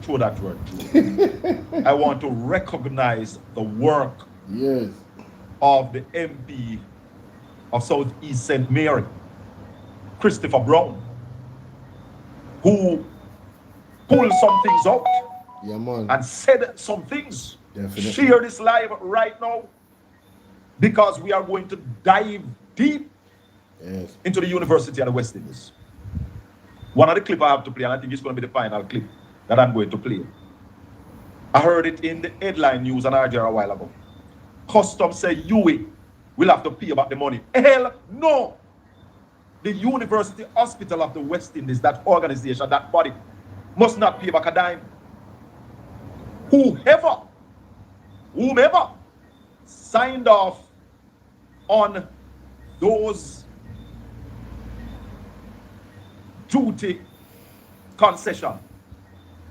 throw that word. I want to recognize the work of the MP of Southeast St. Mary, Christopher Brown, who pulled some things out and said some things. Definitely. Share this live right now because we are going to dive deep into the University of the West Indies. One of the clips I have to play, and I think it's going to be the final clip that I'm going to play. I heard it in the headline news in Nigeria a while ago. Customs say UA will have to pay back the money. Hell no! The University Hospital of the West Indies, that organization, that body, must not pay back a dime. Whomever signed off on those duty concession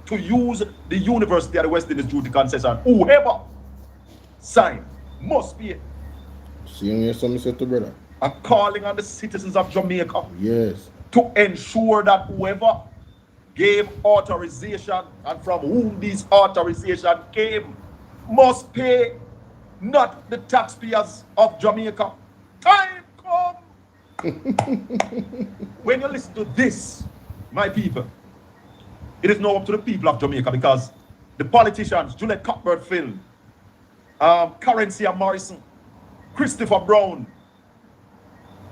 to use the University of the West Indies duty concession, whoever signed must pay. See, something said to brother. A calling on the citizens of Jamaica to ensure that whoever gave authorization and from whom these authorization came must pay, not the taxpayers of Jamaica. Time come. When you listen to this, my people, it is now up to the people of Jamaica because the politicians, Juliet Cockburn-Field, Currency Morrison, Christopher Brown,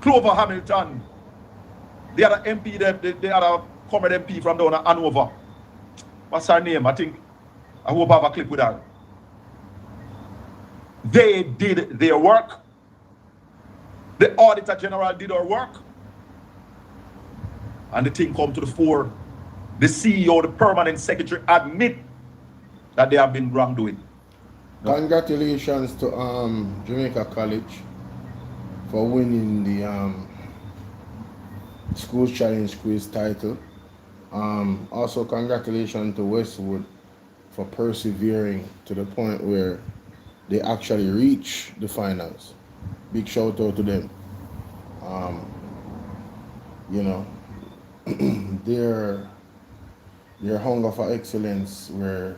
Clover Hamilton, the other MP, the other comrade MP from down at Hanover. What's her name? I think, I hope I have a clip with her. They did their work. The Auditor General did her work. And the thing come to the fore. The CEO, the Permanent Secretary admit that they have been wrongdoing. Congratulations to Jamaica College for winning the Schools Challenge Quiz title. Also congratulations to Westwood for persevering to the point where they actually reach the finals. Big shout out to them. You know, their hunger for excellence where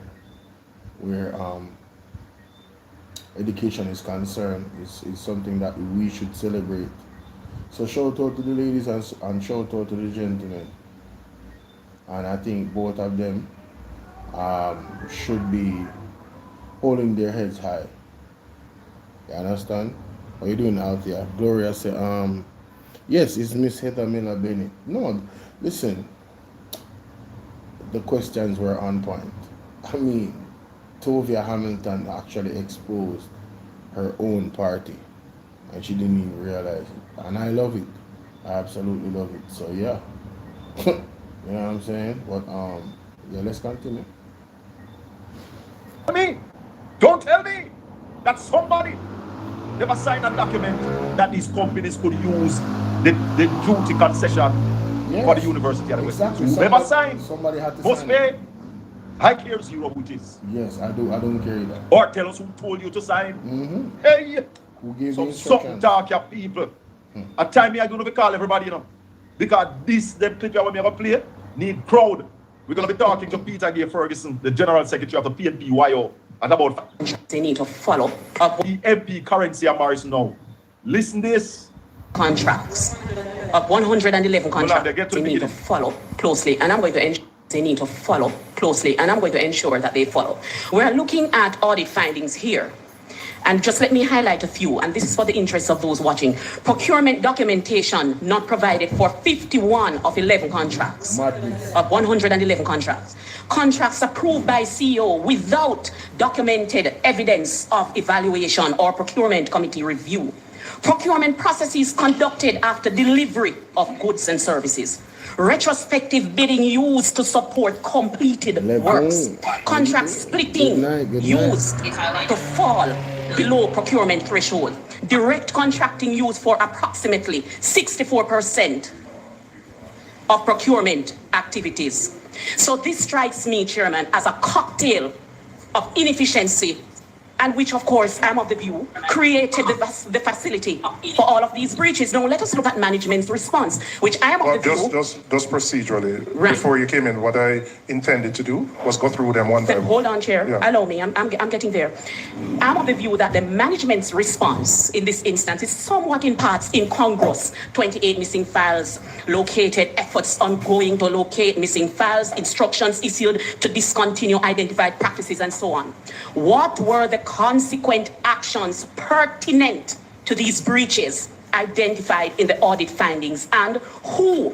education is concerned is something that we should celebrate. So shout out to the ladies and shout out to the gentlemen. And I think both of them should be holding their heads high. You understand? What are you doing out there? Gloria said, yes, it's Miss Heather Miller Bennett. No, listen, the questions were on point. I mean, Tovia Hamilton actually exposed her own party and she didn't even realize it. And I love it. I absolutely love it. So yeah. You know what I'm saying? But yeah, let's continue. Don't tell me that somebody never signed a document that these companies could use the duty concession for the University of the West. Whoever signed, somebody had to must pay. I care zero who it is. Yes, I do. I don't care that. Or tell us who told you to sign. Hey, who gave some something talk your people. At time me I going to be call everybody, you know, because this them clip when we ever play need crowd. We're going to be talking to Peter Gay Ferguson, the General Secretary of the PNP-YO, and about they need to follow up the MP Currency Morrison now. Listen this. Contracts of 111 contracts they need to follow closely, and I'm going to they need to follow closely, and I'm going to ensure that they follow. We're looking at audit findings here, and just let me highlight a few, and this is for the interest of those watching. Procurement documentation not provided for 51 of 11 contracts, of 111 contracts. Contracts approved by CEO without documented evidence of evaluation or procurement committee review. Procurement processes conducted after delivery of goods and services. Retrospective bidding used to support completed works. Contract splitting used to fall below procurement threshold. Direct contracting used for approximately 64% of procurement activities. So this strikes me, Chairman, as a cocktail of inefficiency and which, of course, I'm of the view, created the facility for all of these breaches. Now, let us look at management's response, which I am of the view... Just procedurally, before you came in, what I intended to do was go through them one by one. Hold on, Chair. Yeah. Allow me. I'm getting there. I'm of the view that the management's response in this instance is somewhat in parts incongruous. 28 missing files located, efforts ongoing to locate missing files, instructions issued to discontinue identified practices, and so on. What were the consequent actions pertinent to these breaches identified in the audit findings, and who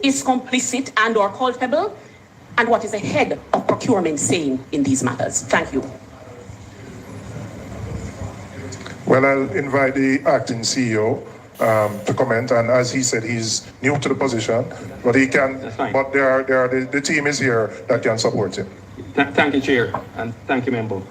is complicit and or culpable, and what is the head of procurement saying in these matters? Thank you. Well, I'll invite the acting CEO to comment, and as he said, he's new to the position, but he can. But the team is here that can support him. Thank you, Chair, and thank you, Member.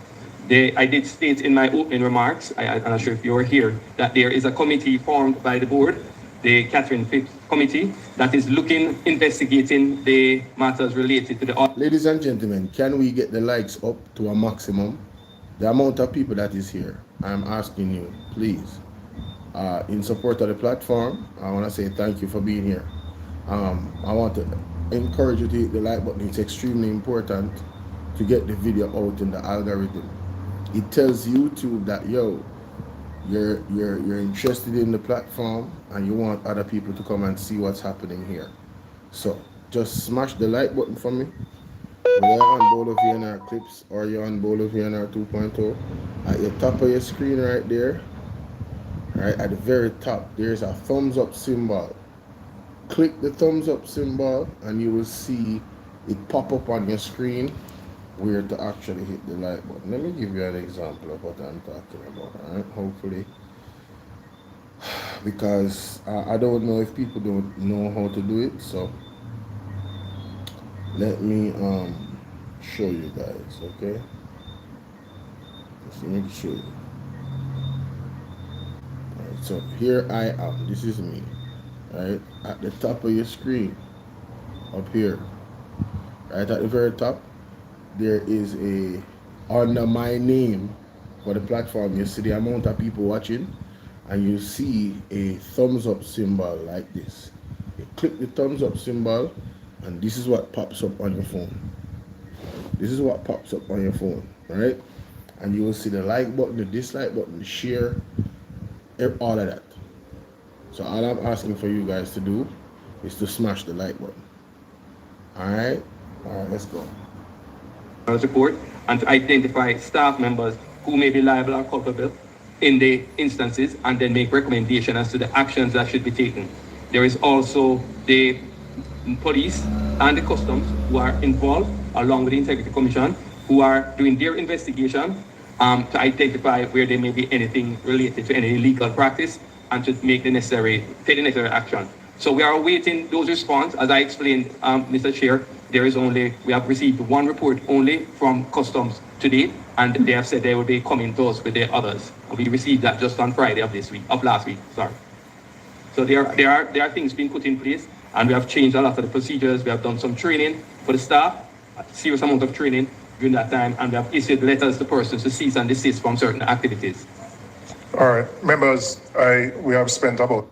I did state in my opening remarks, I'm not sure if you were here, that there is a committee formed by the board, the Catherine Phipps Committee, that is investigating the matters related to the... Ladies and gentlemen, can we get the likes up to a maximum? The amount of people that is here, I'm asking you, please, in support of the platform, I want to say thank you for being here. I want to encourage you to hit the like button. It's extremely important to get the video out in the algorithm. It tells YouTube that, yo, you're interested in the platform and you want other people to come and see what's happening here. So just smash the like button for me. Whether you're on Bolo VNR Clips or you're on Bolo VNR 2.0, at the top of your screen right there, right at the very top, there's a thumbs up symbol. Click the thumbs up symbol and you will see it pop up on your screen where to actually hit the like button. Let me give you an example of what I'm talking about, right? Hopefully, because I don't know if people don't know how to do it, so let me show you guys, okay? Let me show you. Alright, so here I am. This is me, right? At the top of your screen, up here, right at the very top, there is under my name for the platform, you see the amount of people watching, and you see a thumbs up symbol like this. You click the thumbs up symbol, and this is what pops up on your phone. This is what pops up on your phone, right? And you will see the like button, the dislike button, the share, all of that. So all I'm asking for you guys to do is to smash the like button. All right, let's go. Report and to identify staff members who may be liable or culpable in the instances, and then make recommendation as to the actions that should be taken. There is also the police and the customs who are involved, along with the Integrity Commission, who are doing their investigation to identify where there may be anything related to any illegal practice and to take the necessary action. So we are awaiting those responses. As I explained, Mr. Chair, we have received one report only from customs to date, and they have said they will be coming to us with the others. We received that just on Friday of last week, sorry. So there are things being put in place, and we have changed a lot of the procedures. We have done some training for the staff, a serious amount of training during that time, and we have issued letters to persons to cease and desist from certain activities. All right, members, we have spent about...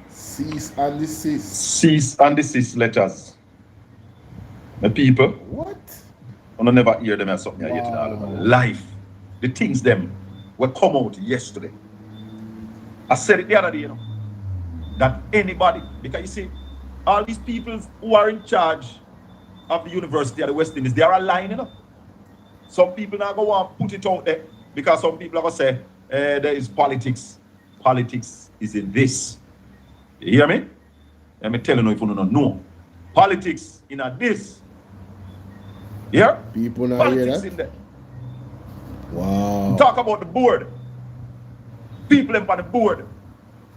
Cease and desist. Cease and desist letters. The people. What? I never hear them as something yet in all of my life. The things them will come out yesterday. I said it the other day, you know, that anybody, because you see, all these people who are in charge of the University of the West Indies, they are aligned, you know. Some people now go and put it out there because some people are going to say, there is politics. Politics is in this. You hear me? Let me tell you if you don't know. Politics in a this. Yeah? People not politics hear that? In there. Wow. Talk about the board. People on the board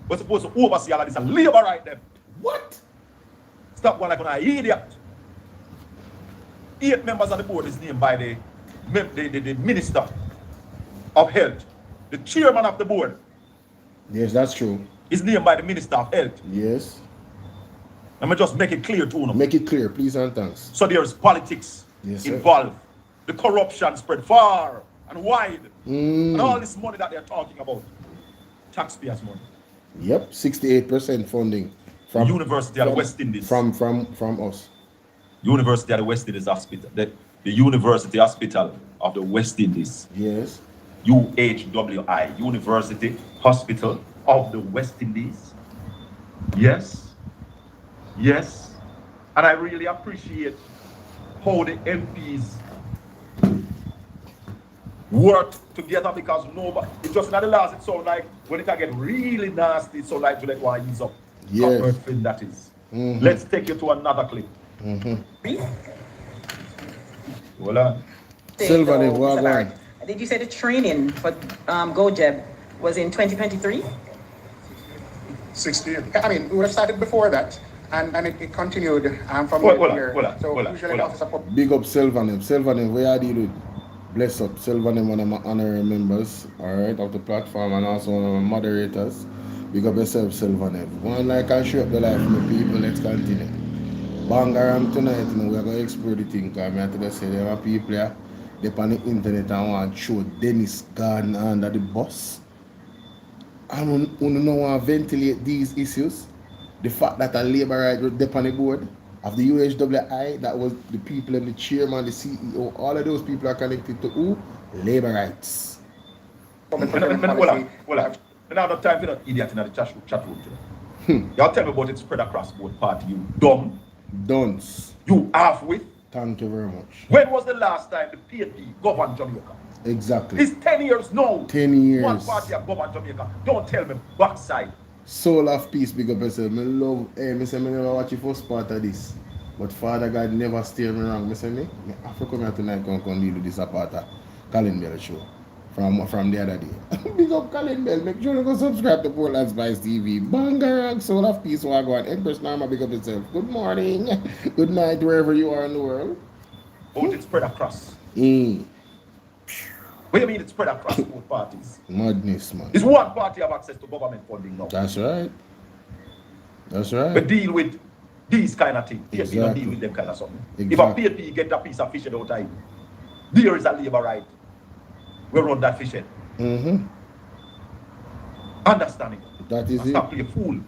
were supposed to oversee all of this and labor right there. What? Stop going like an idiot. 8 members of the board is named by the Minister of Health. The chairman of the board. Yes, that's true. Is named by the Minister of Health. Yes. Let me just make it clear to you. Make it clear, please and thanks. So there is politics involved. The corruption spread far, and wide. And all this money that they're talking about, taxpayers' money. Yep, 68% funding from the University of the West Indies. From us. University of the West Indies Hospital. The University Hospital of the West Indies. Yes. UHWI, University Hospital of the West Indies. Yes. Yes. And I really appreciate how the MPs work together, because nobody, it just not the last, it so like when it can get really nasty, so like to let one ease up. Yes. That is. Let's take you to another clip. Voila. Silver, did you say the training for GoJeb was in 2023? 16. I mean, we would have started before that, and it continued from here. Usually officer. Big up Silvernem. Silvernem, where I deal with. Bless up. Silvernem, one of my honorary members, alright, of the platform, and also one of my moderators. Big up yourself, Silvernem. One like I show up the life of the people, let's continue. Bangaram tonight, we are going to explore the thing, because I have to say there are people here, they on the internet and want to show Dennis Garden under the bus. And we don't want to ventilate these issues. The fact that a labor right was on the board of the UHWI, that was the people and the chairman, the CEO, all of those people are connected to who? Labor rights. Hold on. Now the time for that idiot in the chat room today. Y'all tell me about it spread across both parties, you dumb. Dunce. You half-wit. Thank you very much. When was the last time the PNP governed Jamaica? Exactly. It's 10 years now. 10 years. One party have governed Jamaica. Don't tell me backside. Soul of peace, big up yourself. Me love, me say me never watch the first part of this. But Father God never steer me wrong. Me say me have to come here tonight and come deal with this part of Colin Bell show. From the other day. Big up Colin Bell. Make sure you go subscribe to Portland Spice TV. Bangarang, Soul of Peace, Wagwan. Empress Nama, big up yourself. Good morning. Good night, wherever you are in the world. Oh, it's spread across. What do you mean it's spread across both parties? Madness, man. It's one party have access to government funding now. That's right. That's right. But deal with these kind of things. Exactly. PNP don't deal with them kind of something. Exactly. If a PNP get a piece of fish out of there is a labor right. We run that fishing. Understanding. That is it. Stop being a fool.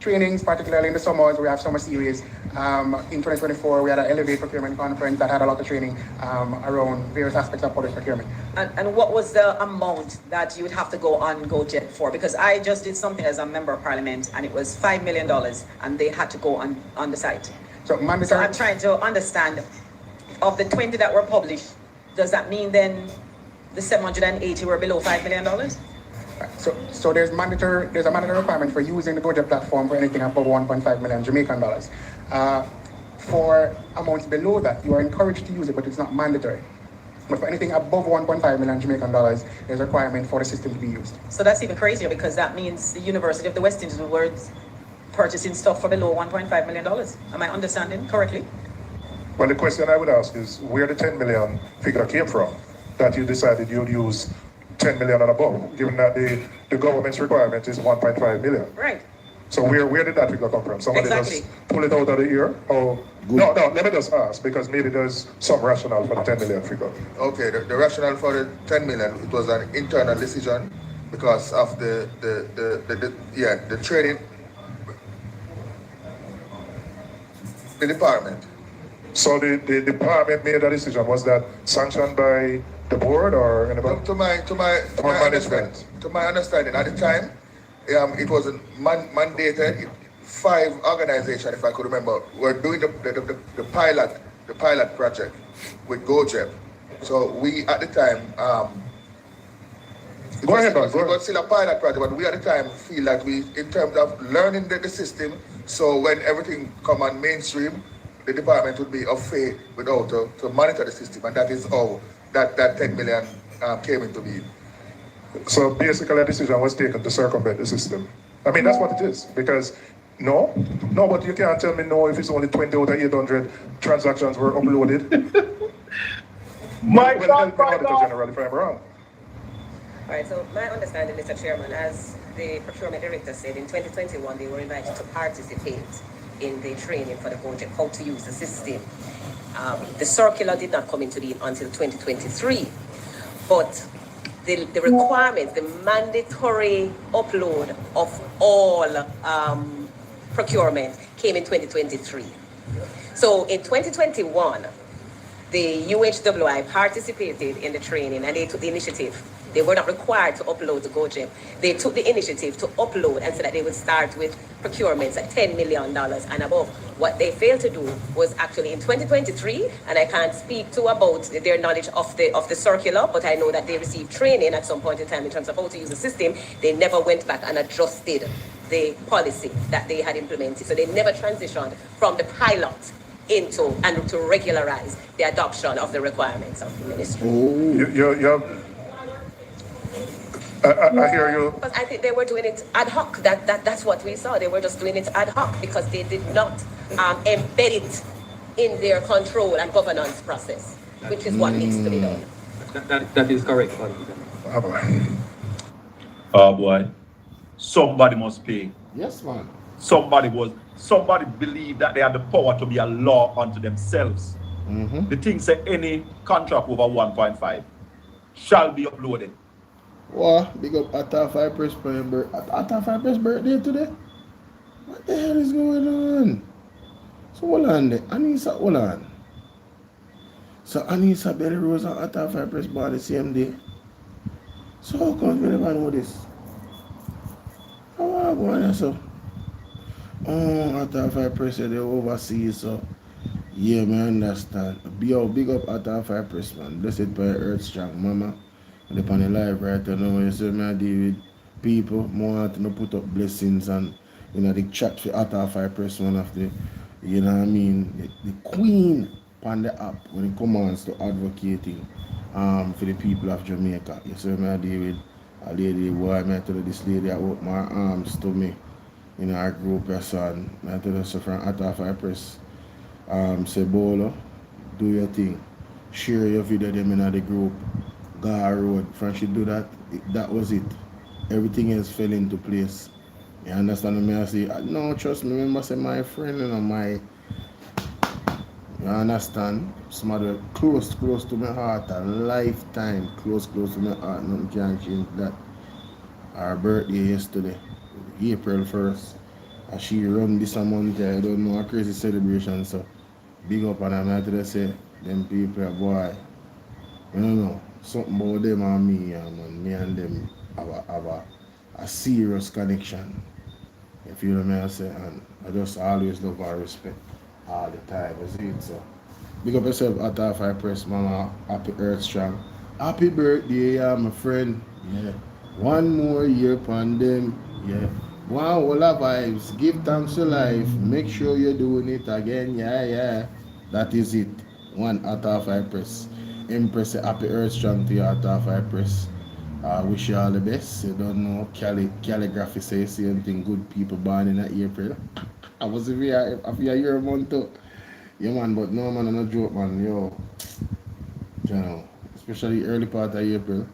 Trainings, particularly in the summers, we have summer series. In 2024, we had an Elevate Procurement Conference that had a lot of training around various aspects of public procurement. And what was the amount that you would have to go on GoJet for? Because I just did something as a member of parliament, and it was $5 million, and they had to go on the site. So I'm trying to understand, of the 20 that were published, does that mean then the 780 were below $5 million? So there's a mandatory requirement for using the GoJet platform for anything above 1.5 million Jamaican dollars. For amounts below that, you are encouraged to use it, but it's not mandatory. But for anything above 1.5 million Jamaican dollars, there's a requirement for the system to be used. So that's even crazier, because that means the University of the West Indies were purchasing stuff for below $1.5 million. Am I understanding correctly? Well, the question I would ask is where the 10 million figure came from that you decided you'd use 10 million and above, given that the government's requirement is 1.5 million. Right. So where did that figure come from? Somebody just pull it out of the ear? Or no, let me just ask, because maybe there's some rationale for the 10 million figure. Okay, the rationale for the 10 million, it was an internal decision because of the training, the department. So the department made a decision. Was that sanctioned by the board or anybody? To my understanding, at the time, it was mandated. 5 organizations, if I could remember, were doing the pilot project with GoJeb. So we at the time, it was still a pilot project, but we at the time feel like we, in terms of learning the system, so when everything come on mainstream, the department would be of faith without to monitor the system, and that is how that 10 million came into being. So basically a decision was taken to circumvent the system. I mean, that's what it is, because no, but you can't tell me no if it's only 20 out of 800 transactions were uploaded. My God, General, if I'm wrong. All right, so my understanding, Mr. Chairman, as the procurement director said, in 2021, they were invited to participate in the training for the GoJet, how to use the system. The circular did not come into being until 2023. but the requirements, the mandatory upload of all procurement came in 2023. So in 2021, the UHWI participated in the training and they took the initiative. They were not required to upload the GoJet. They took the initiative to upload and so that they would start with procurements at $10 million and above. What they failed to do was actually in 2023, and I can't speak to about their knowledge of the circular, but I know that they received training at some point in time in terms of how to use the system. They never went back and adjusted the policy that they had implemented. So they never transitioned from the pilot into and to regularize the adoption of the requirements of the ministry. I hear you. Because I think they were doing it ad hoc. That's what we saw. They were just doing it ad hoc because they did not embed it in their control and governance process, which is what needs to be done. That is correct. Oh boy, somebody must pay. Yes, man. Somebody believed that they had the power to be a law unto themselves. The thing say any contract over 1.5 shall be uploaded. What? Big up Atafai Press for your birthday. Atafai Press birthday today? What the hell is going on? So hold on there. Anissa, hold on. So Anissa Belly Rose and Atafai Press born the same day. So how come we never know this? How are we going so? Oh, Atafai Press they overseas, so yeah, man, understand. Big up Atafai Press, man. Blessed by Earth Strong, mama. And upon the live right now, you see me I deal with people more to put up blessings and the chat for Atafai Press, one of the the queen on the app when it comes to advocating for the people of Jamaica. You see me I deal with a lady who I met this lady that opened my arms to me in our group person. I tell her from Atafai Press. Say Bolo, do your thing. Share your video them in the group. Gar Road, from she do that, that was it. Everything else fell into place. You understand me? I say, no, trust me, remember say my friend you understand? Somebody close to my heart, a lifetime, close to my heart, nothing can change that. Our birthday yesterday, April 1st, and she run this a month, I don't know, a crazy celebration, so big up and I'm out to say, them people, boy, I don't know. Something about them and me, man. Me and them have a serious connection. If you know what I say, and I just always love and respect all the time. I see it, so. Big up yourself, Atafai Press, mama. Happy Earth Strong. Happy birthday, yeah, my friend. Yeah. One more year upon them. Yeah. One whole of vibes. Give thanks to life. Make sure you're doing it again. Yeah. That is it. One Atafai Press. Empress, happy Earth Strong to you, Atafai Press. I wish you all the best. You don't know, calligraphy say same thing, good people born in April. I was a year month too. Yeah, man, but no, man, I'm not joke, man. Yo, you know, especially early part of April,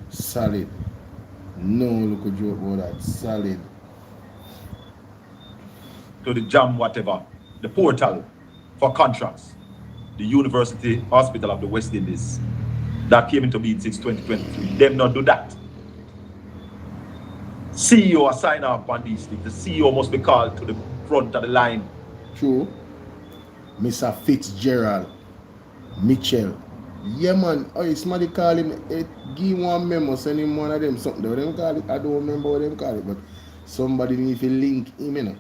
solid. No look a joke about that, solid. To the JAM whatever, the portal for contracts. The University Hospital of the West Indies that came into being since 2023. Them not do that. CEO sign up on these things. The CEO must be called to the front of the line. True. Mr. Fitzgerald Mitchell. Yeah, man. Oh, somebody call him. Give one memo, send him one of them something. What them call it? I don't remember what them call it, but somebody need to link him, you know.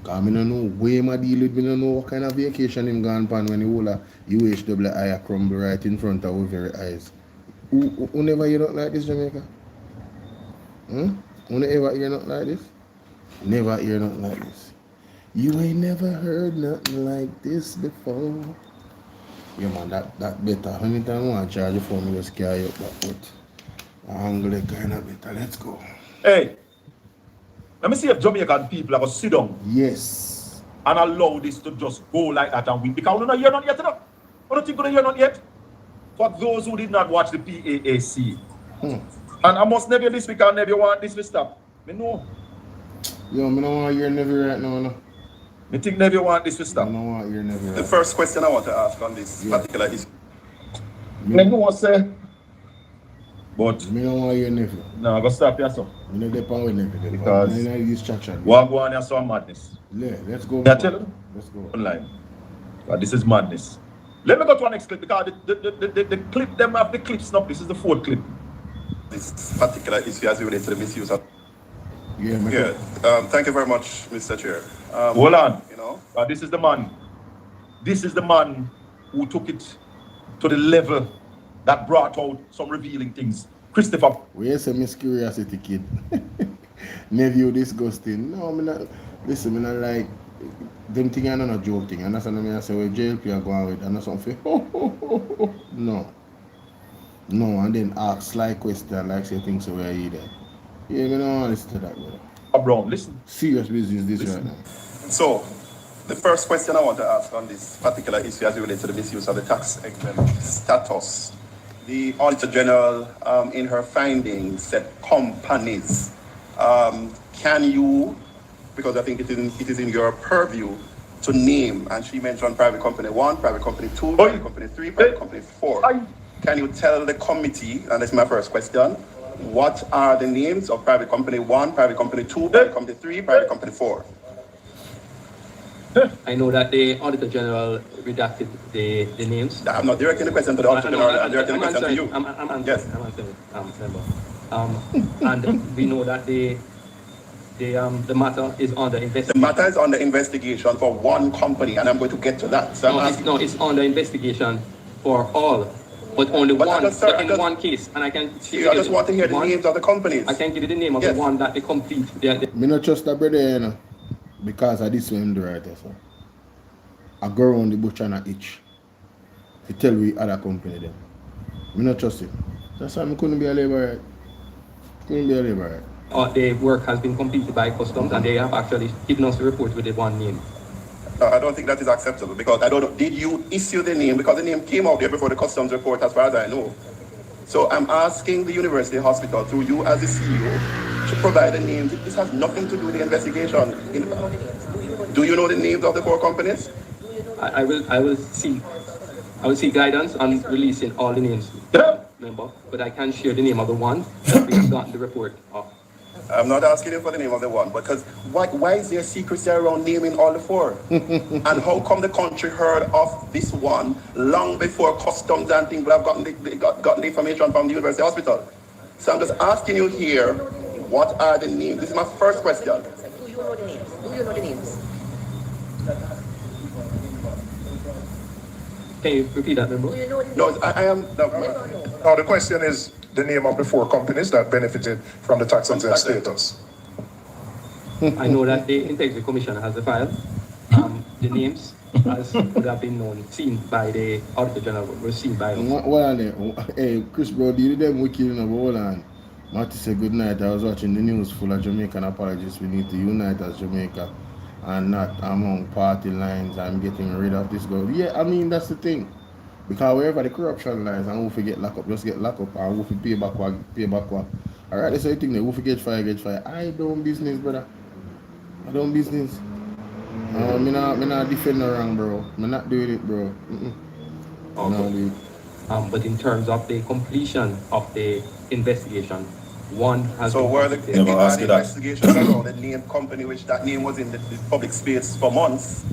Because I don't know where my deal with, I don't know what kind of vacation him gone on when the whole UHWI crumble right in front of our very eyes. Who never hear nothing like this, Jamaica? Who never hear nothing like this? Never hear nothing like this. You ain't never heard nothing like this before. Yeah, man, that better. How many times I want to charge you for me to scare you up that foot? I angle it kind of better. Let's go. Hey. Let me see if Jamaican people are going to sit down. Yes. And allow this to just go like that and win. Because we don't hear nothing yet. I don't think we hear nothing yet. For those who did not watch the PAAC. And I must never this because I never want this to stop. Me know. Yo, I don't want to hear never right now. No. I think never want this to stop. I don't want to hear never right. The first question I want to ask on this particular issue. Me know say But me don't want your nephew. No, I'm gonna stop here, so. Me don't depend with nephew. Because distraction. what go on here so madness. Yeah, let's go. I tell you, let's go. Online. This is madness. Let me go to our next clip because the clip, them have the clips now. This is the fourth clip. This particular issue as it relates to the misuse of. Yeah. Thank you very much, Mr. Chair. Hold on. You know, this is the man. This is the man who took it to the level that brought out some revealing things. Christopher. Where's a Miss Curiosity kid? Nephew disgusting. No, I'm not. Listen, I'm not like them thing. I'm not a joke thing. And that's what I say. Well, JLP are going with, and that's something. No. No, and then ask sly question like say things where you there. Yeah, I don't want to listen to that, bro. Bro, listen. Serious business this right now. so the first question I want to ask on this particular issue as it relates to the misuse of the tax exempt status. The Auditor General, in her findings, said companies. Can you, because I think it is in your purview to name, and she mentioned private company 1, private company 2, private company 3, private company 4. Can you tell the committee, and that's my first question, what are the names of private company 1, private company 2, private company 3, private company 4? I know that the Auditor General redacted the names. I'm not directing the question to the Auditor General, I'm directing the question to you. I'm answering. Yes. I'm answering, member. And we know that the matter is under investigation. The matter is under investigation for one company, and I'm going to get to that. So it's under investigation for all, but only one. In one case, and I can. I just want to hear the names of the companies. I can give you the name of the one that they complete. Me not trust that brother, you know, because of this one do right there. So I go around the bush and I itch. To tell we other company them. Me not trust him. That's why I couldn't be a labor right. Couldn't be a labor right. The work has been completed by customs, and they have actually given us the report with the one name. I don't think that is acceptable, because I don't know, did you issue the name? Because the name came out there before the customs report, as far as I know. So I'm asking the university hospital, through you as the CEO, to provide the names. This has nothing to do with the investigation. Do you know the names of the 4 companies? I will see guidance on releasing all the names, member, but I can share the name of the one that we have gotten the report of. I'm not asking you for the name of the one, because why is there secrecy around naming all the 4? And how come the country heard of this one long before customs and things have gotten the information from the university hospital? So I'm just asking you here, what are the names? This is my first question. Do you know the names? Do you know the names? Can you repeat that, member? Do you know the names? No, I am. Now the question is the name of the 4 companies that benefited from the tax exempt status. I know that the Integrity Commission has the file. The names, as would have been seen by the Auditor General, were seen by us. What are they? Hey, Chris, bro, did them wicked in a hold on. Marty said good night. I was watching the news full of Jamaican apologists. We need to unite as Jamaica and not among party lines and getting rid of this girl. Yeah, I mean, that's the thing. Because wherever the corruption lies and who get locked up, just get locked up, and who pay back what. Alright, that's the thing that who get fired. I don't business, brother. I don't business. Me not defend no wrong, bro. Me not doing it, bro. Okay. But in terms of the completion of the investigation, one has so been were the investigations around the name company, which that name was in the public space for months,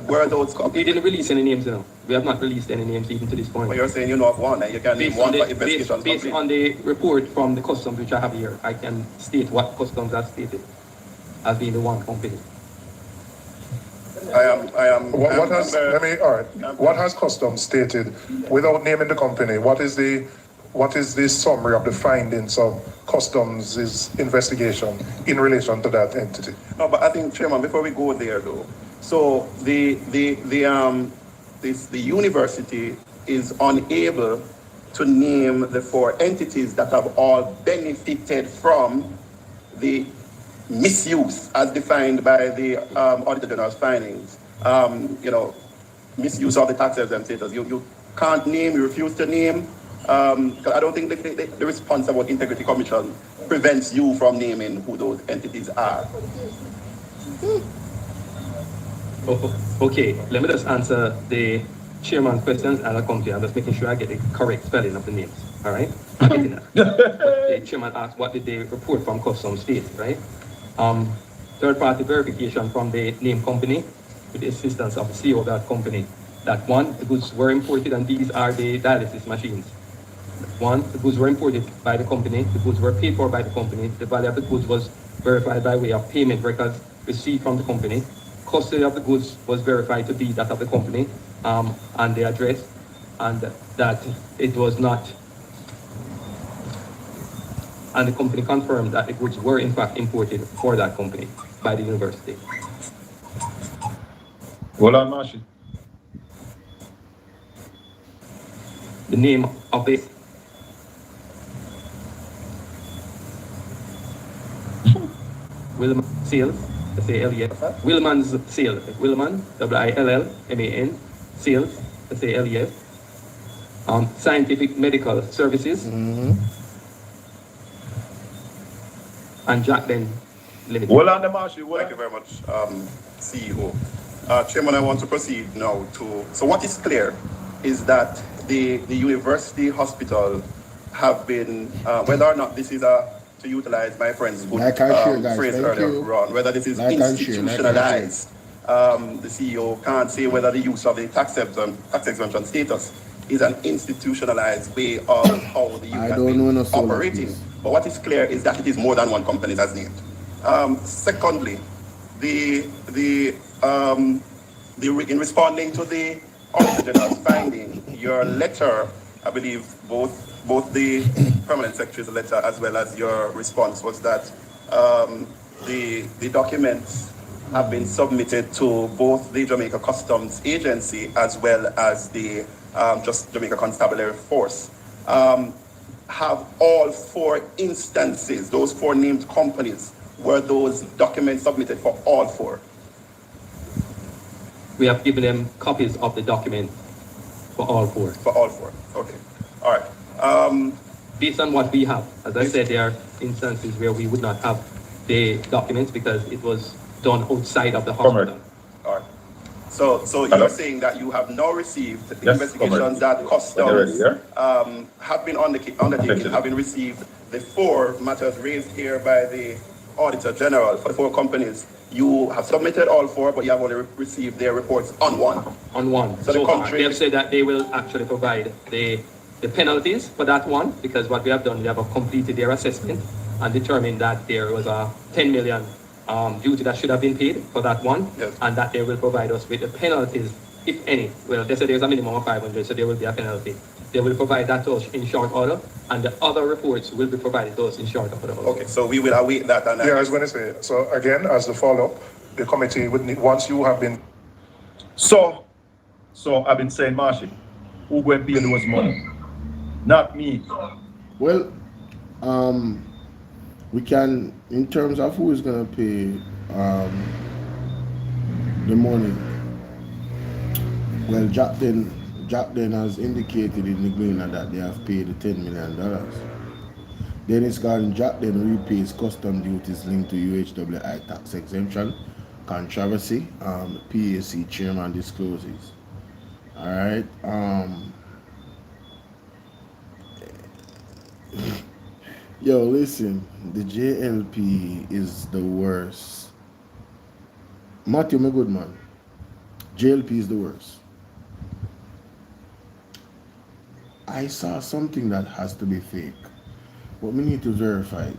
were those companies? We didn't release any names, you know. We have not released any names even to this point. But you're saying you know of one, and you can name one for investigation. Based on the report from the customs which I have here, I can state what customs have stated as being the one company. What has customs stated without naming the company? What is the summary of the findings of customs' investigation in relation to that entity? No, but I think, Chairman, before we go there though, so the university is unable to name the 4 entities that have all benefited from the misuse as defined by the Auditor General's findings. Misuse of the tax exempt status. You can't name, you refuse to name. I don't think the response about Integrity Commission prevents you from naming who those entities are. Okay, let me just answer the chairman's questions and I'll come to you. I'm just making sure I get the correct spelling of the names. All right? I'm getting that. But the chairman asked what did they report from Customs State, right? Third-party verification from the name company with the assistance of the CEO of that company. That one, the goods were imported and these are the dialysis machines. One, the goods were imported by the company, the goods were paid for by the company, the value of the goods was verified by way of payment records received from the company, custody of the goods was verified to be that of the company, and the address, and that it was not, and the company confirmed that the goods were in fact imported for that company by the university. Hold on, Marshall. The name of the Willman Sales, S-A-L-E-S. Willman's Sales, Willman, W-I-L-L-M-A-N, Sales, S-A-L-E-S. Scientific Medical Services. And Jack then Limited. Hold on, Marshall. Thank you very much, CEO. Chairman, I want to proceed now to, so what is clear is that the university hospital have been, whether or not this is to utilize my friend's good phrase earlier on, whether this is institutionalized, the CEO can't say whether the use of the tax exemption status is an institutionalized way of how the youth has been operating. But what is clear is that it is more than one company that's named. Secondly, in responding to the Auditor General's finding, your letter, I believe both the permanent secretary's letter as well as your response was that the documents have been submitted to both the Jamaica Customs Agency as well as the just Jamaica Constabulary Force. Have all four instances, those four named companies, were those documents submitted for all four? We have given them copies of the document for all four. For all four, okay. All right. Based on what we have, as I said, there are instances where we would not have the documents because it was done outside of the hospital. All right. So you're saying that you have now received the investigations that Customs have been undertaken, having received the four matters raised here by the Auditor General for the four companies. You have submitted all four, but you have only received their reports on one. On one. So the country, they have said that they will actually provide the penalties for that one, because what we have done, we have completed their assessment and determined that there was a 10 million duty that should have been paid for that one, and that they will provide us with the penalties, if any. Well, they said there's a minimum of 500, so there will be a penalty. They will provide that to us in short order, and the other reports will be provided to us in short order. Okay, so we will await that. And I was going to say, so again, as the follow-up, the committee would need, once you have been... So I've been saying, Marshall, who going to pay those money? Not me. Well, we can, in terms of who is going to pay the money, well, Jack then has indicated in the Gleaner that they have paid the $10 million. Dennis Garden Jack then repays custom duties linked to UHWI tax exemption, controversy, PAC chairman discloses. Alright. Yo, listen, the JLP is the worst. Matthew, my good man. JLP is the worst. I saw something that has to be fake, but we need to verify it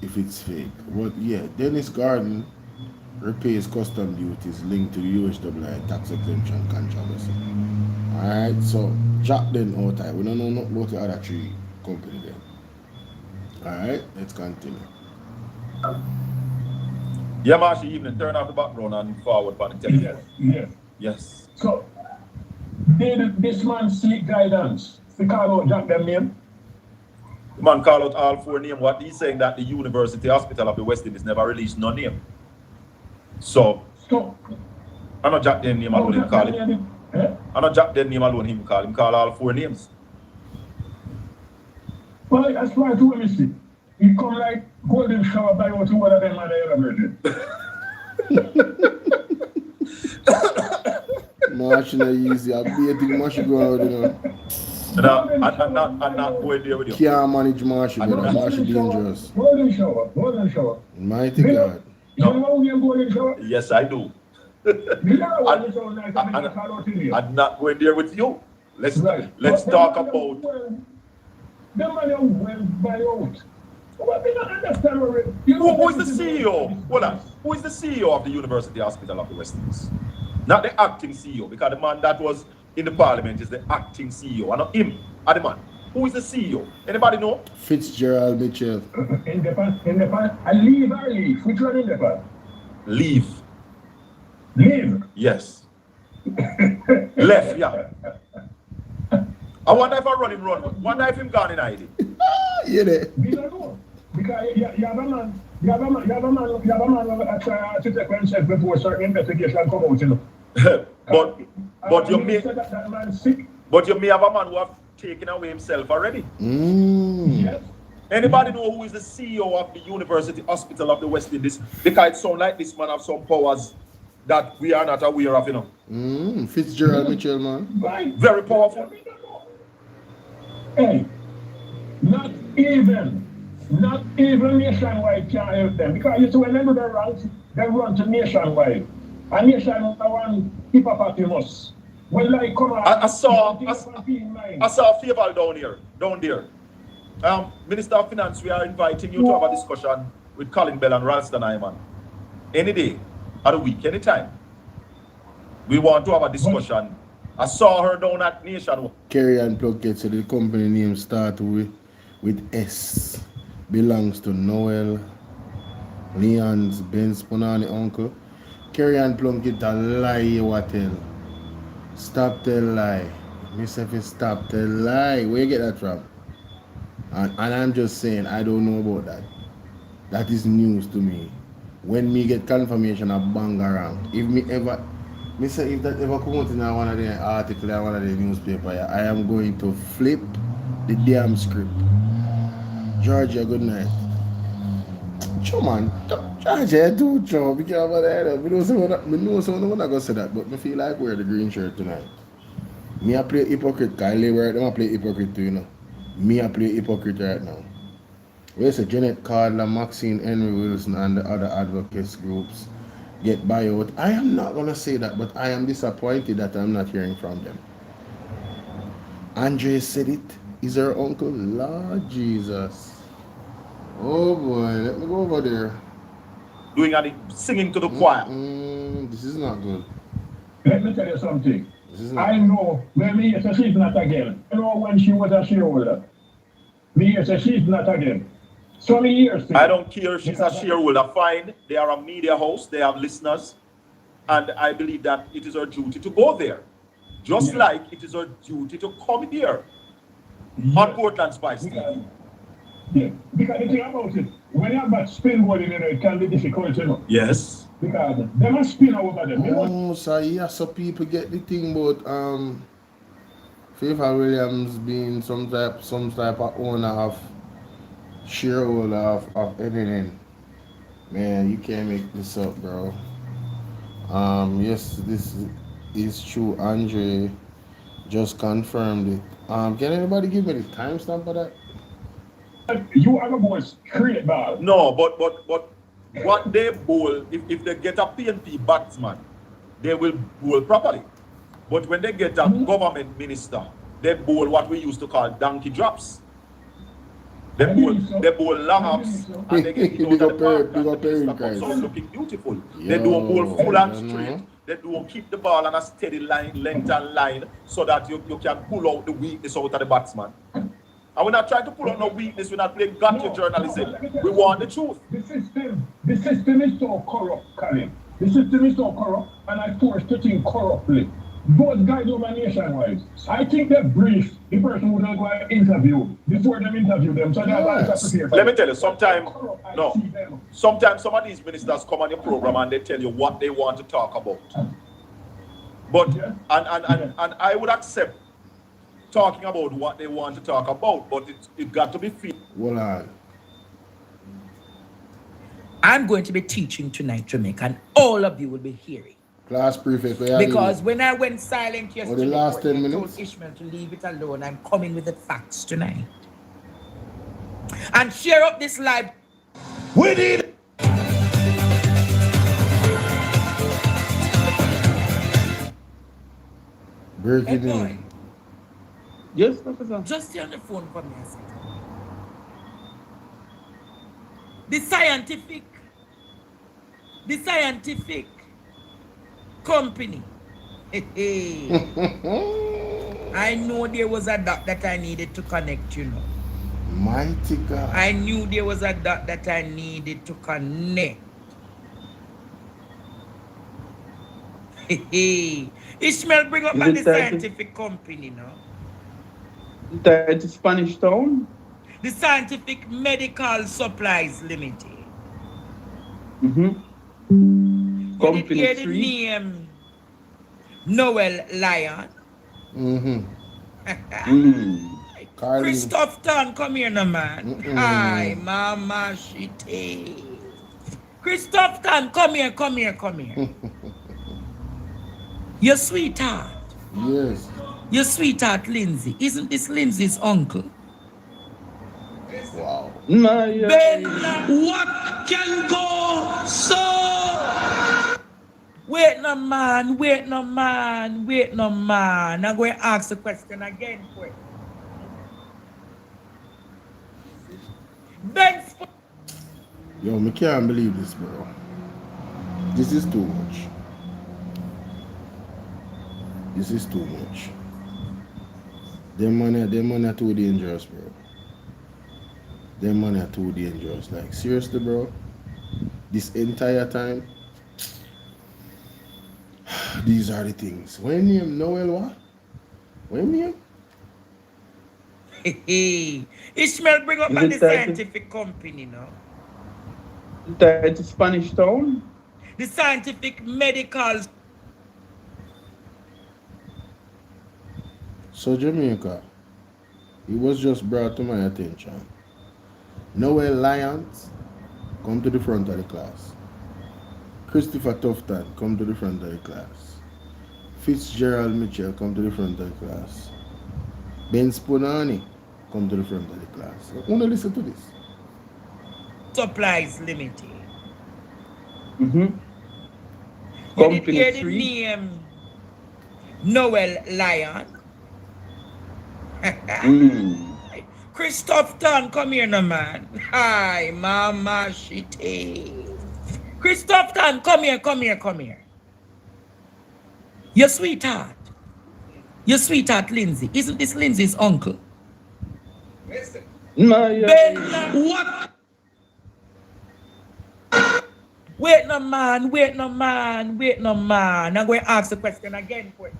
if it's fake. But yeah, Dennis Garden repays custom duties linked to UHWI tax exemption controversy. Alright, so Jack then out. We don't know nothing about the other three companies then. Alright, let's continue. Yeah, Marshall, even turn off the background and forward for the television. Yeah. Yes. So, did this man seek guidance to call out Jack them name? The man call out all four names. What he's saying that the University Hospital of the West Indies never released no name. So I'm not Jack them name alone, him call him. I'm not Jack them name alone, him call all four names. Well, that's why I told you, he come like golden shower by what two other them and I ever heard it. March is easy. I think March go out, you know. I'm not going there with you. Can't manage March, brother. March is dangerous. Golden shower. Mighty God. You know we are golden shower? Yes, I do. I'm not going there with you. Let's talk about. The money went by out. Who is the CEO? Hold on. Who is the CEO of the University Hospital of the West Indies? Not the acting CEO, because the man that was in the parliament is the acting CEO. And not him, the man. Who is the CEO? Anybody know? Fitzgerald Mitchell. Independent. I leave early. Which one independent? Leave. Yes. Left, yeah. I wonder if I run him run. Wonder if him gone in ID. Yeah, there. We don't know. Because you have a man to take himself before certain investigation come out, you know. but you may have a man who have taken away himself already. Yes. Anybody know who is the CEO of the University Hospital of the West Indies? Because it sounds like this man have some powers that we are not aware of, you know. Fitzgerald Mitchell, man. Right. Very powerful. Hey, not even nationwide can help them. Because you see, when they do the ranks, they run to nationwide. And nationwide one hippopotamus. When like come on, I saw Favor down there. Minister of Finance, we are inviting you to have a discussion with Colin Bell and Ralston Iman. Any day of the week, anytime. We want to have a discussion. I saw her down at Nation. Kerry and Plunkett, so the company name start with S. Belongs to Noel, Leon's, Ben Spunani uncle. Kerry and Plunkett a lie you what tell. Stop tell lie. Myself is stop tell lie. Where you get that from? And I'm just saying I don't know about that. That is news to me. When me get confirmation I bang around. If that ever come out in one of the articles or one of the newspaper, I am going to flip the damn script. Georgia, good night. Cho man, Georgia, do cho. Be careful there. We know someone not gonna say that, but I feel like wear the green shirt tonight. Me I play hypocrite. Kylie wear them. I play hypocrite too, you know. Me I play hypocrite right now. Where's the Janet Cardler, Maxine Henry Wilson, and the other advocates groups get buyout? I am not gonna say that, but I am disappointed that I'm not hearing from them. Andre said it. Is her uncle? Lord Jesus. Oh boy, let me go over there. Singing to the choir. This is not good. Let me tell you something. I know when me say she's not again. I know when she was a shareholder. Me say she's not again. So many years. I don't care if she's a shareholder. Fine. They are a media host. They have listeners. And I believe that it is her duty to go there. Just like it is her duty to come here. On Portland Spice TV. Yeah, because the thing about it, when you have that spin bowling, you know, it can be difficult, you know. Yes. Because they must spin over them. So yeah, so people get the thing about FIFA Williams being some type of owner of shareholder of anything. Man, you can't make this up, bro. Yes, this is true. Andre just confirmed it. Can anybody give me the timestamp for that? You are the boys create ball. No, but what they bowl, if they get a PNP batsman, they will bowl properly. But when they get a government minister, they bowl what we used to call donkey drops. They bowl long ups and they get it out of the park. So looking beautiful. They don't bowl full and straight. They don't keep the ball on a steady line, length and line, so that you can pull out the weakness out of the batsman. And we're not trying to pull out no weakness. We're not playing gotcha journalism. We want the truth. The system is so corrupt, Colin. The system is so corrupt, and I forced to think corruptly. Those guys over nationwide, I think they brief the person who they're going to interview before they interview them. So let me tell you, sometimes some of these ministers come on your program and they tell you what they want to talk about. But and I would accept talking about what they want to talk about, but it got to be fair. Well, I'm going to be teaching tonight, Jamaica, and all of you will be hearing. Class prefect. Because when I went silent yesterday, the last 10 I minutes? told Ishmael to leave it alone. I'm coming with the facts tonight. And share up this live. We need. Breaking news. Yes, Professor. Just stay on the phone for me a second. The scientific company. I know there was a dot that I needed to connect, you know. Mighty God. I knew there was a dot that I needed to connect. Ishmael, bring up the scientific company now. The Spanish town? The Scientific Medical Supplies Limited. Company the name Noel Lyon. Christoph Tan, come here now, man. Hi, Mama Shite. Christoph Tan, come here. Your sweetheart. Yes. Your sweetheart, Lindsay. Isn't this Lindsay's uncle? Wow. Ben, what can go so? Wait no man. I'm going to ask the question again, quick. Ben. Yo, I can't believe this, bro. This is too much. Them money are too dangerous, bro. Them money are too dangerous. Like, seriously, bro. This entire time, these are the things. When you Noel what? When you? Ishmael, bring up the scientific company now. The Spanish town? The Scientific Medical. So Jamaica, it was just brought to my attention. Noel Lyons, come to the front of the class. Christopher Tufton, come to the front of the class. Fitzgerald Mitchell, come to the front of the class. Ben Spunani, come to the front of the class. I want to listen to this. Supplies Limited. Company the name Noel Lyon. Christoph Tan, come here now, man. Hi, Mama Shite. Christoph Tan, come here. Your sweetheart, Lindsay. Isn't this Lindsay's uncle? Ben, what? Wait no man. I'm going to ask the question again, quick.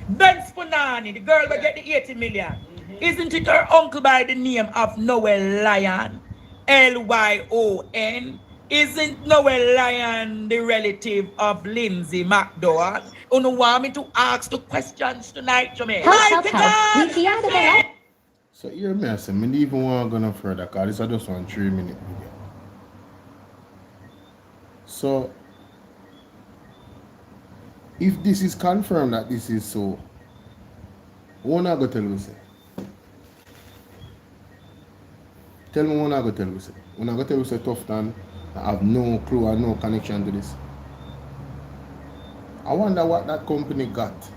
Ben Spunani, the girl will get the 80 million. Isn't it her uncle by the name of Noel Lyon? Lyon. Isn't Noel Lyon the relative of Lindsay McDowell? You don't want me to ask the questions tonight, Jamaica? So hear me, I say, I don't even want to go no further because this is just 1 3-minute video. So, if this is confirmed that this is so, what am I going to tell you? Tell me what I'm going to tell you. When I'm going to tell you say Tufton, I have no clue or no connection to this. I wonder what that company got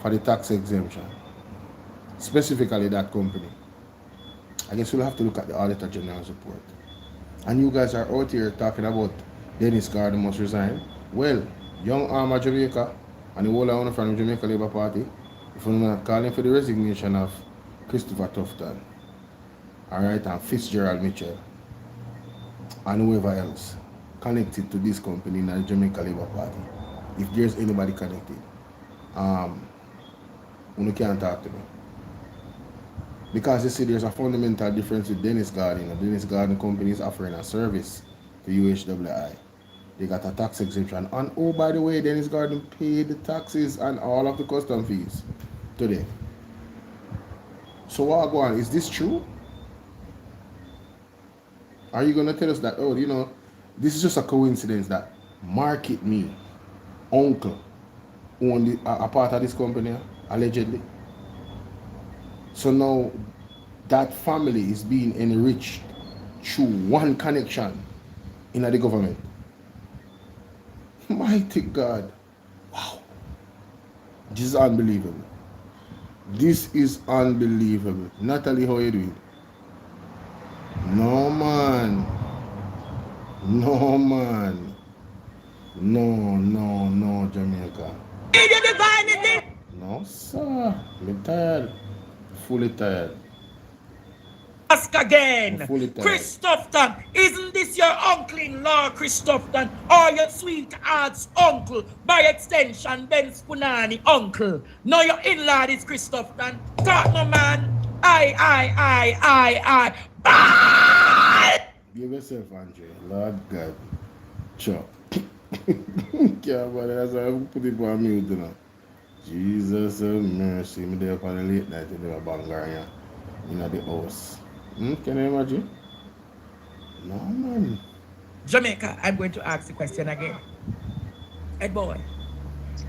for the tax exemption. Specifically that company. I guess we'll have to look at the Auditor General's report. And you guys are out here talking about Dennis Gordon must resign. Well, young arm of Jamaica and the whole owner from the Jamaica Labour Party, if you're not calling for the resignation of Christopher Tufton, alright, and Fitzgerald Mitchell, and whoever else connected to this company in the Jamaica Labour Party, if there's anybody connected, you can't talk to me. Because you see, there's a fundamental difference with Dennis Gordon. The Dennis Gordon company is offering a service to UHWI. They got a tax exemption. And oh, by the way, Dennis Gordon paid the taxes and all of the custom fees today. So what go on? Is this true? Are you going to tell us that, oh, you know, This is just a coincidence that Market Me, uncle, owned a part of this company, allegedly. So now that family is being enriched through one connection in the government. Mighty God. Wow. This is unbelievable. This is unbelievable. Natalie, how you doing? No, man. No, man. No, Jamaica. No, sir. I'm tired. Fully tired. Ask again. Christopherton, isn't this your uncle-in-law, Christopherton, or your sweetheart's uncle, by extension, Ben Spunani uncle? No, your in-law is Christopherton. Talk no, man. I. Give yourself, Andre. Lord God. Sure. Yeah, but that's why I put it on mute, you know. Jesus have mercy. Me there on the late night in the Bangaria in the house. Can you imagine? No, man. Jamaica, I'm going to ask the question again. Ed boy,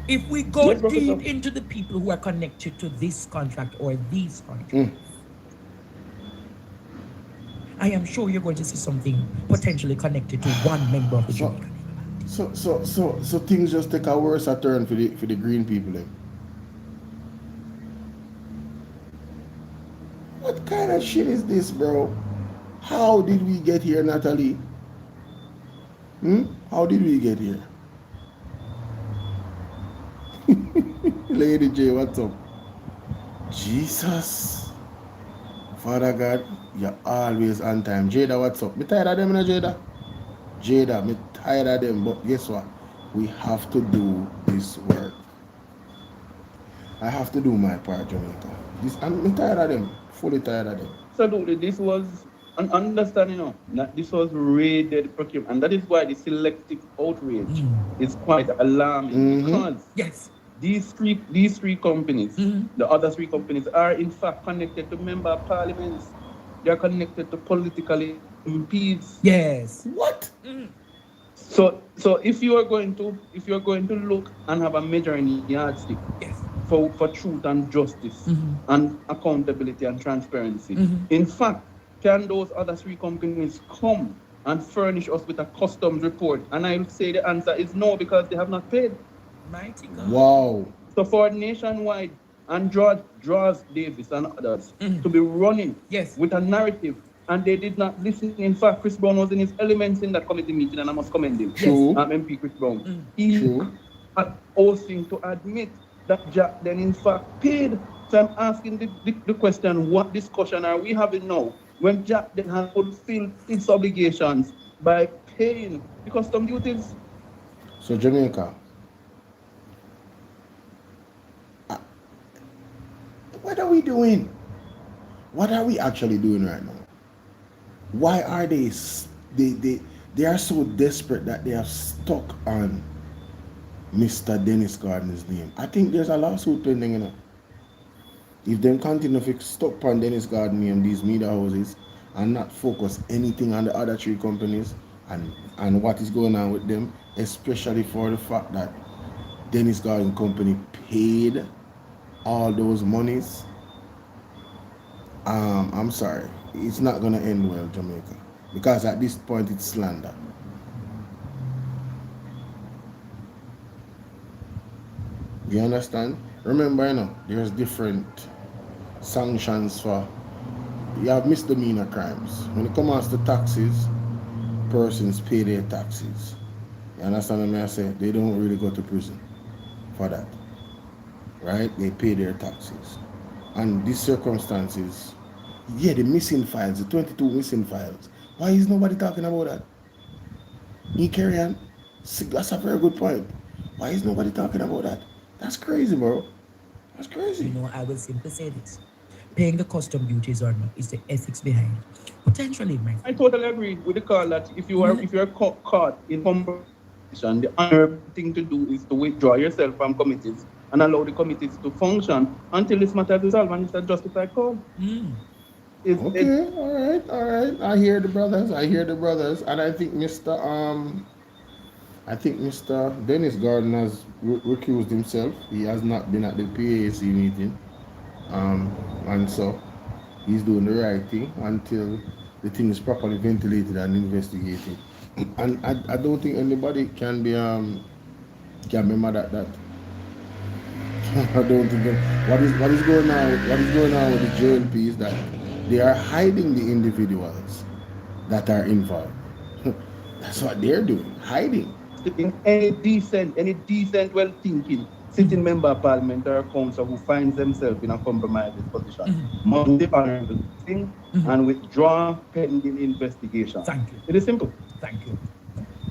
if we go deep into the people who are connected to this contract or these contracts, I am sure you're going to see something potentially connected to one member of the Jamaican. So things just take a worse turn for the green people. Then. What kind of shit is this, bro? How did we get here, Natalie? How did we get here? Lady J, what's up? Jesus. Father God, you're always on time. Jada, what's up? Me tired of them, Jada? Jada, me tired of them, but guess what? We have to do this work. I have to do my part, Jamaica. I'm tired of them. Fully tired of them. Absolutely. This was an understanding that this was raided procurement, and that is why the selective outrage is quite alarming because these three companies, the other three companies, are in fact connected to member parliaments. They are connected to politically MPs. Yes. What? So if you are going to look and have a measuring yardstick for truth and justice and accountability and transparency, in fact, can those other three companies come and furnish us with a customs report? And I would say the answer is no, because they have not paid. Mighty God. Wow. So for Nationwide and Draws Davis and others to be running with a narrative, and they did not listen. In fact, Chris Brown was in his elements in that committee meeting, and I must commend him. True. MP Chris Brown. He had also to admit that Jack then in fact paid. So I'm asking the question, what discussion are we having now when Jack then has fulfilled its obligations by paying the custom duties? So Jamaica, what are we doing? What are we actually doing right now? Why are they are so desperate that they have stuck on Mr. Dennis Gardner's name? I think there's a lawsuit pending, you know. If them continue to stuck on Dennis Gardner name, these media houses, and not focus anything on the other three companies and what is going on with them, especially for the fact that Dennis Gardner company paid all those monies, I'm sorry, it's not gonna end well, Jamaica, because at this point it's slander. You understand? Remember, you know, there's different sanctions for, you have misdemeanor crimes. When it comes to taxes, persons pay their taxes. You understand what I say? They don't really go to prison for that. Right? They pay their taxes. And these circumstances, the missing files, the 22 missing files, why is nobody talking about that? You carry on? That's a very good point. Why is nobody talking about that? That's crazy, bro. That's crazy. You know, I will simply say this. Paying the custom duties or not is the ethics behind it. Potentially, my friend. I totally agree with the call that if you are caught in competition, the honorable thing to do is to withdraw yourself from committees and allow the committees to function until this matter is resolved, and it's a justified call. All right. I hear the brothers, and I think Mr. Dennis Gordon has recused himself. He has not been at the PAC meeting, and so he's doing the right thing until the thing is properly ventilated and investigated. And I don't think anybody can be can mad at that. I don't think what is going on with the JLP is that they are hiding the individuals that are involved. That's what they're doing, hiding. In any decent, well-thinking sitting member of parliament or council who finds themselves in a compromised position must do the honorable thing and withdraw pending investigation. Thank you. It is simple. Thank you.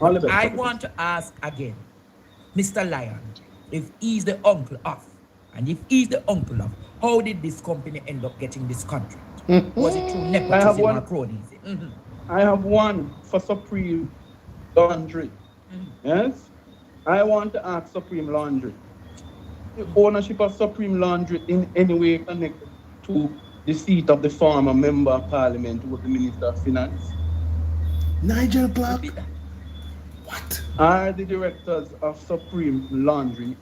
All the best. I want to ask again, Mr. Lyon, if he's the uncle of, and if he's the uncle of, how did this company end up getting this contract? Was it through nepotism or cronyism? I have one for Supreme Laundry. Yes? I want to ask Supreme Laundry. The ownership of Supreme Laundry in any way connected to the seat of the former member of parliament who was the Minister of Finance? Nigel Clark. What? Are the directors of Supreme Laundry?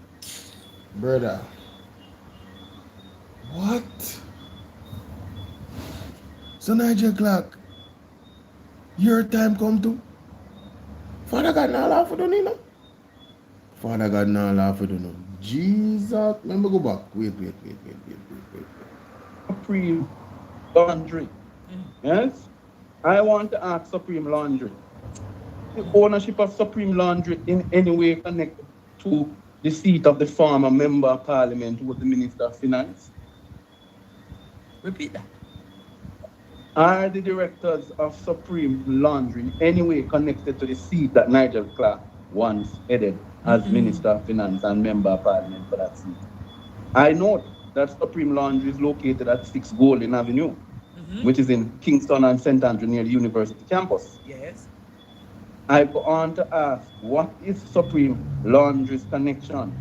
Brother. What? So Nigel Clark, your time come to? Father God not laugh at you, know? Father God not laugh at you. Jesus, let me go back. Wait. Supreme Laundry. Yes? I want to ask Supreme Laundry. The ownership of Supreme Laundry in any way connected to the seat of the former member of parliament who was the Minister of Finance? Repeat that. Are the directors of Supreme Laundry in any way connected to the seat that Nigel Clark once headed as Minister of Finance and Member of Parliament for that seat? I know that Supreme Laundry is located at 6 Golden Avenue, which is in Kingston and St. Andrew near the university campus. Yes. I go on to ask, what is Supreme Laundry's connection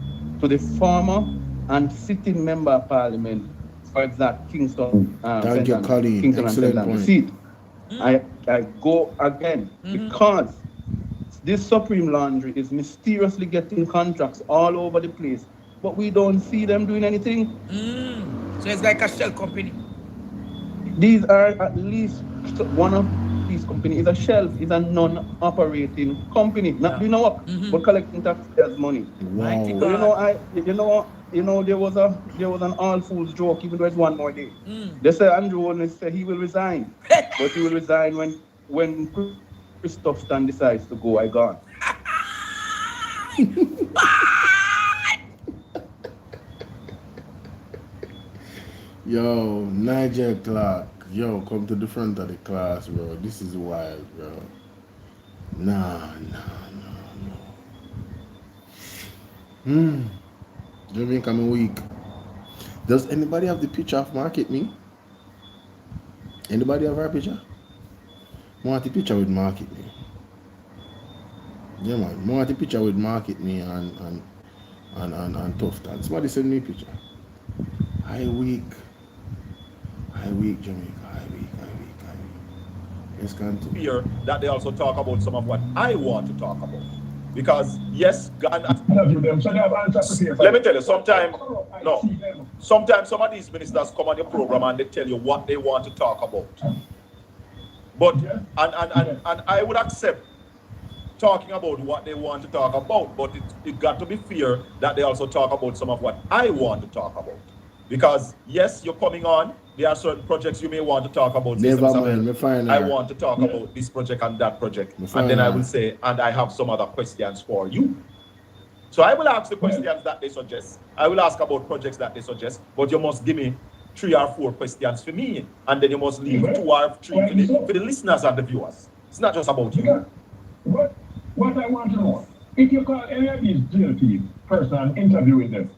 to the former and sitting Member of Parliament for that Kingston, Thank you, Colleen. Kingston Excellent and point. seat? I go again because this Supreme Laundry is mysteriously getting contracts all over the place, but we don't see them doing anything. So it's like a shell company. These are at least one of these companies is a shell, is a non-operating company, not doing no work, but collecting taxpayers' money. Wow. But there was an all fools joke, even though it's one more day. They say Andrew Holness said he will resign, but he will resign when Christoph Stan decides to go. I gone. Yo, Nigel Clark. Yo, come to the front of the class, bro. This is wild, bro. Nah. Jamaica, I'm weak. Does anybody have the picture of Market Me? Anybody have our picture? I want the picture with Market Me. Yeah, man. I want the picture with Market Me and Tufton. Somebody send me a picture. I weak, Jamaica. I weak. Let's continue. Here that they also talk about some of what I want to talk about. Because yes, God, let me tell you, sometimes some of these ministers come on your program and they tell you what they want to talk about. But and I would accept talking about what they want to talk about, but it got to be fair that they also talk about some of what I want to talk about. Because yes, you're coming on. There are certain projects you may want to talk about. Never mind, I want to talk about this project and that project. And then I will say, and I have some other questions for you. So I will ask the questions that they suggest. I will ask about projects that they suggest, but you must give me 3 or 4 questions for me. And then you must leave 2 or 3 for the listeners and the viewers. It's not just about you. What I want to know, if you call any of these GLP person and interview with them,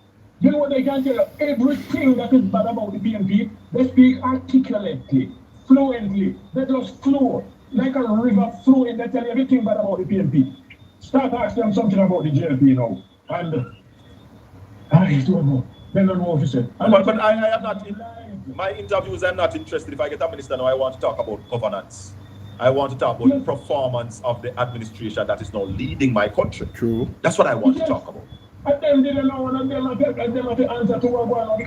you know what they can tell you? Everything that is bad about the PNP, they speak articulately, fluently. They just flow like a river flowing. They tell you everything bad about the PNP. Start asking them something about the JLP now. And I don't know. They don't know what you said. But I am not My interviews, I'm not interested. If I get a minister now, I want to talk about governance. I want to talk about the performance of the administration that is now leading my country. True. That's what I want to talk about. And them didn't know one of them have to answer to what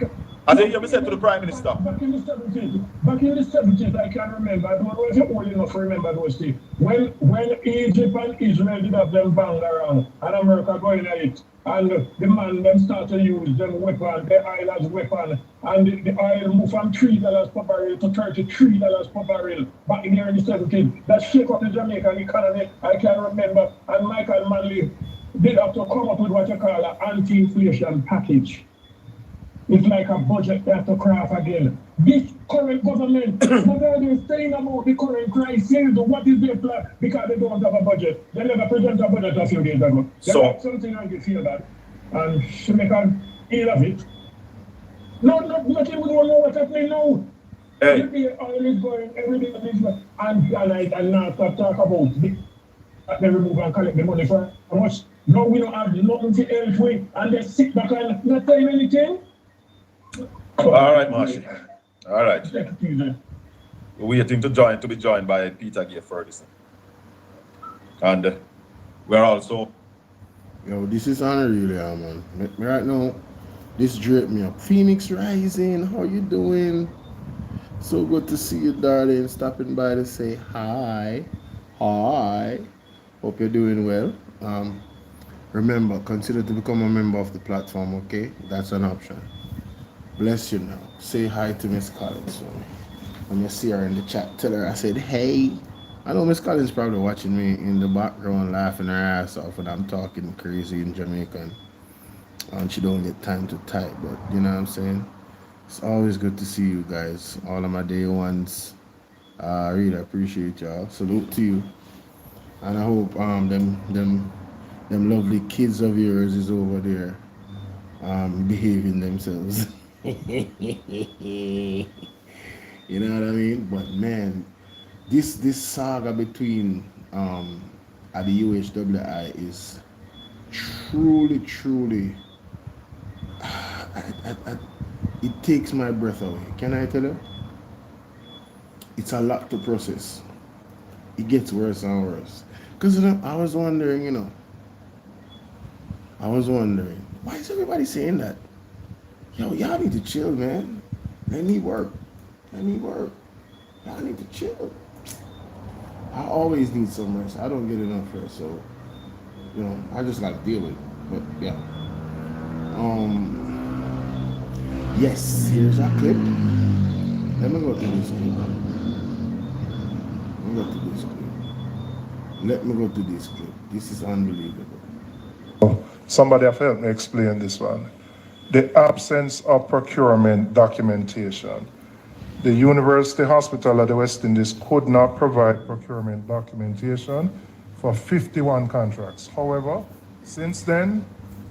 As I hear me say to the Prime Minister. Back in the 70s, I can remember, I don't know if you're old enough to remember those things. When Egypt and Israel did have them bang around, and America going at it, and the man them start to use them weapon, the oil as weapon, and the oil moved from $3 per barrel to $33 per barrel back in the 70s. That shake up the Jamaican economy, I can remember, and Michael Manley did have to come up with what you call an anti-inflation package. It's like a budget they have to craft again. This current government, what are they saying about the current crisis? What is their plan? Because they don't have a budget. They never present a budget a few days ago. So something I can feel that. And she make an ill of it. Nothing we don't know what's happening now. Hey. Every day oil is going, every day is going. And now talk about they remove and collect the money for how much. No, we don't have nothing to help with. And they sit back and not tell anything. All right, Marshall. All right. We're waiting to be joined by Peter Gay Ferguson. And we're also... Yo, this is unreal, man. Right now, this drip me up. Phoenix Rising, how you doing? So good to see you, darling. Stopping by to say hi. Hi. Hope you're doing well. Remember, consider to become a member of the platform, okay? That's an option. Bless you now. Say hi to Miss Collins for me. When you see her in the chat, tell her I said, hey. I know Miss Collins probably watching me in the background laughing her ass off when I'm talking crazy in Jamaican. And she don't get time to type, but you know what I'm saying? It's always good to see you guys. All of my day ones. I really appreciate y'all. Salute to you. And I hope them lovely kids of yours is over there behaving themselves. You know what I mean? But man, this saga between at the UHWI is truly it takes my breath away. Can I tell you? It's a lot to process. It gets worse and worse. Because I was wondering, why is everybody saying that? Yo, y'all need to chill, man. Let me work. Y'all need to chill. I always need some rest. I don't get enough rest, so I just gotta deal with it. But yeah. Yes, here's our clip. Let me go to this clip. This is unbelievable. Somebody have helped me explain this one. The absence of procurement documentation. The University Hospital of the West Indies could not provide procurement documentation for 51 contracts. However, since then,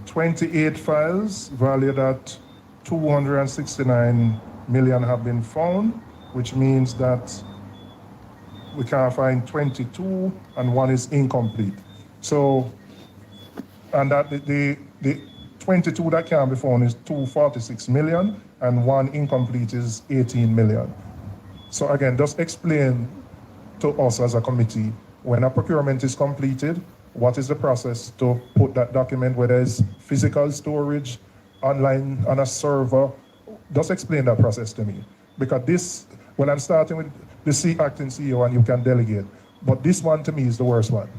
28 files valued at 269 million have been found, which means that we can find 22 and one is incomplete. So, and that the 22 that can be found is 246 million and one incomplete is 18 million. So again, just explain to us as a committee, when a procurement is completed, what is the process to put that document, whether it's physical storage, online, on a server? Just explain that process to me. Because this, when I'm starting with the acting CEO and you can delegate, but this one to me is the worst one.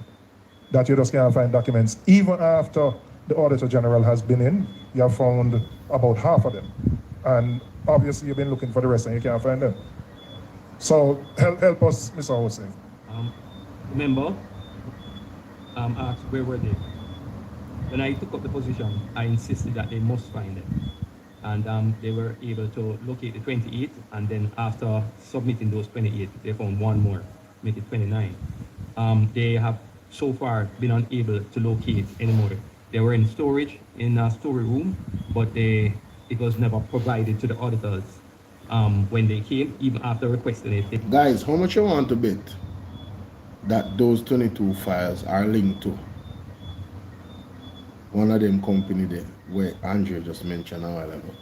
That you just can't find documents. Even after the Auditor General has been in, you have found about half of them. And obviously you've been looking for the rest and you can't find them. So help us, Mr. Hossein. Remember, asked where were they? When I took up the position, I insisted that they must find them. And they were able to locate the 28, and then after submitting those 28, they found one more, make it 29. They have so far been unable to locate anymore. They were in storage, in a storage room, but it was never provided to the auditors when they came, even after requesting it. Guys, how much you want to bet that those 22 files are linked to one of them company there, where Andrew just mentioned a while ago?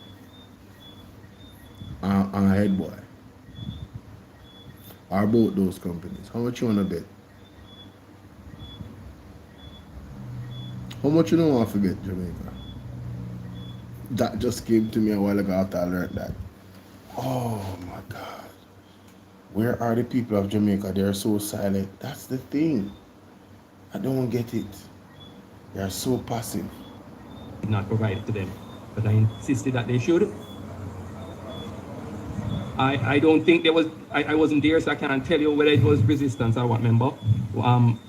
and Head Boy. Or both those companies. How much you wanna bet? How much you don't want to forget, Jamaica? That just came to me a while ago after I learned that. Oh my God. Where are the people of Jamaica? They're so silent. That's the thing. I don't get it. They're so passive. Not provided to them, but I insisted that they should. I don't think there was, I wasn't there, so I can't tell you whether it was resistance or what, member.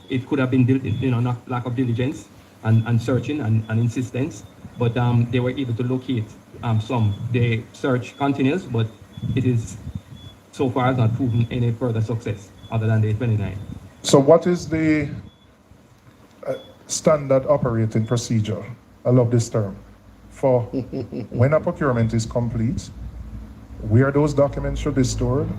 It could have been, not lack of diligence and searching and insistence, but they were able to locate some. The search continues, but it is so far has not proven any further success other than the 29. So what is the standard operating procedure? I love this term. For when a procurement is complete, where those documents should be stored,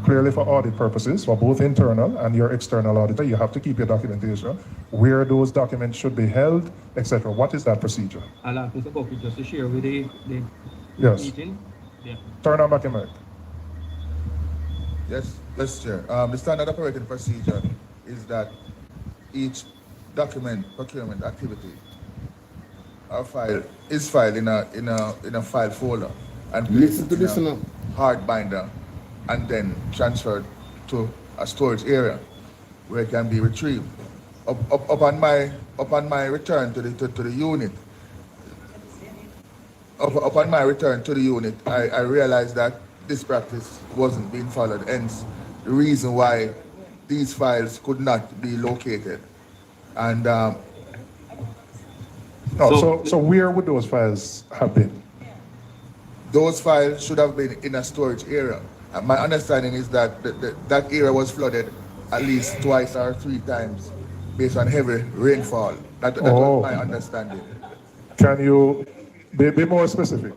clearly for audit purposes, for both internal and your external auditor, you have to keep your documentation, where those documents should be held, etc. What is that procedure? I'll ask Mr. Buffy just to share with the yes. meeting. Yeah. Turn on back your mic. Yes, Mr. Chair. The standard operating procedure is that each document procurement activity is filed in a file folder and listen to this now. Hard binder and then transferred to a storage area where it can be retrieved. Upon my return to the unit, upon my return to the unit, I realized that this practice wasn't being followed. Hence, the reason why these files could not be located. And so where would those files have been? Those files should have been in a storage area. And my understanding is that that area was flooded at least twice or 3 times based on heavy rainfall. That was my understanding. Can you be more specific?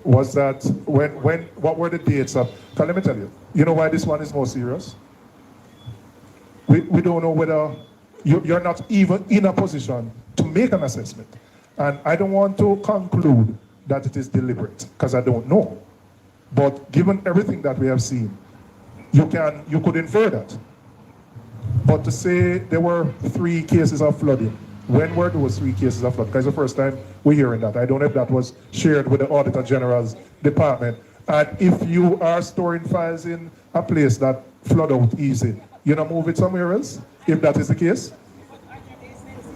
Was that what were the dates of? Let me tell you. You know why this one is more serious? We don't know whether you're not even in a position to make an assessment. And I don't want to conclude that it is deliberate, because I don't know. But given everything that we have seen, you could infer that. But to say there were 3 cases of flooding, when were those 3 cases of flooding? Because it's the first time we're hearing that. I don't know if that was shared with the Auditor General's department. And if you are storing files in a place that flood out easy, you know, move it somewhere else, if that is the case.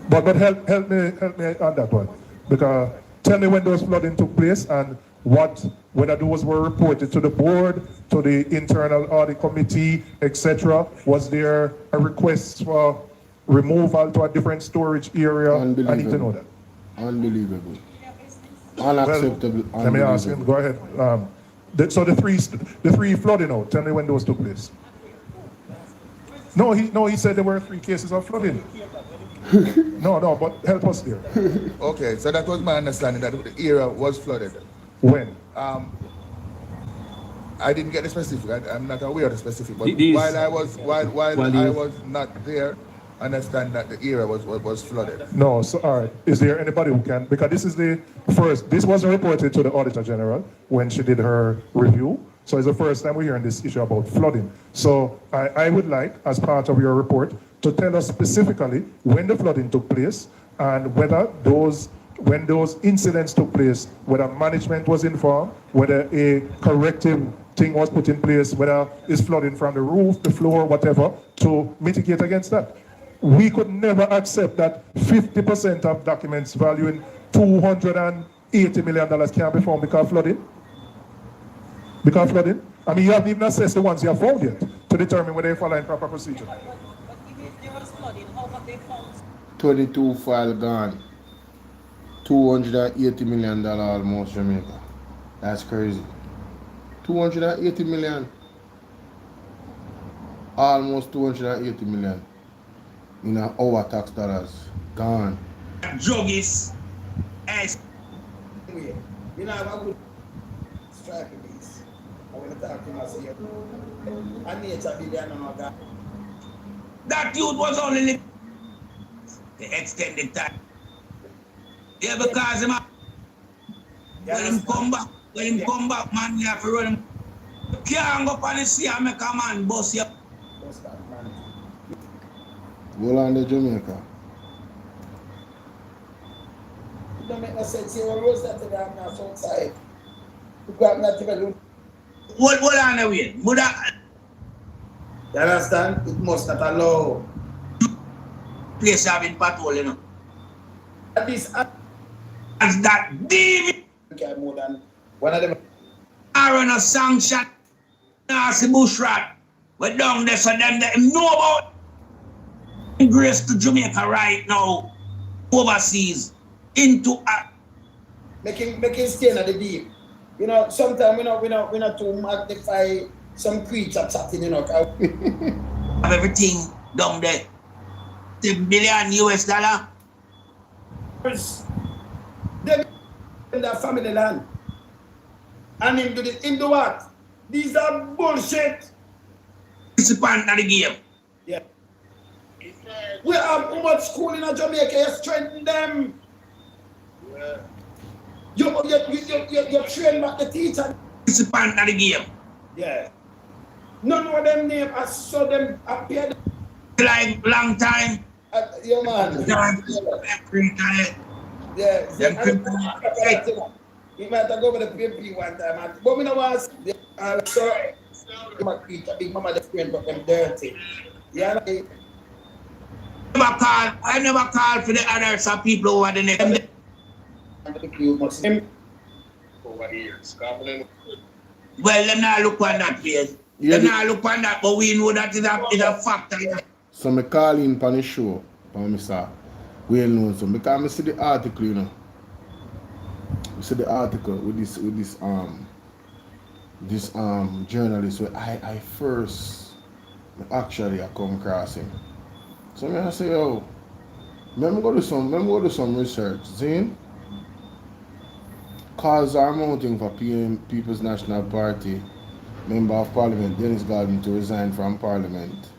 But help me on that one. Because tell me when those flooding took place and whether those were reported to the board, to the internal audit committee, etc. Was there a request for removal to a different storage area? I need to know that. Unbelievable. Unacceptable. Well, let me ask him. Go ahead. So the three flooding out. Tell me when those took place. No, he said there were 3 cases of flooding. No, but help us there. Okay, so that was my understanding that the area was flooded. When? I didn't get the specific. I'm not aware of the specific. But while I was not there, I understand that the area was flooded. No, so all right. Is there anybody who can? Because this is the first. This was reported to the Auditor General when she did her review. So it's the first time we're hearing this issue about flooding. So I would like, as part of your report, to tell us specifically when the flooding took place and when those incidents took place, whether management was informed, whether a corrective thing was put in place, whether it's flooding from the roof, the floor, whatever, to mitigate against that. We could never accept that 50% of documents valuing $280 million can't be found because of flooding. Because flooding? I mean, you haven't even assessed the ones you have found yet to determine whether you're following proper procedure. 22 file gone. $280 million almost, Jamaica. That's crazy. 280 million. Almost 280 million. In our tax dollars. Gone. Druggies. As you know, I would strike this. I want to talk to myself. I need to be there now. That youth was only the extended time. Yeah, because him when him come back When him come back, man, you have to run him. You can't go on the sea and make a man bust you. Bust that man. Go on to Jamaica. It don't make no sense. You rose that to the house outside. You got not even. Hold on the way. You understand? It must not allow place having patrol, you know. At least as that demon more than one of them are on a sanction. Nasty bush rat. We're down there, so them know about grace to Jamaica right now, overseas, into a making stay in the deep. You know, sometimes we not to magnify some creature chatting, you know. Have everything down there. $10 billion US. Them in their family land. And into what? These are bullshit. Participant of the game. Yeah. We have too much school in Jamaica, you strengthen them. Yeah. You train back the teacher. Participant of the game. Yeah. None of them name, I saw them appear like long time. Yeah, man. Yeah. You might have go with the PMP one time, but we don't want to sorry. Big mama the friend, but them dirty. Yeah. I never call for the others, some people over the next. Over the years. Well, them not look on that page. Them not look on that, but we know that is a factor. So I call in on the show, for Mr. Well Lonesome, because I see the article, you know. I see the article with this journalist where I first actually I come across him. So I say, yo, let me go do some research. See? Cause are mounting for People's National Party Member of Parliament Dennis Gordon to resign from Parliament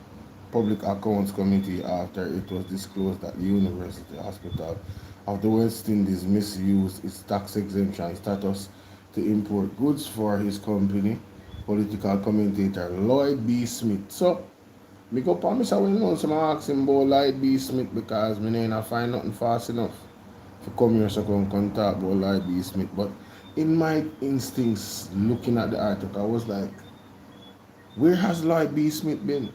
Public Accounts Committee after it was disclosed that the University Hospital of the West Indies misused its tax exemption status to import goods for his company, political commentator Lloyd B. Smith. So, me go for Mr. Well Lonesome and ask him about Lloyd B. Smith because me ain't find nothing fast enough to come here so I can talk about Lloyd B. Smith. But in my instincts, looking at the article, I was like, where has Lloyd B. Smith been?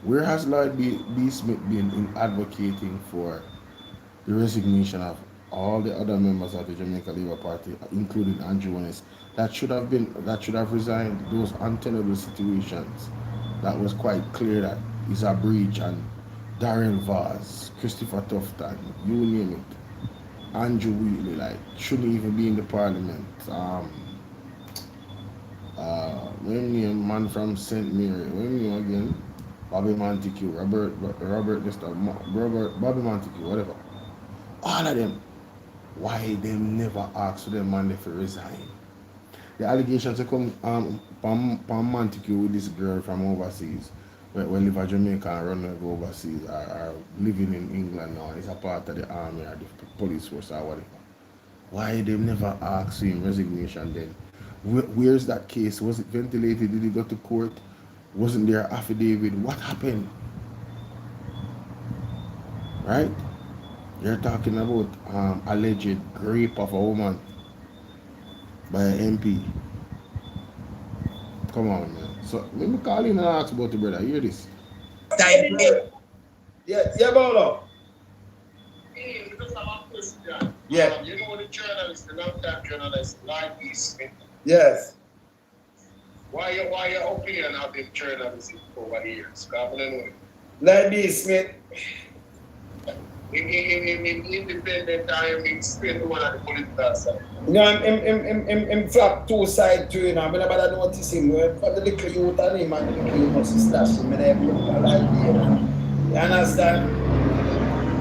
Where has Lloyd B. Smith been in advocating for the resignation of all the other members of the Jamaica Labour Party, including Andrew Willis, that should have resigned? Those untenable situations that was quite clear that is a breach, and Darren Vaz, Christopher Tufton, you name it, Andrew Wheatley, like, shouldn't even be in the parliament. When man from St. Mary, when you again, Bobby Montague, Bobby Montague, whatever. All of them. Why them never ask for them man to resign? The allegations come from Montague with this girl from overseas, where live in Jamaica and run overseas, are living in England now. It's a part of the army or the police force or whatever. Why they never ask for him resignation then? Where's that case? Was it ventilated? Did he go to court? Wasn't there affidavit? What happened? Right? You're talking about alleged rape of a woman by an MP. Come on, man. So let me call in and ask about the brother. Hear this. Yeah, Bolo. Yeah. You know the journalist, the long-time journalist, Lloyd B. Smith. Yes. Why your opinion of the journalist over the years? Lloyd B. Smith. In independent time, he spent one of the political side. No, I'm flap two sides too, you know. I never notice him. For the little youth and him, and the little youth must stash him. And I put like you understand?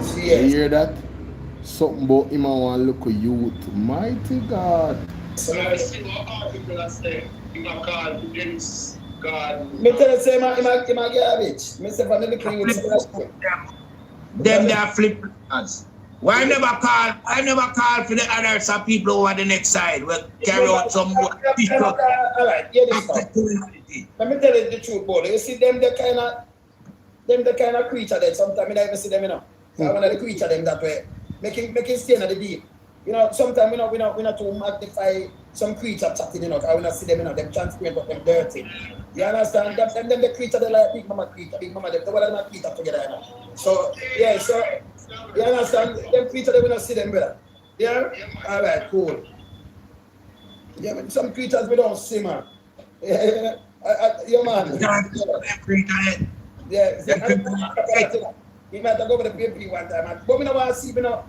See, you hear that? Something about him and one look youth. Mighty God. So I see what article that say, he got called to Dennis God. Me tell you, say, him a garbage. Me say, for the little youth, them they are flippers. Why never call for the others and people over the next side? We'll carry out some more. All right, yeah, this stuff. Let me tell you the truth, Bolo. You see them the kind of creature that sometimes I never see them, you know. So I want the creature them that way. Making stay in the deep. You know, sometimes we not to magnify some creature chatting, you know, I wanna see them, you know, them transparent but them dirty. You understand? Them the creature they like big mama creature, them the one that creature together, you know. So yeah, so you understand? Them creature they wanna see them better. Yeah? Alright, cool. Yeah, but some creatures we don't see, man. Yeah, man. Yeah, you might have go over the paper one time, but we don't want to see, you know,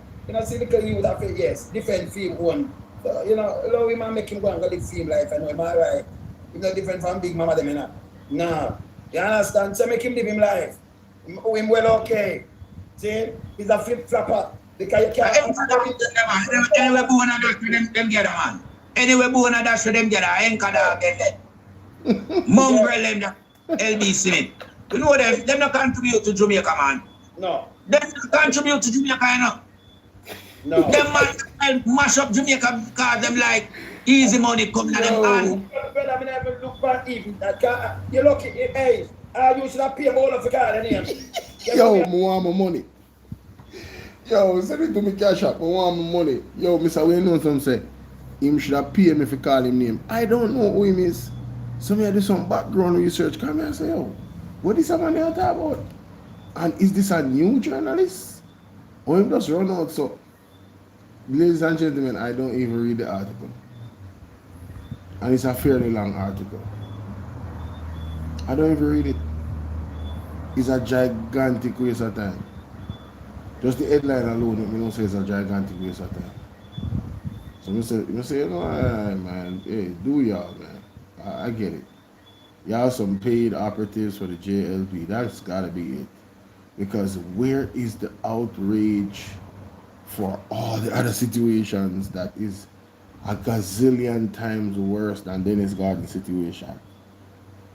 see the youth have it, yes, different film one. So, you know, we might make him go and go live film life, I know, am I right? It's not different from Big Mama them, you know. No. You understand? So make him live him life. Him well okay. See? He's a flip-flopper. Because you can't... Anyway, born and dash with them get a man. Anyway, born and dash with them get a anchor dog get that. Mongrel them, LB Smith. You know them not contribute to Jamaica, man. No. Them not contribute to Jamaica, you know. No. Them man mash up Jamaica because them like easy money coming at them hand. Brother, I never look back even that. You look at it, hey, you should have paid Bolo for card in here. Yo, I want my money. Yo, send it to me cash up. I want my money. Yo, Mr. We know some say him should have paid me if you call him name. I don't know who him is. So me I do some background research. Come here and say, yo, what is someone here talk about? And is this a new journalist? Or him just run out so? Ladies and gentlemen, I don't even read the article. And it's a fairly long article. I don't even read it. It's a gigantic waste of time. Just the headline alone, you know, say it's a gigantic waste of time. So you say, you know, man, hey, do y'all, man. I get it. Y'all some paid operatives for the JLP. That's gotta be it. Because where is the outrage for all the other situations that is a gazillion times worse than Dennis Gordon's situation?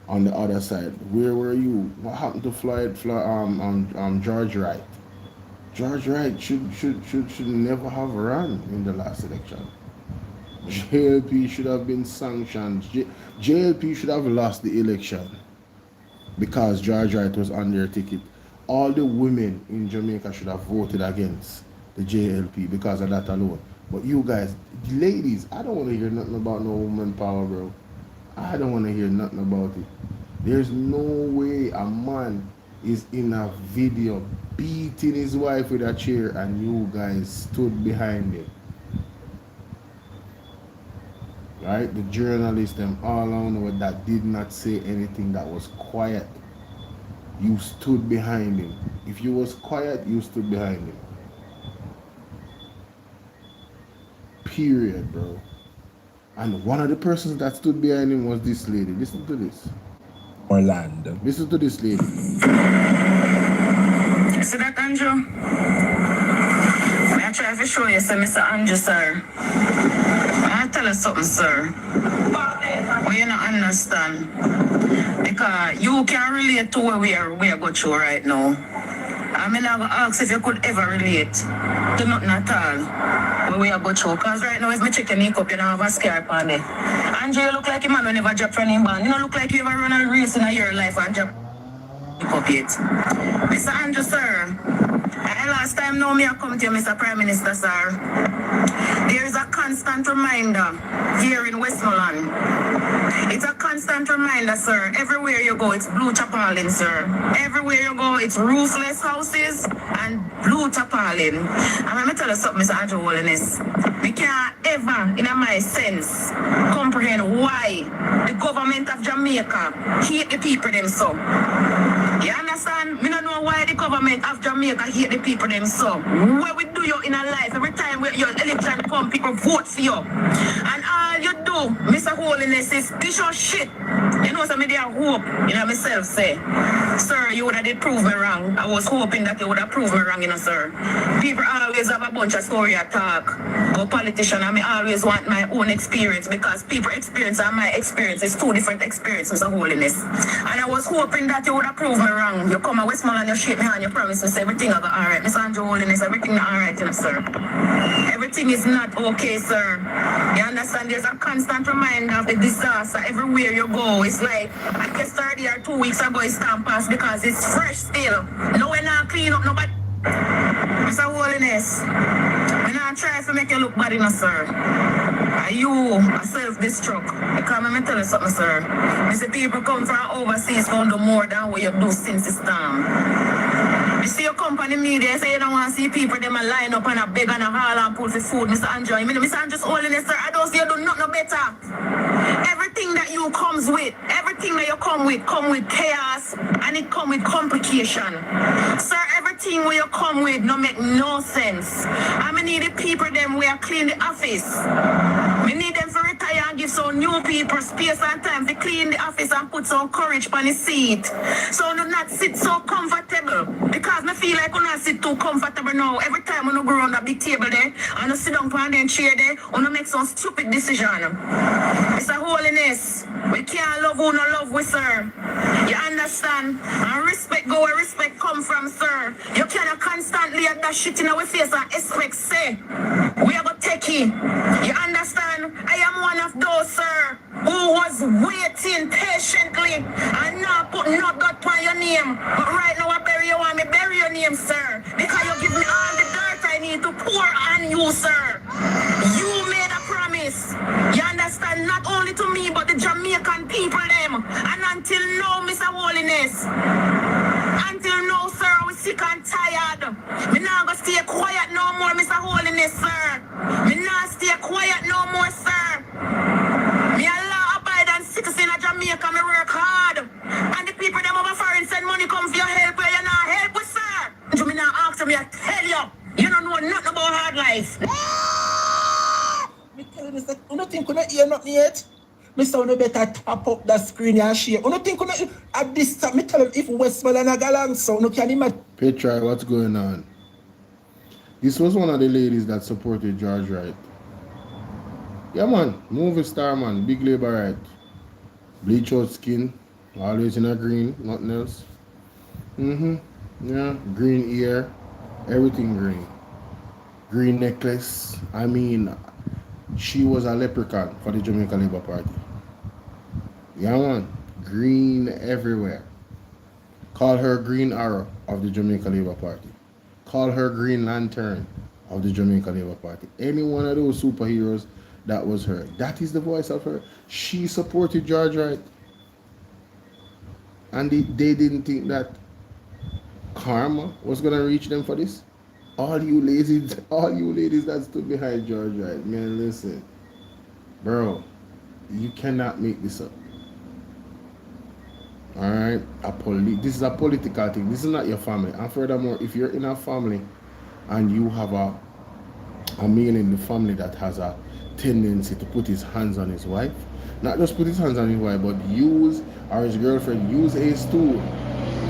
On the other side, where were you? What happened to George Wright? George Wright should never have run in the last election. JLP should have been sanctioned. JLP should have lost the election because George Wright was on their ticket. All the women in Jamaica should have voted against the JLP because of that alone. But you guys, ladies, I don't want to hear nothing about no woman power, bro. I don't want to hear nothing about it. There's no way a man is in a video beating his wife with a chair and you guys stood behind him. Right? The journalists, them all around that did not say anything, that was quiet. You stood behind him. If you was quiet, you stood behind him. Period, bro. And one of the persons that stood behind him was this lady. Listen to this. Orlando. Listen to this lady. You see that, Andrew? I try to show you, sir, Mr. Andrew, sir. I tell you something, sir. Well, you don't understand. Because you can relate to where we are going through right now. I mean, I'm going to ask if you could ever relate to nothing at all where we are going through. Because right now, if me check your makeup, you don't have a scar on it. Andrew, you look like a man who never dropped from him band. You don't look like you ever run a race in your life and drop makeup yet. Mr. Andrew, sir, last time now me I come to you, Mr. Prime Minister, sir. There is a constant reminder here in Westmoreland. It's a constant reminder, sir. Everywhere you go, it's blue tarpaulin, sir. Everywhere you go, it's roofless houses and blue tarpaulin. And let me tell you something, Mr. Andrew Holiness. We can't ever, in my sense, comprehend why the government of Jamaica hate the people them so. You understand? We don't know why the government of Jamaica hate the people them so. What we do you in a life, every time your election come, people vote for you. And all you do, Mr. holiness is this your shit. You know, some media hope, you know, myself say, sir, you would have did prove me wrong. I was hoping that you would have proved me wrong, you know, sir. People always have a bunch of story to talk. But politician, I always want my own experience because people experience and my experience is two different experiences of holiness. And I was hoping that you would have proved me wrong. You come a Westmoreland, you shake me hand, you promise me everything will go alright. Mr. Andrew Holiness, everything is alright, you know, sir. Everything is not okay, sir. You understand? There's a constant reminder of the disaster everywhere you go. It's like, I guess 30 or 2 weeks ago it's time passed because it's fresh still. No, we're not clean up nobody. Mr. Holiness, we're not trying to make you look bad enough, sir. Are you a self-destruct? Because let me tell you something, sir. You see, people come from overseas going to do more than what you do since the storm. You see your company media say you don't want to see people them a line up and a beg and a haul and pull for food, Mr. Andrew. You mean Mr. Andrew's holiness, sir? I don't see you do nothing better. Everything that you comes with, everything that you come with chaos and it come with complication. Sir, everything where you come with no make no sense. I need the people them where clean the office. We need them to retire and give some new people space and time to clean the office and put some courage on the seat. So do not sit so comfortable. Because I feel like when I sit too comfortable now, every time when I go around that big table there, and I sit down on the chair there, when I make some stupid decision. It's a holiness. We can't love who no love we, sir. You understand? And respect go where respect come from, sir. You cannot constantly have that shit in our face and expect, say, we are going to take it. You understand? I am one of those, sir, who was waiting patiently and not put no God on your name. But right now I bury you, want me bury your name, sir. Because you give me all the dirt I need to pour on you, sir. You made a promise. You understand? Not only to me, but the Jamaican people, them. And until now, Mr. Holiness, until now, sir, I was sick and tired. Me not gonna stay quiet no more, Mr. Holiness, sir. Me not stay quiet no more, sir. Me a law-abiding citizen of Jamaica, me work hard. And the people them over foreign send money come for your help where you not help with, sir. So me not ask me, I tell you, you don't know nothing about hard life. Me tell you, sir, you don't think you don't hear nothing yet? Mr. You better tap up that screen and share. You don't think you don't, at this time, me tell you, if Westmoreland and Galang, so you can imagine. Petra, what's going on? This was one of the ladies that supported George Wright. Yeah, man, movie star, man, big labor right. Bleach out skin, always in a green, nothing else. Yeah, green ear, everything green. Green necklace. I mean, she was a leprechaun for the Jamaica Labour Party. Yeah, man, green everywhere. Call her Green Arrow of the Jamaica Labour Party. Call her Green Lantern of the Jamaica Labour Party. Any one of those superheroes, that was her. That is the voice of her. She supported George Wright. And they didn't think that karma was going to reach them for this. All you ladies that stood behind George Wright, man, listen. Bro, you cannot make this up. Alright? This is a political thing. This is not your family. And furthermore, if you're in a family and you have a male in the family that has a tendency to put his hands on his wife, not just put his hands on his wife, but use, or his girlfriend, use a stool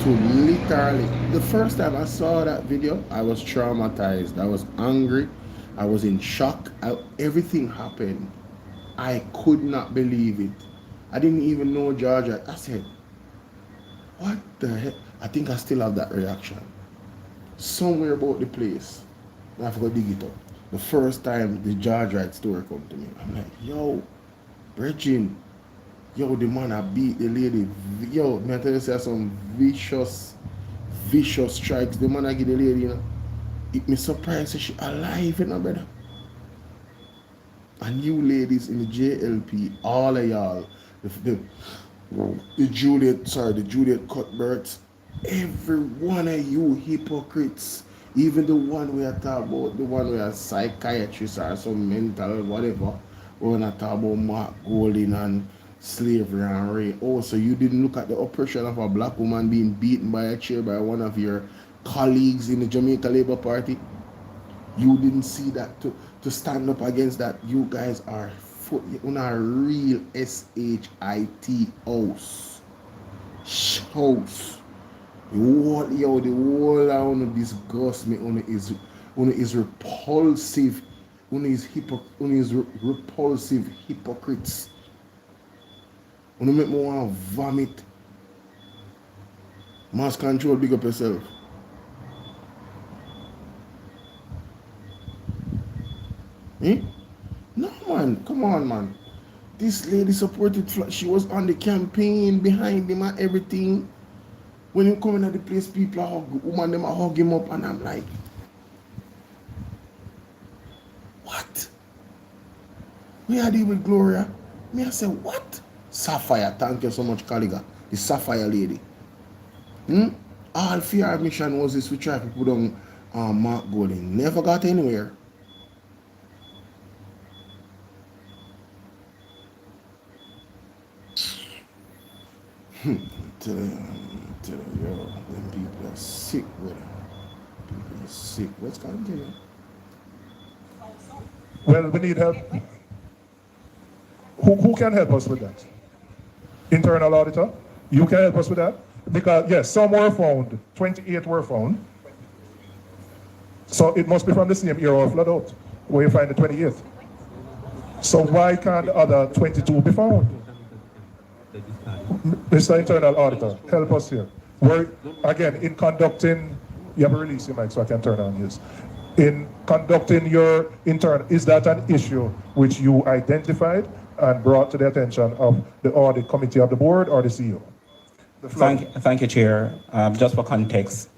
to literally, the first time I saw that video, I was traumatized. I was angry. I was in shock. Everything happened. I could not believe it. I didn't even know George. I said, what the heck? I think I still have that reaction. Somewhere about the place. I have to go dig it up. The first time the George Wright story come to me, I'm like, yo, Virgin, yo, the man I beat the lady. Yo, man, I tell you, say some vicious strikes. The man I give the lady, you know. It me surprised that she alive, you know, brother. And you ladies in the JLP, all of y'all, the Juliet Cuthberts, every one of you hypocrites, even the one we are talking about, the one we are psychiatrists or some mental whatever, we're not talking about Mark Golding and slavery and rape. Oh, so you didn't look at the oppression of a black woman being beaten by a chair by one of your colleagues in the Jamaica Labour Party? You didn't see that to stand up against that. You guys are on a real SHIT house. House. The whole on disgust me. On is repulsive. On is repulsive hypocrites. On make me want to vomit. Mass control, big up yourself. Eh? No, man. Come on, man. This lady supported. She was on the campaign behind him and everything. When you come in at the place, people are hug. Woman, them are hug him up, and I'm like, what? We are dealing with Gloria. Me, I say, what? Sapphire. Thank you so much, Kaliga. The Sapphire lady. All fear mission was this we try to put on Mark Golding. Never got anywhere. Tell you, them people are sick with it. People are sick. Let's continue. Well, we need help. Who can help us with that? Internal auditor? You can help us with that? Because, yes, some were found. 28 were found. So it must be from the same era of flood out, where you find the 28th. So why can't the other 22 be found? Mr. Internal Auditor, help us here. We're, again, in conducting, you have to release your mic so I can turn on yours. In conducting your internal, is that an issue which you identified and brought to the attention of the audit committee of the board or the CEO? Thank you, Chair. Just for context.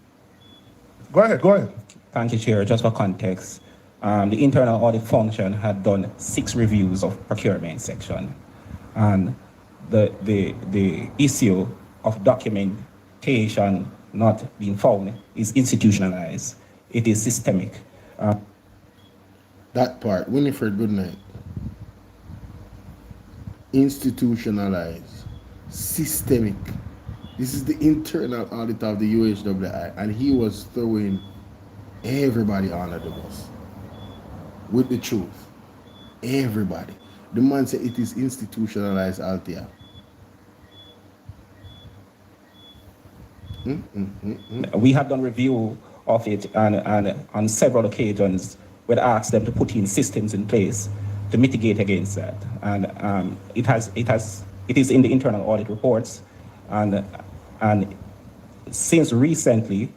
Go ahead. Thank you, Chair. Just for context, the internal audit function had done 6 reviews of procurement section, and the issue of documentation not being found is institutionalized. It is systemic. That part, Winifred, good night. Institutionalized, systemic. This is the internal auditor of the UHWI, and he was throwing everybody under the bus with the truth. Everybody. The man said it is institutionalized, Althea. We have done review of it, and on several occasions we asked them to put in systems in place to mitigate against that, and it is in the internal audit reports, and since recently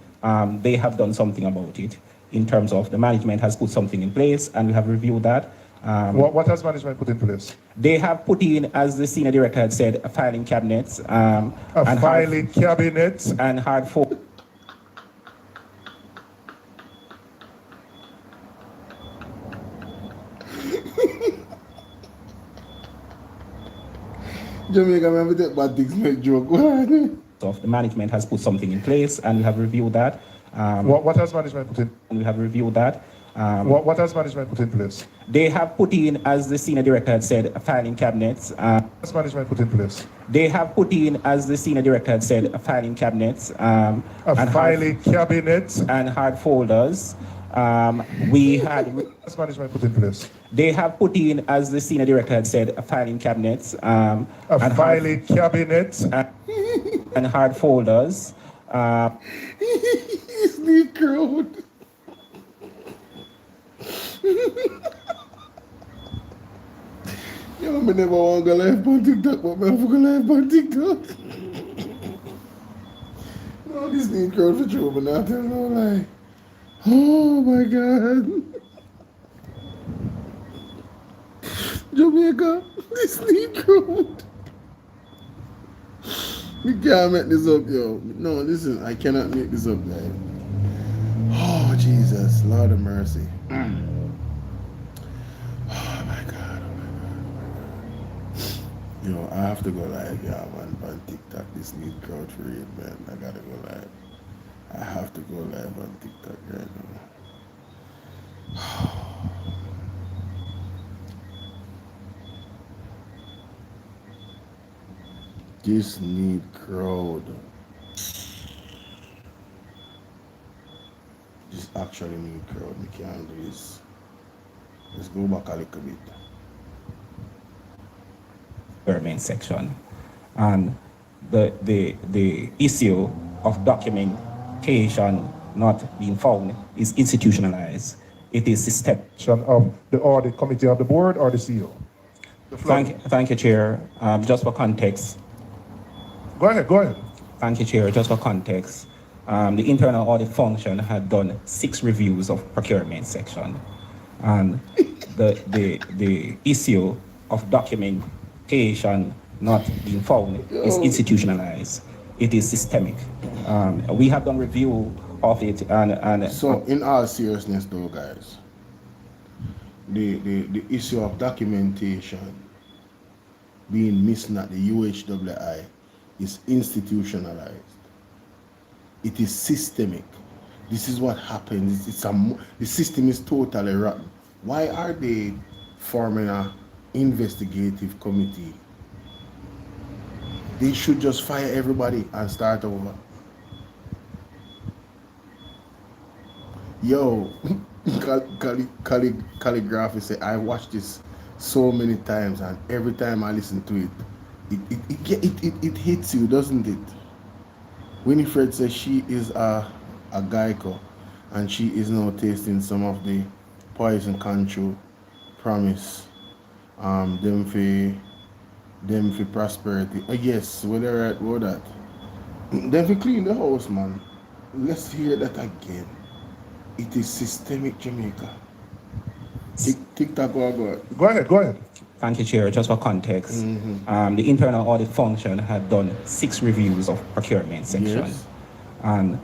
they have done something about it in terms of the management has put something in place, and we have reviewed that. What has management put in place? They have put in, as the senior director had said, filing cabinets. Filing cabinets. And hard fork. Jamaica, I have to bad things make joke. So the management has put something in place, and we have reviewed that. What has management put in? And we have reviewed that. What has management put in place? They have put in, as the senior director had said, filing cabinets. What has management put in place? They have put in, as the senior director had said, filing cabinets. Cabinets. And hard folders. We had... What has management put in place? They have put in, as the senior director had said, filing cabinets. Cabinets. And hard folders. He's the crowd. Yo, I never want to go live on TikTok, but I'm going to go live on TikTok. No, this need crowd for sure, but not tell no lie. Oh my God. Jamaica, this need crowd. We can't make this up, yo. No, listen, I cannot make this up, guys. Oh, Jesus, Lord of mercy. Oh my God. Yo, I have to go live, yeah, man, on TikTok. This need crowd for real, man. I gotta go live. I have to go live on TikTok right now. This need crowd. This actually need crowd. We can't do this. Let's go back a little bit. procurement section. And the issue of documentation not being found is institutionalized. It is systemic. Of the audit committee of the board or the CEO? Thank you, Chair. Just for context. Go ahead. Thank you, Chair. Just for context. The internal audit function had done 6 reviews of procurement section. And the issue of documentation not being found is institutionalized. It is systemic. We have done review of it and so in all seriousness though, guys, the issue of documentation being missing at the UHWI is institutionalized. It is systemic. This is what happens. The system is totally rotten. Why are they forming an investigative committee? They should just fire everybody and start over. Yo, calligraphy said, I watched this so many times, and every time I listen to it hits you, doesn't it? Winifred says she is a Geico, and she is now tasting some of the poison control promise. Them for prosperity. Yes, whether right about that. Them for clean the house, man. Let's hear that again. It is systemic, Jamaica. Tick-tock, go ahead. Thank you, Chair. Just for context, the internal audit function had done 6 reviews of procurement section. Yes. And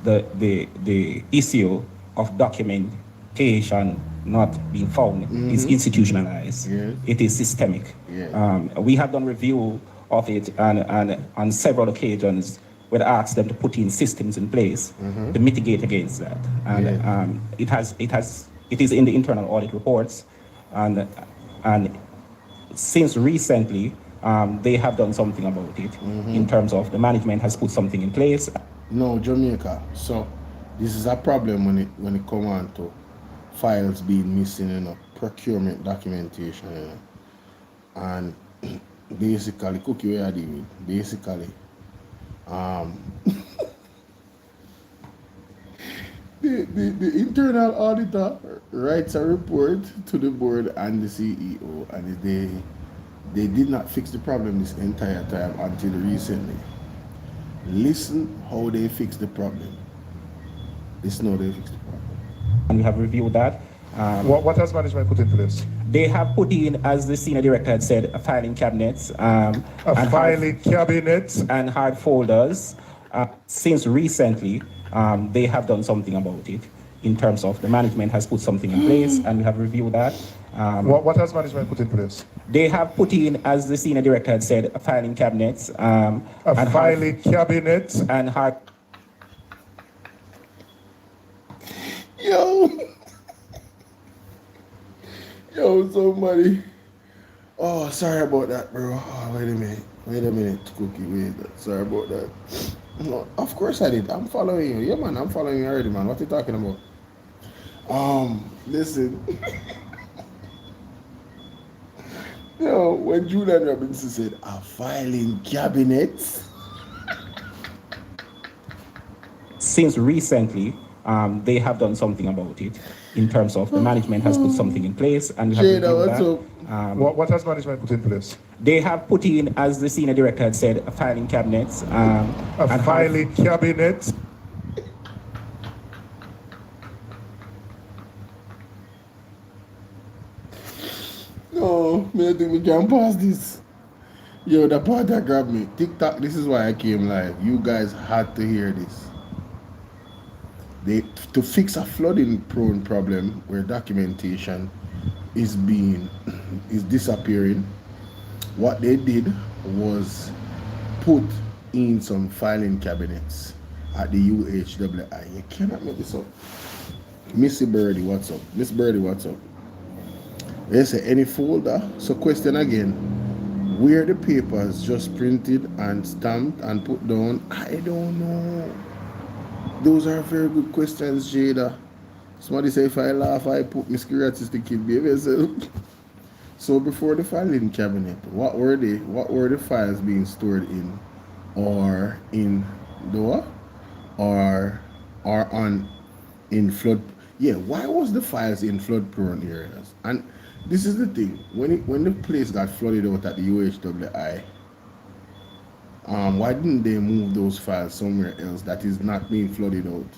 the issue of documentation not being found is institutionalized. Yes. It is systemic. Yes. We have done review of it and on several occasions where asked them to put in systems in place to mitigate against that. And it is in the internal audit reports, and since recently they have done something about it in terms of the management has put something in place. No, Jamaica. So this is a problem when it comes on to files being missing, procurement documentation, and basically cookie where I deal with. Basically, the internal auditor writes a report to the board and the CEO, and they did not fix the problem this entire time until recently. Listen how they fixed the problem. Listen how they fixed the problem. And we have reviewed that. What has management put in place? They have put in, as the senior director had said, filing cabinets. Filing cabinets. And hard folders. Since recently, they have done something about it in terms of the management has put something in place, and we have reviewed that. What has management put in place? They have put in, as the senior director had said, filing cabinets. Filing cabinets. And hard... Yo, somebody. Oh, sorry about that, bro. Oh, wait a minute, Cookie. Wait. Sorry about that. No, of course I did. I'm following you. Yeah, man, I'm following you already, man. What are you talking about? Listen. Yo, when Julian Robinson said, a filing cabinet. Since recently, they have done something about it in terms of the management has put something in place, and we have reviewed that. What has management put in place? They have put in, as the senior director had said, filing cabinets. Filing cabinets. No, I think we can pass this. Yo, the part that grabbed me. TikTok, this is why I came live. You guys had to hear this. To fix a flooding prone problem where documentation is disappearing, what they did was put in some filing cabinets at the UHWI. You cannot make this up. Missy Birdie, what's up? Miss Birdie, what's up? They say any folder. So question again, where the papers just printed and stamped and put down, I don't know. Those are very good questions, Jada. Somebody say if I laugh, I put my sclerosis to kid baby. So So before the filing cabinet, what were the files being stored in, or in the what, or on in flood? Yeah, why was the files in flood prone areas? And this is the thing, when the place got flooded out at the UHWI, why didn't they move those files somewhere else that is not being flooded out?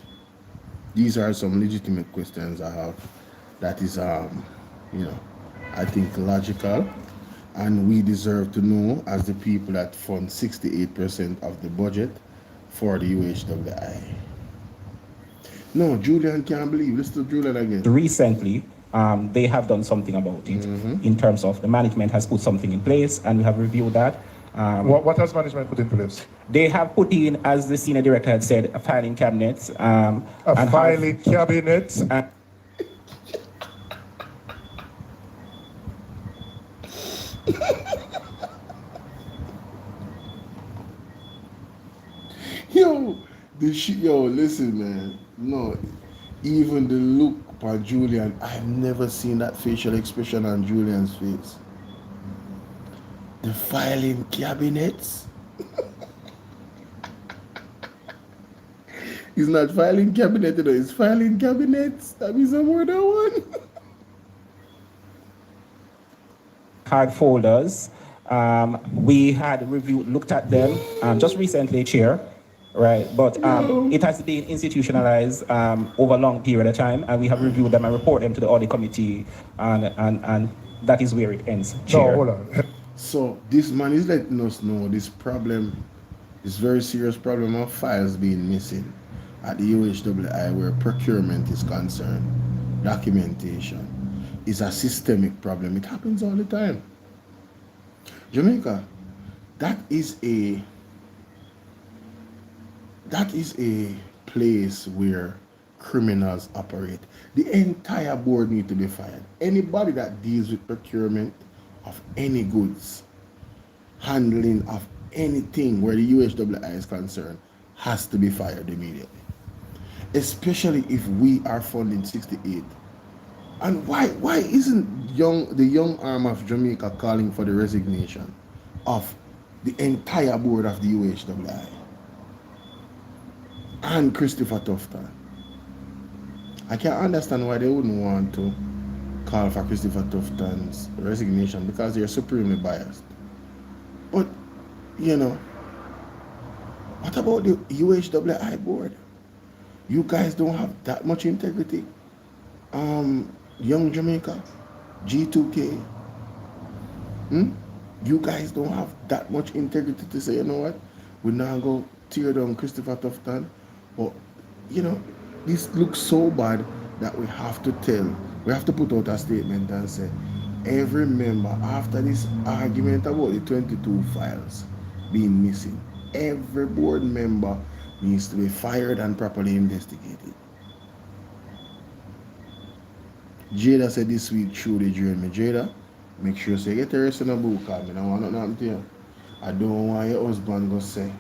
These are some legitimate questions I have. That is, I think logical, and we deserve to know as the people that fund 68% of the budget for the UHWI. No, Julian can't believe. Listen to Julian again. Recently, they have done something about it in terms of the management has put something in place, and we have reviewed that. What has management put in place? They have put in, as the senior director had said, a filing cabinet. A filing cabinet? Yo, listen, man. No, even the look on Julian, I've never seen that facial expression on Julian's face. The filing cabinets. It's not filing cabinet, it's filing cabinets. That means some more than one. Hard folders. We had looked at them just recently, Chair, right? But it has been institutionalized over a long period of time, and we have reviewed them and report them to the audit committee, and that is where it ends, Chair. No, hold on. So this man is letting us know this problem, this very serious problem of files being missing at the UHWI where procurement is concerned, documentation, is a systemic problem. It happens all the time. Jamaica, that is a place where criminals operate. The entire board need to be fired. Anybody that deals with procurement of any goods, handling of anything where the UHWI is concerned, has to be fired immediately. Especially if we are funding 68. And why isn't the young arm of Jamaica calling for the resignation of the entire board of the UHWI and Christopher Tufton? I can't understand why they wouldn't want to call for Christopher Tufton's resignation, because they're supremely biased. But, what about the UHWI board? You guys don't have that much integrity. Young Jamaica, G2K. You guys don't have that much integrity to say, you know what, we're not going to tear down Christopher Tufton. But, this looks so bad that we have to put out a statement and say, every member, after this argument about the 22 files being missing, every board member needs to be fired and properly investigated. Jada said this week, truly drained me. Jada, make sure you get the rest in the book, I don't want nothing to you. I don't want your husband to say,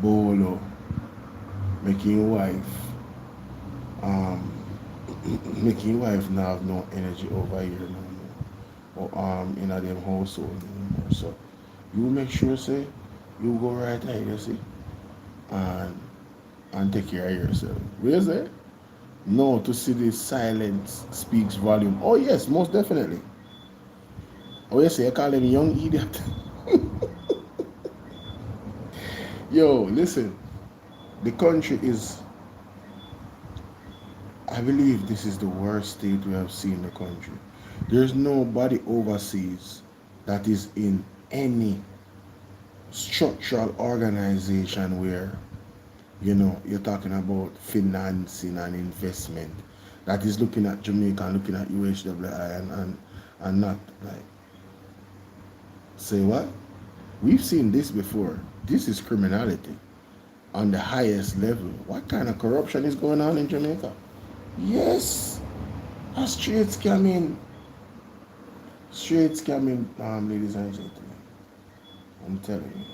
Bolo, making your wife now have no energy over here no more, or in them household anymore. So you make sure, say, you go right ahead, you see, and take care of yourself. Where's that? No, to see this silence speaks volume. Oh yes, most definitely. Oh yes, I call him young idiot. Yo, listen, the country is, I believe this is the worst state we have seen in the country. There's nobody overseas that is in any structural organization where, you're talking about financing and investment, that is looking at Jamaica and looking at UHWI and not like, say what? We've seen this before. This is criminality on the highest level. What kind of corruption is going on in Jamaica? Yes, a straight scamming. Straight scamming, ladies and gentlemen. I'm telling you.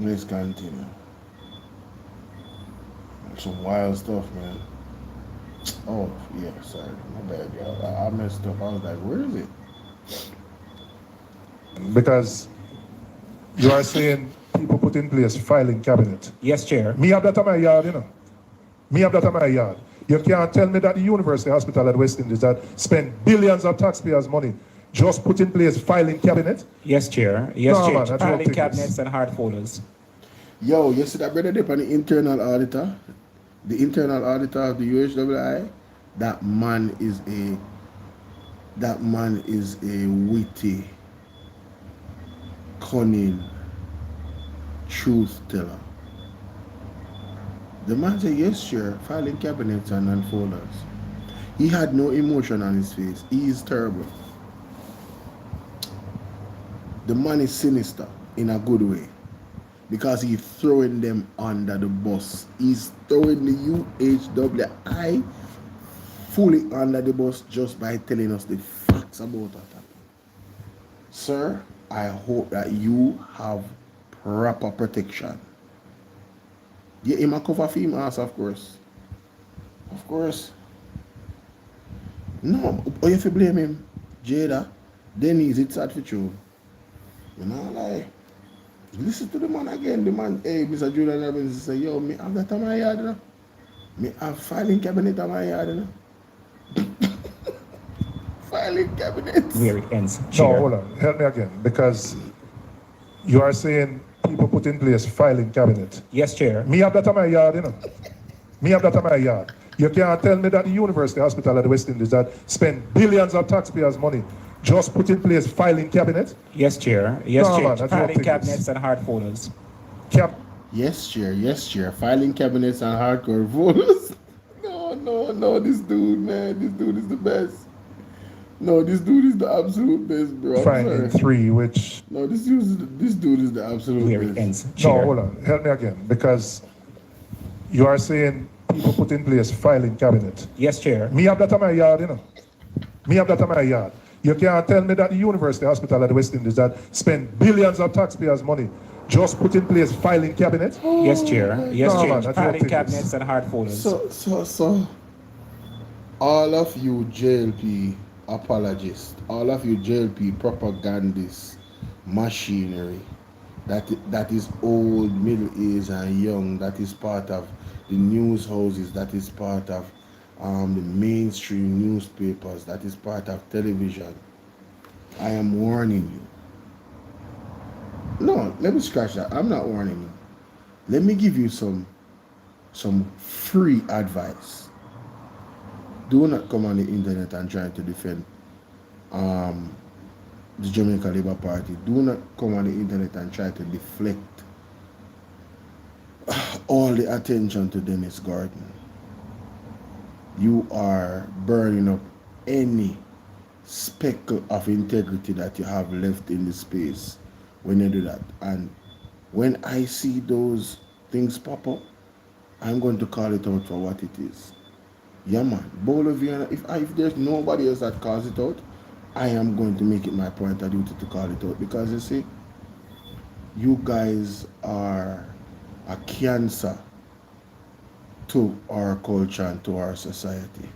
Let's continue. Some wild stuff, man. Oh, yeah, sorry. My bad, y'all. I messed up. I was like, where is it? Because you are saying people put in place filing cabinet. Yes, Chair. Me have that on my yard, you know. Me have that on my yard. You can't tell me that the University Hospital at West Indies that spend billions of taxpayers' money just put in place filing cabinet? Yes, Chair. Yes, No, Chair. man, I don't Filing think cabinets this. and hard folders. Yo, you see that brother there on the internal auditor? The internal auditor of the UHWI? That man is a witty, cunning truth teller. The man said, yes, sure, filing cabinets and unfolders. He had no emotion on his face. He is terrible. The man is sinister in a good way because he's throwing them under the bus. He's throwing the UHWI fully under the bus just by telling us the facts about that. Sir, I hope that you have proper protection. Yeah, him a cover for him ass, of course. Of course. No, you have to blame him. Jada, Denise, it's sad for you. You know, like, listen to the man again. The man, hey, Mr. Julian Robbins say, yo, me have that on my yard, you know? Me have filing cabinet on my yard, you know? Filing cabinet. Where it ends. No, Chair. hold on. Help me again. Because you are saying people put in place filing cabinet. Yes, Chair. Me have that on my yard, you know. Me have that on my yard. You can't tell me that the University Hospital at the West Indies that spend billions of taxpayers' money just put in place filing cabinet? Yes, Chair. Yes, No, Chair. man, I don't Filing think cabinets this. and hard folders. Yes, chair. Yes, chair. Filing cabinets and hardcore folders. No, this dude, man. This dude is the best. No, this dude is the absolute best, bro. Finding three, which... No, this dude is the absolute best. No, hold on. Help me again. Because you are saying people put in place filing cabinet. Yes, Chair. Me have that on my yard, you know. Me have that on my yard. You can't tell me that the University Hospital at the West Indies that spend billions of taxpayers' money just put in place filing cabinet? Yes, Chair. Yes, No, Chair. man, I don't Filing think cabinets this. and hard folders. So, all of you JLP apologists, all of you JLP propagandists, machinery, that is old, middle age, and young, that is part of the news houses, that is part of the mainstream newspapers, that is part of television. I am warning you. No, let me scratch that. I'm not warning you. Let me give you some free advice. Do not come on the internet and try to defend the Jamaica Labour Party. Do not come on the internet and try to deflect all the attention to Dennis Gordon. You are burning up any speckle of integrity that you have left in the space when you do that. And when I see those things pop up, I'm going to call it out for what it is. Yeah, man. Bolo, if there's nobody else that calls it out, I am going to make it my point of duty to call it out. Because you see, you guys are a cancer to our culture and to our society.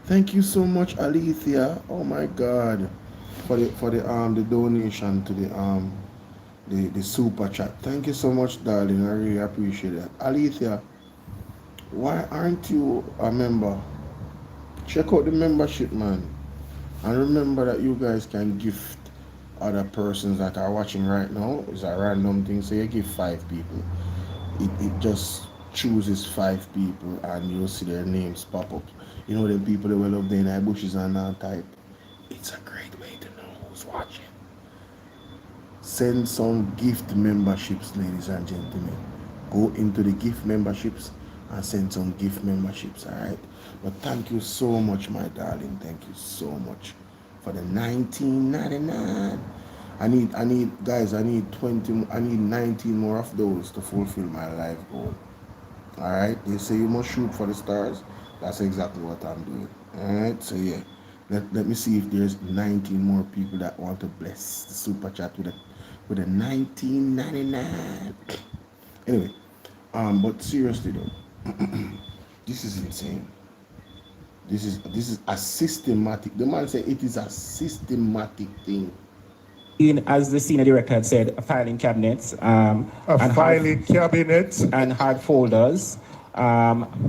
Thank you so much, Alethea. Oh my God, for the donation to the super chat. Thank you so much, darling. I really appreciate that. Alethea, why aren't you a member? Check out the membership, man. And remember that you guys can gift other persons that are watching right now. It's a random thing, so you give 5 people. It just chooses 5 people and you'll see their names pop up. You know, the people that will up there in the bushes and all type. It's a great way to know who's watching. Send some gift memberships, ladies and gentlemen. Go into the gift memberships and send some gift memberships, all right? But thank you so much, my darling. Thank you so much for the $19.99. I need 19 more of those to fulfill my life goal. All right, they say you must shoot for the stars. That's exactly what I'm doing. All right, so yeah, let me see if there's 19 more people that want to bless the super chat with a $19.99. Anyway, but seriously though, this is insane. This is a systematic. The man said it is a systematic thing. As the senior director had said, filing cabinets, filing cabinets and hard folders.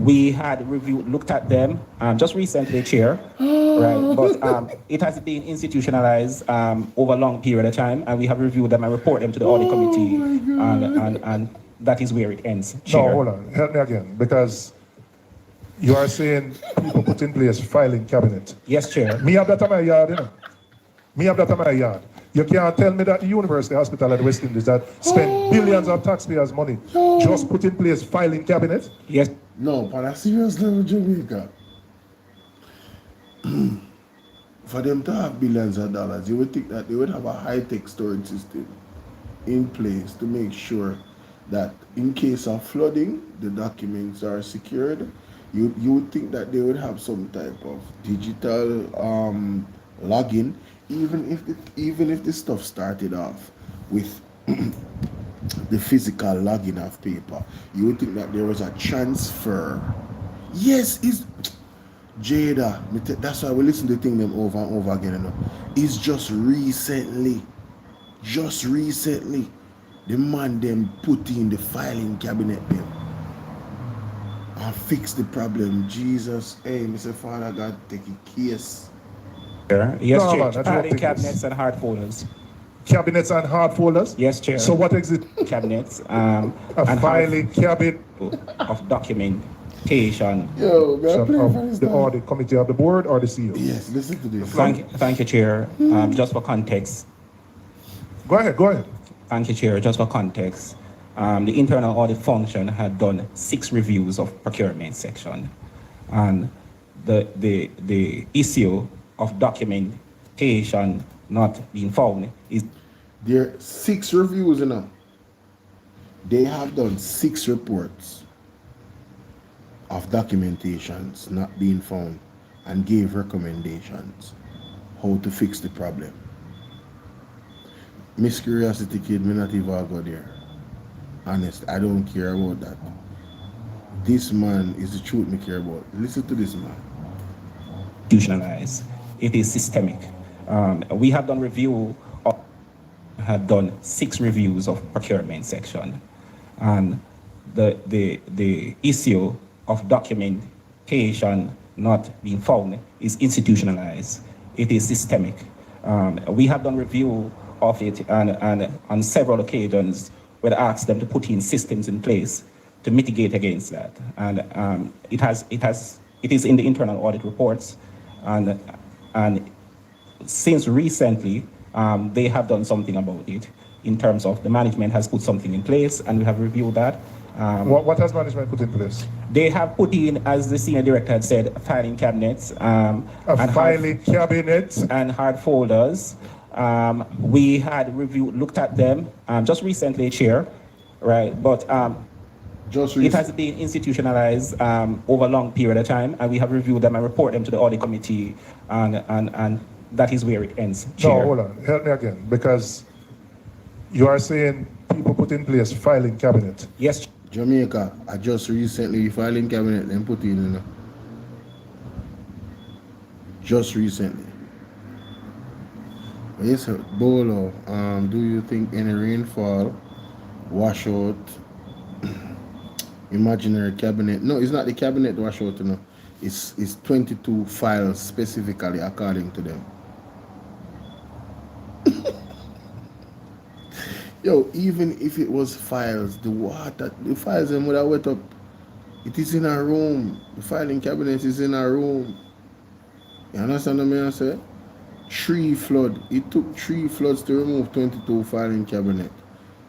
We had looked at them just recently, Chair, right? But it has been institutionalized over a long period of time, and we have reviewed them and report them to the audit committee, and that is where it ends. Chair. No, hold on, help me again, because you are saying people put in place filing cabinet. Yes, Chair. Me have that in my yard, you know. Me have that in my yard. You can't tell me that the University Hospital at the West Indies that spend billions of taxpayers' money just put in place filing cabinet? Yes. No, but a serious level, Jamaica. For them to have billions of dollars, you would think that they would have a high-tech storage system in place to make sure that in case of flooding, the documents are secured. You would think that they would have some type of digital login. Even if the stuff started off with the physical login of paper, you would think that there was a transfer. Yes, it's Jada. That's why we listen to things them over and over again. You know? It's just recently, the man them put in the filing cabinet them and fix the problem. Jesus, hey, Mr. Father God, take a case. Yes, No, Chair. man, Filing cabinets and hard folders. Cabinets and hard folders? Yes, Chair. So what is it? Cabinets a and filing cabinet of documentation. Yo, of the audit committee of the board or the CEO? Yes, listen to this. Thank you, Chair. Just for context. Go ahead. Thank you, Chair. Just for context. The internal audit function had done 6 reviews of procurement section, and the issue of documentation not being found is there are 6 reviews now. They have done 6 reports of documentations not being found and gave recommendations how to fix the problem. Miss Curiosity Kid, me not even go there. Honest, I don't care about that. This man is the truth me care about. Listen to this man. Institutionalized. It is systemic. We have done had done 6 reviews of procurement section, and the issue of documentation not being found is institutionalized. It is systemic. We have done review of it, and on several occasions we asked them to put in systems in place to mitigate against that, and it is in the internal audit reports, and since recently they have done something about it in terms of the management has put something in place, and we have reviewed that. What has management put in place? They have put in, as the senior director had said, filing cabinets cabinets and hard folders. We had looked at them just recently, Chair, right? But it has been institutionalized over a long period of time, and we have reviewed them and report them to the audit committee, and that is where it ends, Chair. No, hold on. Help me again, because you are saying people put in place filing cabinet. Yes. Jamaica, I just recently filing cabinet and put in, you know. Just recently. Yes, Bolo, do you think any rainfall wash out imaginary cabinet? No, it's not the cabinet wash out, you know. It's 22 files specifically according to them. Yo, even if it was files, the files them would have wet up. It is in our room. The filing cabinet is in our room. You understand what I say? 3 flood. It took 3 floods to remove 22 filing cabinet.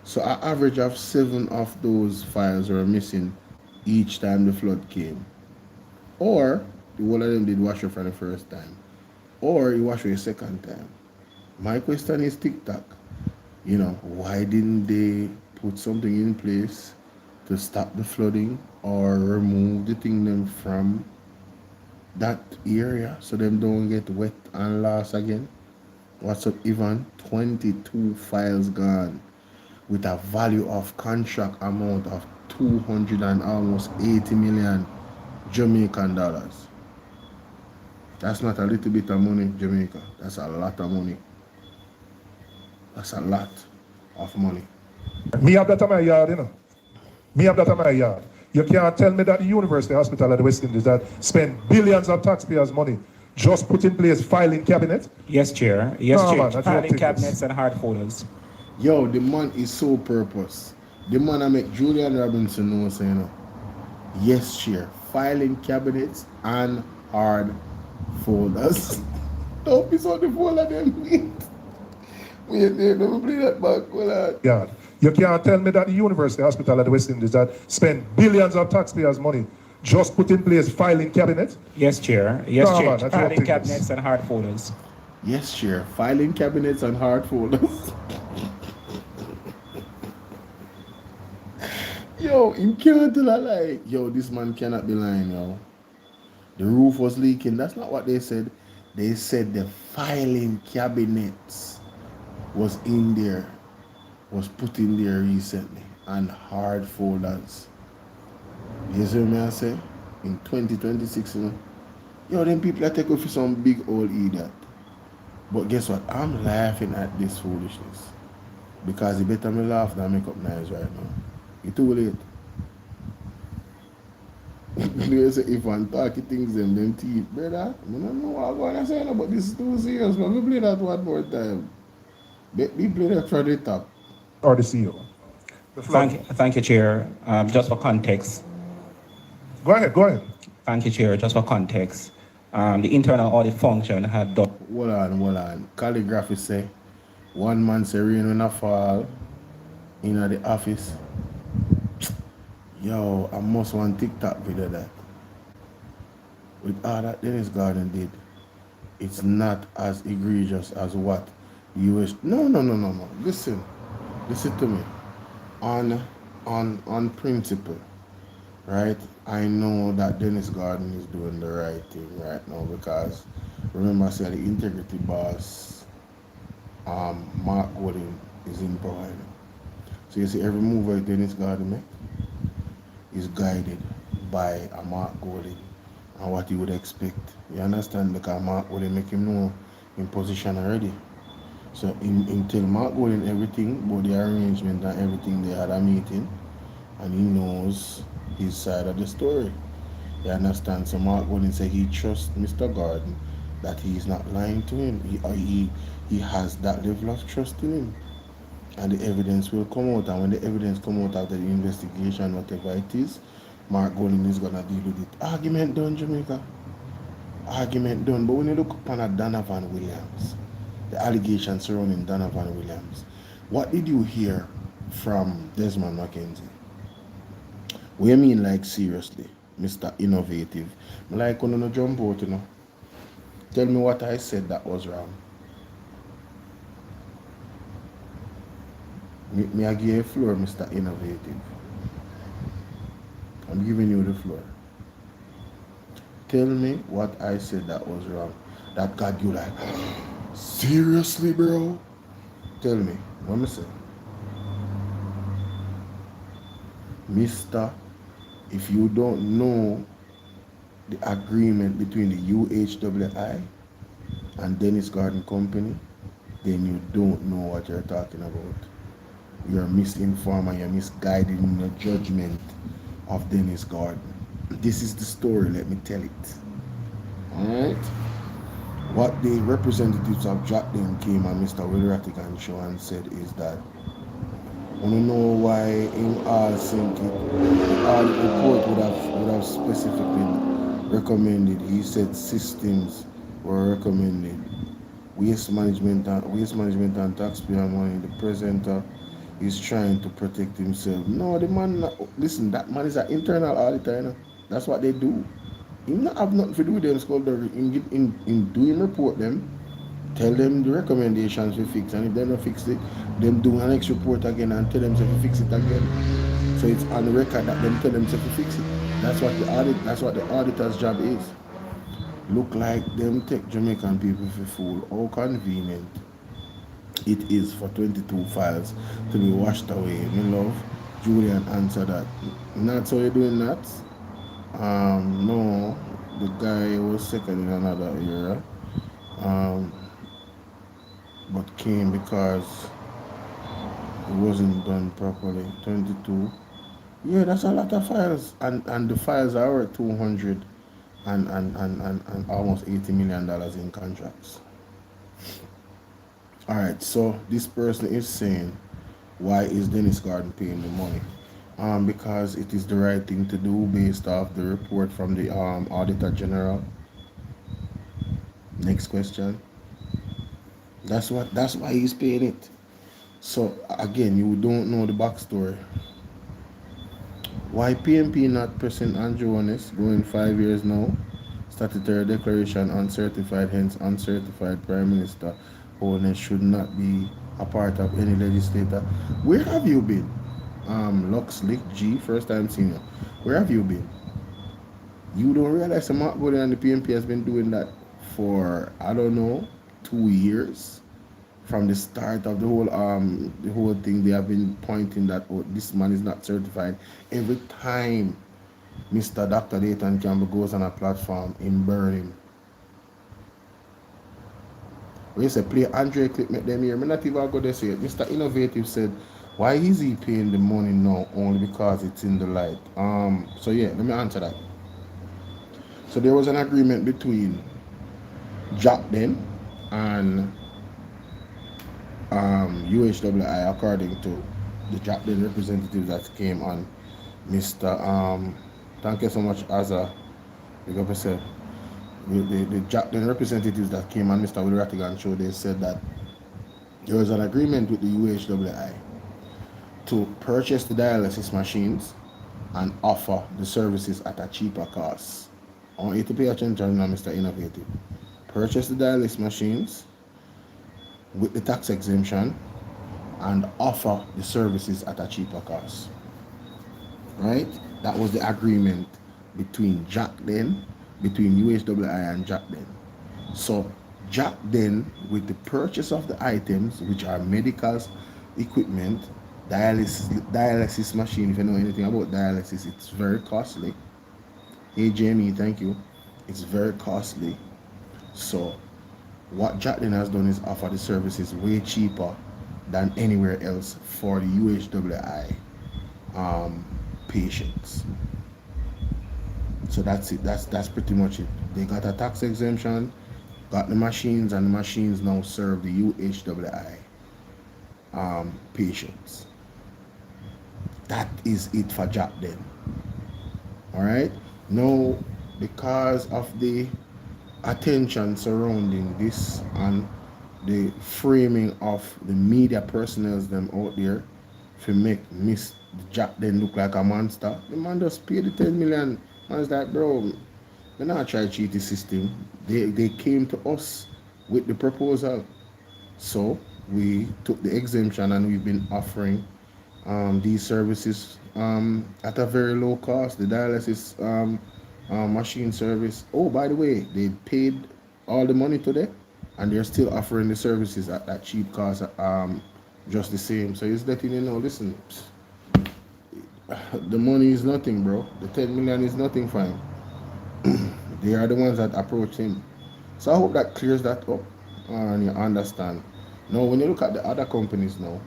So an average of 7 of those files were missing each time the flood came. Or the whole of them did wash up for the first time. Or you wash a second time. My question is TikTok. You know, why didn't they put something in place to stop the flooding or remove the thing them from that area so them don't get wet and lost again? What's up, Ivan? 22 files gone with a value of contract amount of 200 and almost 80 million Jamaican dollars. That's not a little bit of money, Jamaica. That's a lot of money. That's a lot of money. Me have that in my yard, you know. Me have that in my yard. You can't tell me that the University Hospital of the West Indies that spend billions of taxpayers' money just put in place filing cabinet? Yes, Chair. Yes, No, Chair. man, Filing cabinets and hard folders. Yo, the man is so purpose. The man I make Julian Robinson know, say, you know. Yes, Chair. Filing cabinets and hard folders. Don't piss on the folder them. Wait, don't play that back. Yeah. You can't tell me that the University Hospital of the West Indies that spend billions of taxpayers' money just put in place filing cabinet? Yes, Chair. Yes, No, Chair. man, Filing cabinets and hard folders. Yes, Chair. Filing cabinets and hard folders. Yo, you can't tell a lie. Yo, this man cannot be lying, yo. The roof was leaking. That's not what they said. They said the filing cabinets was in there, was put in there recently, and hard folders. You see what I say? In 2026, you know. Yo, them people are taking for some big old idiot. But guess what? I'm laughing at this foolishness. Because it better me laugh than make up nice right now. It's too late. They say if I'm talking things them teeth, brother. I don't know what I'm going to say, but this is too serious. But we play that one more time. We play that from the top. Or the CEO. Thank you, Chair. Just for context. Go ahead. Thank you, Chair. Just for context. The internal audit function had done. Hold on. Calligraphy say, one man say rain when I fall in the office. Yo, I must want TikTok video that. With all that Dennis Garden did, it's not as egregious as what US. No. Listen to me. On principle, right? I know that Dennis Garden is doing the right thing right now because remember I said the integrity boss, Mark Golden is in power. So you see every move that Dennis Garden make is guided by a Mark Golden and what you would expect. You understand? Because Mark Golden make him know in position already. So until Mark Golden everything, about the arrangement and everything, they had a meeting and he knows his side of the story. You understand? So Mark Golden said he trusts Mr. Garden, that he is not lying to him. He has that level of trust in him. And the evidence will come out, and when the evidence come out after the investigation, whatever it is, Mark Golden is gonna deal with it. Argument done, Jamaica. Argument done. But when you look upon a Donovan Williams, the allegations surrounding Donovan Williams, what did you hear from Desmond McKenzie? What you mean, like, seriously, Mr. Innovative? Like, when you jump out, you know, tell me what I said that was wrong. Me I give you a floor, Mr. Innovative. I'm giving you the floor. Tell me what I said that was wrong. That got you like, seriously, bro? Tell me. What me say? Mister, if you don't know the agreement between the UHWI and Dennis Garden Company, then you don't know what you're talking about. You're misinformed and you're misguided in your judgment of Dennis Garden. This is the story, let me tell it. Alright? What the representatives of Jotden came and Mr. Willratic and show and said is that I want to know why in all sync the audit report would have specifically recommended. He said systems were recommended. Waste management and taxpayer money. The presenter is trying to protect himself. No, the man, listen, that man is an internal auditor, you know? That's what they do. He not have nothing to do with them skullduggery. In doing report them, tell them the recommendations we fix, and if they don't fix it, them do an next report again and tell them to fix it again. So it's on the record that them tell them to fix it. That's what the auditor's job is. Look like them take Jamaican people for fool. How convenient it is for 22 files to be washed away. Me love, Julian answer that. Not so you're doing that? No, the guy was second in another era, but came because it wasn't done properly. 22. Yeah, that's a lot of files, and the files are worth 200 and almost $80 million in contracts. All right, so this person is saying, why is Dennis Garden paying the money? Because it is the right thing to do based off the report from the Auditor General. Next question. That's why he's paying it. So again, you don't know the backstory. Why PMP not present Andrew Honest going 5 years now? Statutory declaration uncertified, hence uncertified Prime Minister Honest should not be a part of any legislator. Where have you been? Lux Lick G, first time senior. Where have you been? You don't realize the Mark Body and the PMP has been doing that for, I don't know, 2 years. From the start of the whole thing, they have been pointing that, oh, this man is not certified. Every time Mr. Dr. Dayton Campbell goes on a platform in Birmingham, we say play Andre clip, make them here. I'm not even going to say it. Mr. Innovative said, why is he paying the money now? Only because it's in the light. So yeah, let me answer that. So there was an agreement between Jack then and UHWI, according to the Jack then representative that came on. Mr. Thank you so much, Azza. Like I said, the Jack then representatives that came on Mr. Willie Rattigan show, they said that there was an agreement with the UHWI to purchase the dialysis machines and offer the services at a cheaper cost. I want you to pay attention now, Mr. Innovative. Purchase the dialysis machines with the tax exemption and offer the services at a cheaper cost. Right? That was the agreement between Jack then, between UHWI and Jack then. So Jack then, with the purchase of the items, which are medical equipment, dialysis machine, if you know anything about dialysis, it's very costly. Hey Jamie, thank you. It's very costly. So what Jack then has done is offer the services way cheaper than anywhere else for the UHWI patients. So that's it. That's pretty much it. They got a tax exemption, got the machines, and the machines now serve the UHWI patients. That is it for Jack then. Alright? Now, because of the attention surrounding this and the framing of the media personnel them out there to make Miss Jack then look like a monster, the man just paid the 10 million. Man's like, bro, we're not trying to cheat the system. They came to us with the proposal. So we took the exemption and we've been offering these services at a very low cost. The dialysis machine service. Oh, by the way, they paid all the money today and they're still offering the services at that cheap cost, just the same. So it's letting you know, listen, the money is nothing, bro. The 10 million is nothing for him. They are the ones that approach him. So I hope that clears that up and you understand. Now, when you look at the other companies now,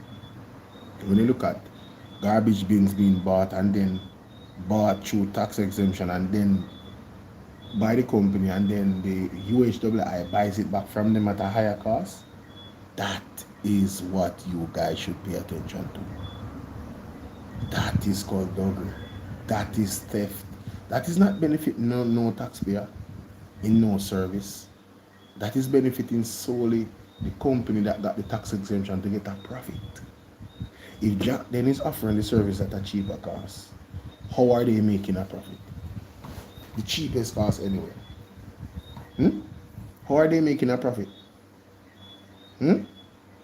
when you look at garbage bins being bought and then bought through tax exemption and then by the company and then the UHWI buys it back from them at a higher cost, that is what you guys should pay attention to. That is called doggery. That is theft. That is not benefiting no taxpayer in no service. That is benefiting solely the company that got the tax exemption to get a profit. If Jack then is offering the service at a cheaper cost, how are they making a profit? The cheapest cost anywhere. How are they making a profit?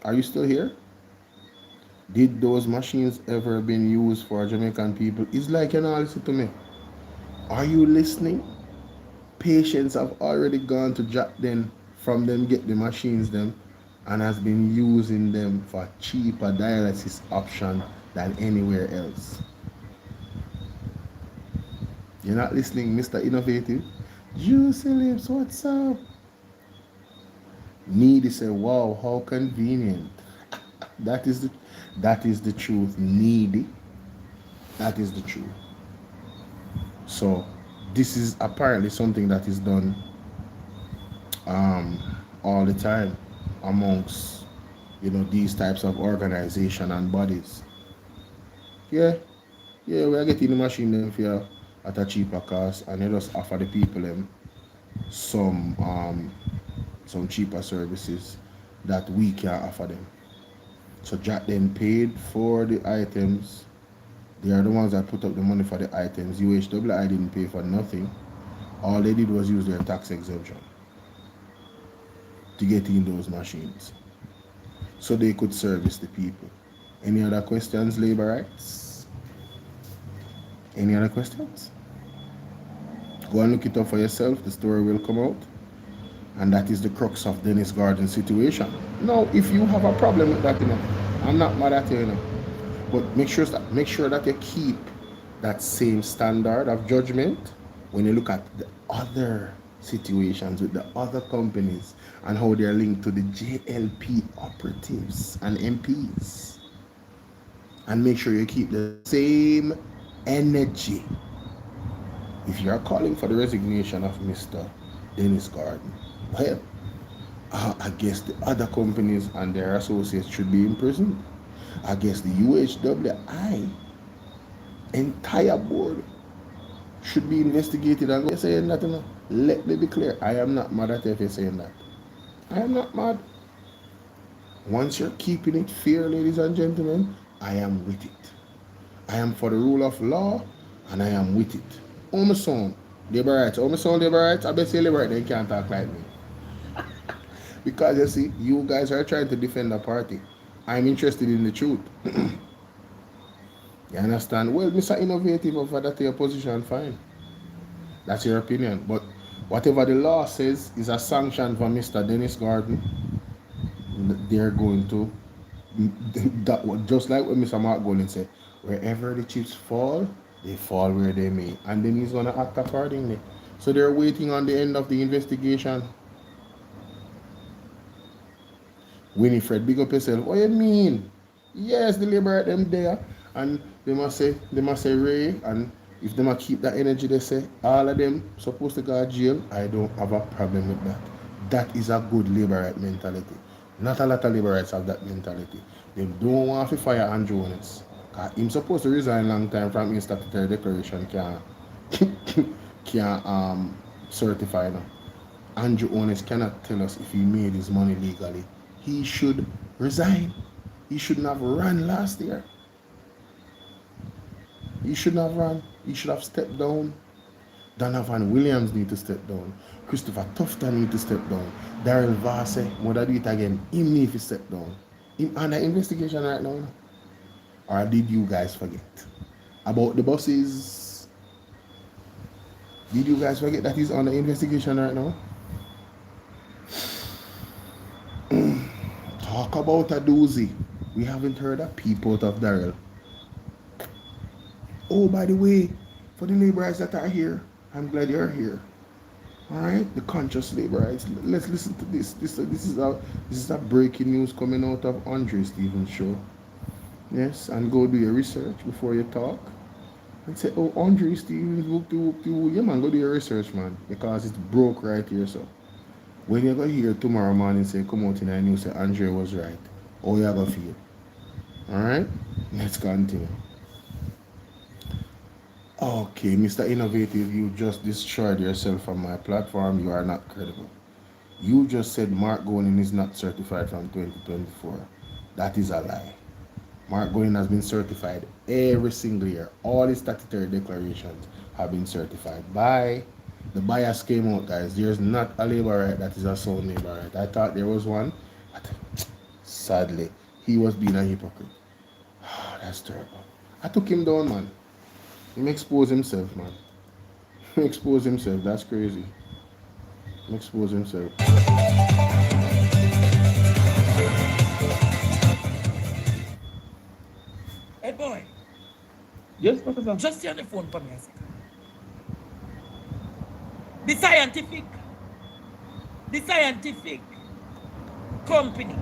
Are you still here? Did those machines ever been used for Jamaican people? It's like, you know, listen to me. Are you listening? Patients have already gone to Jack then from them get the machines them and has been using them for cheaper dialysis option than anywhere else. You're not listening, Mr. Innovative. Juicy Lips, what's up? Needy say, wow, how convenient. That is the truth. Needy. That is the truth. So this is apparently something that is done all the time amongst these types of organization and bodies. Yeah, we are getting the machine them for at a cheaper cost, and they just offer the people them some cheaper services that we can offer them. So Jack then paid for the items. They are the ones that put up the money for the items. UHWI didn't pay for nothing. All they did was use their tax exemption to get in those machines so they could service the people. Any other questions, labor rights? Any other questions? Go and look it up for yourself. The story will come out. And that is the crux of Dennis Garden's situation. Now, if you have a problem with that, I'm not mad at you, but make sure that you keep that same standard of judgment when you look at the other situations with the other companies and how they're linked to the JLP operatives and MPs. And make sure you keep the same energy. If you are calling for the resignation of Mr. Dennis Garden, well, I guess the other companies and their associates should be imprisoned. I guess the UHWI entire board should be investigated. And you're saying that, let me be clear. I am not mad at you if you're saying that. I am not mad. Once you're keeping it fair, ladies and gentlemen, I am with it. I am for the rule of law, and I am with it. Oh, my son, labor rights. Oh, my son, labor rights. I bet you labor rights, they can't talk like me. Because you see, you guys are trying to defend the party. I'm interested in the truth. You understand? Well, Mr. Innovative, of that your position, fine. That's your opinion. But whatever the law says is a sanction for Mr. Dennis Garden, they're going to, just like what Mr. Mark Golden said, wherever the chips fall, they fall where they may. And then he's going to act accordingly. So they're waiting on the end of the investigation. Winifred, big up yourself. What do you mean? Yes, the labor at them there. And they must say Ray, and if they must keep that energy, they say all of them supposed to go to jail. I don't have a problem with that. That is a good labor right mentality. Not a lot of labor rights have that mentality. They don't want to fire Andrew Jones. He's supposed to resign long time from his statutory declaration can't certify now. Andrew Jones cannot tell us if he made his money legally. He should resign. He shouldn't have run last year. He shouldn't have run. He should have stepped down. Donovan Williams need to step down. Christopher Tufton need to step down. Daryl Vase, would I do it again? Him need to step down. Him under investigation right now. Or did you guys forget about the buses? Did you guys forget that he's under investigation right now? Talk about a doozy. We haven't heard a peep out of Daryl. Oh, by the way, for the laborers that are here, I'm glad you're here. All right, the conscious laborers. Let's listen to this. This is a breaking news coming out of Andre Stevens' show. Yes, and go do your research before you talk. And say, oh, Andre Stevens, yeah, man, go do your research, man, because it's broke right here, so. When you go here tomorrow morning, say, come out in and you say, Andre was right. How you gonna feel? Alright? Let's continue. Okay, Mr. Innovative, you just destroyed yourself from my platform. You are not credible. You just said Mark Golden is not certified from 2024. That is a lie. Mark Golden has been certified every single year. All his statutory declarations have been certified by. The bias came out, guys. There's not a labor right that is a sound labor right. I thought there was one, but sadly, he was being a hypocrite. That's terrible. I took him down, man. He exposed himself, man. He exposed himself. That's crazy. He exposed himself. Hey, boy. Yes, Professor. Just stay on the phone for me a second. The scientific company.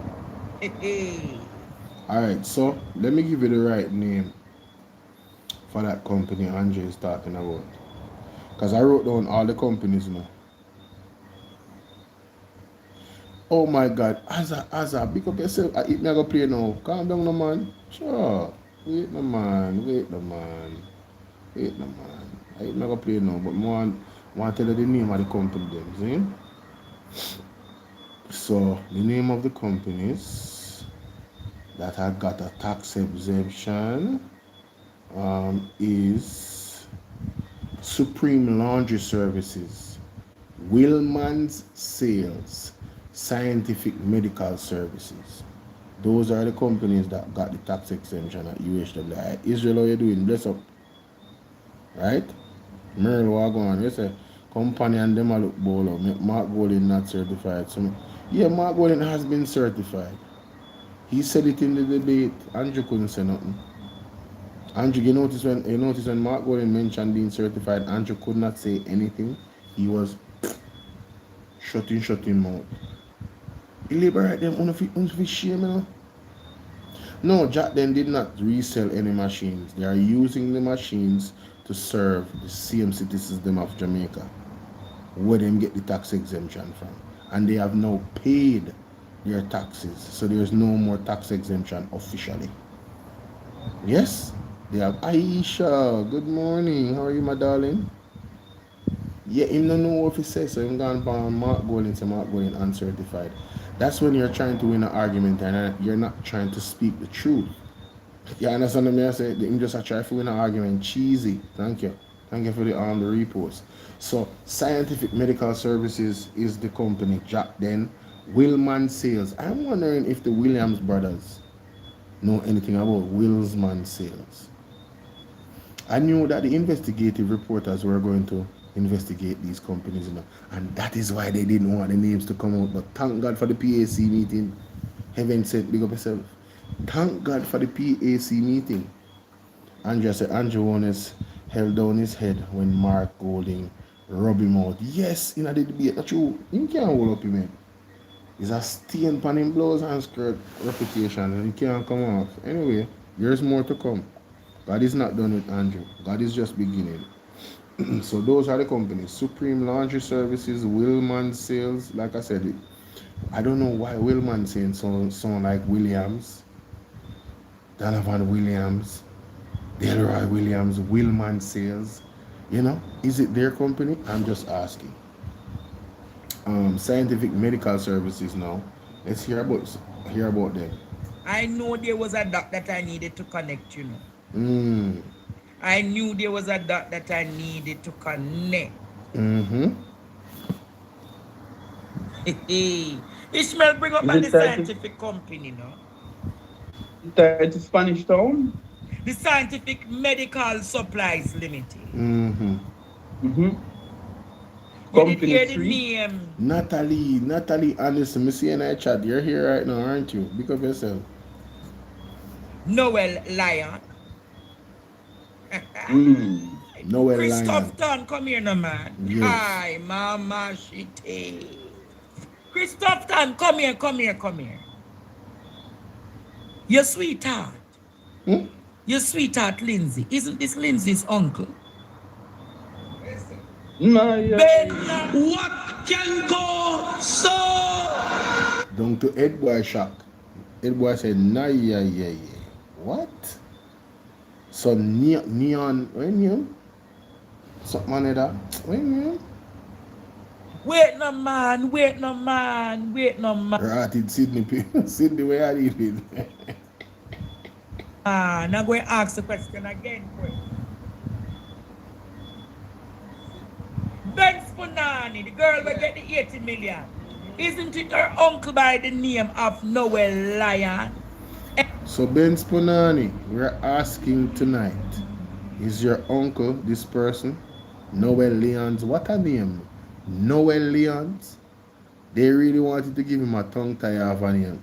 Alright, so let me give you the right name for that company Andre is talking about. Because I wrote down all the companies now. Oh my God, Azza, pick up yourself. I eat me go play now. Calm down, no man. Sure. Wait, no man. I eat me go play now, but I want to tell you the name of the company then, see? So, the name of the companies that have got a tax exemption is Supreme Laundry Services, Willman's Sales, Scientific Medical Services. Those are the companies that got the tax exemption at UHWI. Israel, how you doing? Bless up. Right? Merle, what going on? You say, company and them a look Bolo. Mark Golden not certified. So, yeah, Mark Golden has been certified. He said it in the debate. Andrew couldn't say nothing. Andrew, you notice when Mark Golden mentioned being certified, Andrew could not say anything. He was shutting mouth. He liberate them on shame, you know? No, Jack then did not resell any machines. They are using the machines to serve the same citizens them of Jamaica, where them get the tax exemption from. And they have now paid their taxes. So there's no more tax exemption officially. Yes? They have Aisha. Good morning. How are you, my darling? Yeah, him don't know what he says, so him gone by Mark Golden, so Mark Golden uncertified. That's when you're trying to win an argument and you're not trying to speak the truth. You understand what I say? Him just try to win an argument. Cheesy. Thank you. Thank you for the repost. So, Scientific Medical Services is the company. Jack then. Willman Sales. I'm wondering if the Williams brothers know anything about Willsman Sales. I knew that the investigative reporters were going to investigate these companies, you know, and that is why they didn't want the names to come out. But thank God for the PAC meeting. Heaven said, big up yourself. Thank God for the PAC meeting. Andrea said Andrew Warnes held down his head when Mark Golding rubbed him out. Yes, in a debate, that's true. You can't hold up him, man. It's a stain pan him blouse and skirt reputation, and he can't come off. Anyway, there's more to come. God is not done with Andrew. God is just beginning. So those are the companies. Supreme Laundry Services, Willman Sales. Like I said, I don't know why Willman saying someone like Williams, Donovan Williams, Delroy Williams, Willman Sales. You know, is it their company? I'm just asking. Scientific Medical Services now. Let's hear about them. I know there was a doc that I needed to connect, you know. I knew there was a dot that I needed to connect. Ishmael, bring up the scientific company, no? The Spanish Town? The Scientific Medical Supplies Limited. You did hear the name. Natalie Anderson, I see in our chat. You're here right now, aren't you? Pick up yourself. Noel Lyon. Noel Christoph Lyon. Tan, come here no man. Yes. Hi, Mama Shite. Christoph Tan, come here. Your sweetheart. Your sweetheart Lindsay. Isn't this Lindsay's uncle? No, yeah. Ben, what can go so? Down to Edboy shock. Edboy said, nah, yeah. What? So neon, when you? Something like that. When you? Wait no man. Ratted Sydney, where are you? Now go and ask the question again, quick. Ben Spunani, the girl will get the 80 million. Isn't it her uncle by the name of Noel Lyon? So Ben Spunani, we're asking tonight, is your uncle this person? Noel Leons, what a name? Noel Leons? They really wanted to give him a tongue tie of a name.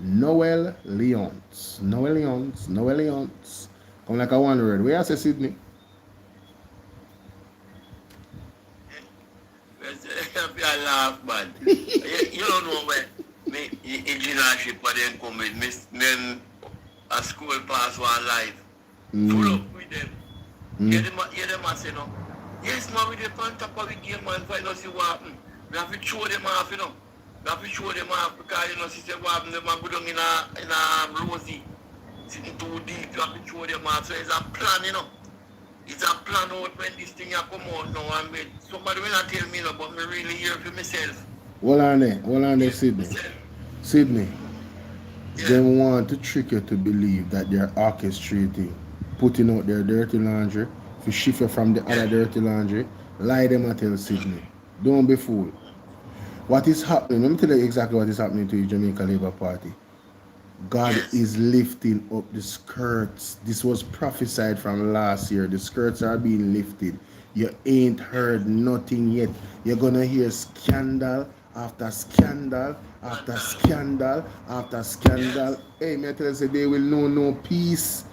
Noel Leons. Come like a one word. Where I say Sydney? half bad. You don't know where me engineership but then come with me then a school pass one life. Full up with them. Hear them say no. Yes, man, we dey on top of the game man find us see what happen. We have to show them off, you know. We have to show them off because you know see what happen, them go down in a rosy. Sitting too deep, you have to show them off. So it's a plan, you know. It's a plan out when this thing come out now and somebody will not tell me no, but me really hear for myself. Hold on there, Sydney. Sydney. Yeah. They want to trick you to believe that they're orchestrating, putting out their dirty laundry, to shift you from the other dirty laundry, lie them and tell Sydney. Don't be fooled. What is happening? Let me tell you exactly what is happening to the Jamaica Labour Party. God is lifting up the skirts. This was prophesied from last year. The skirts are being lifted. You ain't heard nothing yet. You're gonna hear scandal after scandal after scandal after scandal. Hey, me tell you, they will know no peace.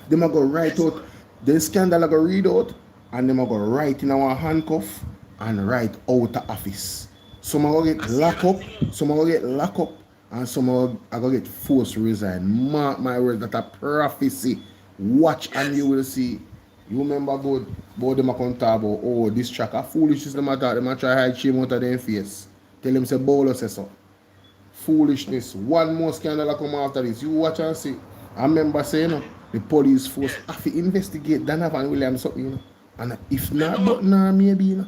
They might go write out. The scandal are gonna read out, and they might go write in our handcuff and write out of office. Some are gonna get locked up. Some are gonna get locked up. And some are going to get forced to resign. Mark my words, that's a prophecy. Watch and you will see. You remember about them come talk about, oh, this track a foolishness them attack. Them try to hide shame out of their face. Tell them say Bolo say so. Foolishness. One more scandal come after this. You watch and see. I remember saying, you know, the police force have to investigate Donovan Williams something, you know. And if not, but now maybe, you know.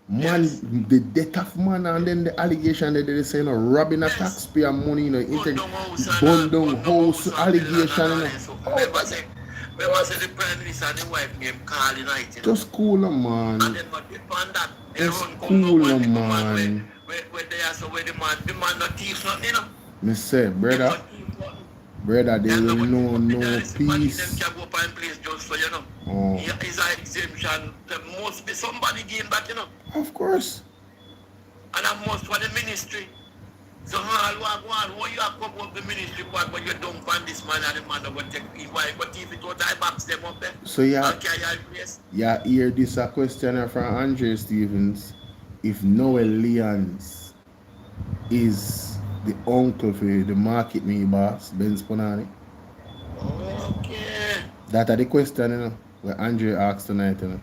Man, the death of man and then the allegation that they say, you know, robbing a taxpayer money, you know, burn down house allegation, you know. Remember say the prime minister and the wife name calling night, you know. Just cool them, man. And then but depend that. Just cool them, man. Where they are so where the man not thief nothing, you know. Me say, brother, they will know no peace. Them can go up and place just so you know. Oh. It's an exemption. There must be somebody game back, you know. Of course. And I must for the ministry. So how you have come up the ministry part when you don't find this man and the man that will take why but if it was I box them up there. So yeah, hear this a question from Andre Stevens. If Noel Leons is the uncle for the market me boss, Ben Spunani. Okay. That are the question, you know, where Andre asked tonight, you know.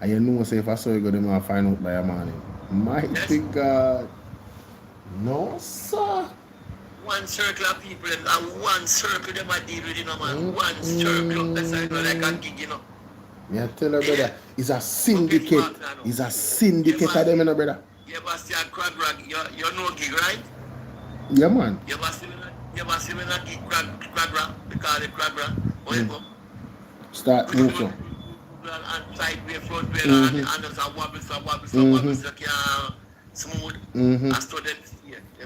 And you know, say if I saw you go them and find out by a morning. Mighty God. No, sir. One circle of people and one circle them I deal with, you know, man. One circle, that's how you know like a gig, you know. Me I tell her, brother, it's a syndicate. It's a syndicate of them, you know, brother. You ever see a crag rag? You know gig, right? Yeah, man. You ever see me a gig crag rag? Because the crag rag, how you go? Start moving. And side way, front way, and just a wobble, so can smooth. And students,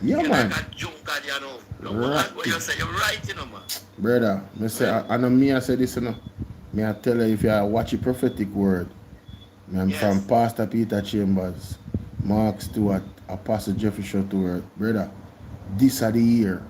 yeah, man. Like a junker, you know. Right. What you say, you're right, you know, man. Brother, me say, I know me I say this, you know. Me I tell you, if you watch a prophetic word, I'm from Pastor Peter Chambers, Mark Stewart, Apostle Jeffrey Shotwell, brother, this are the year.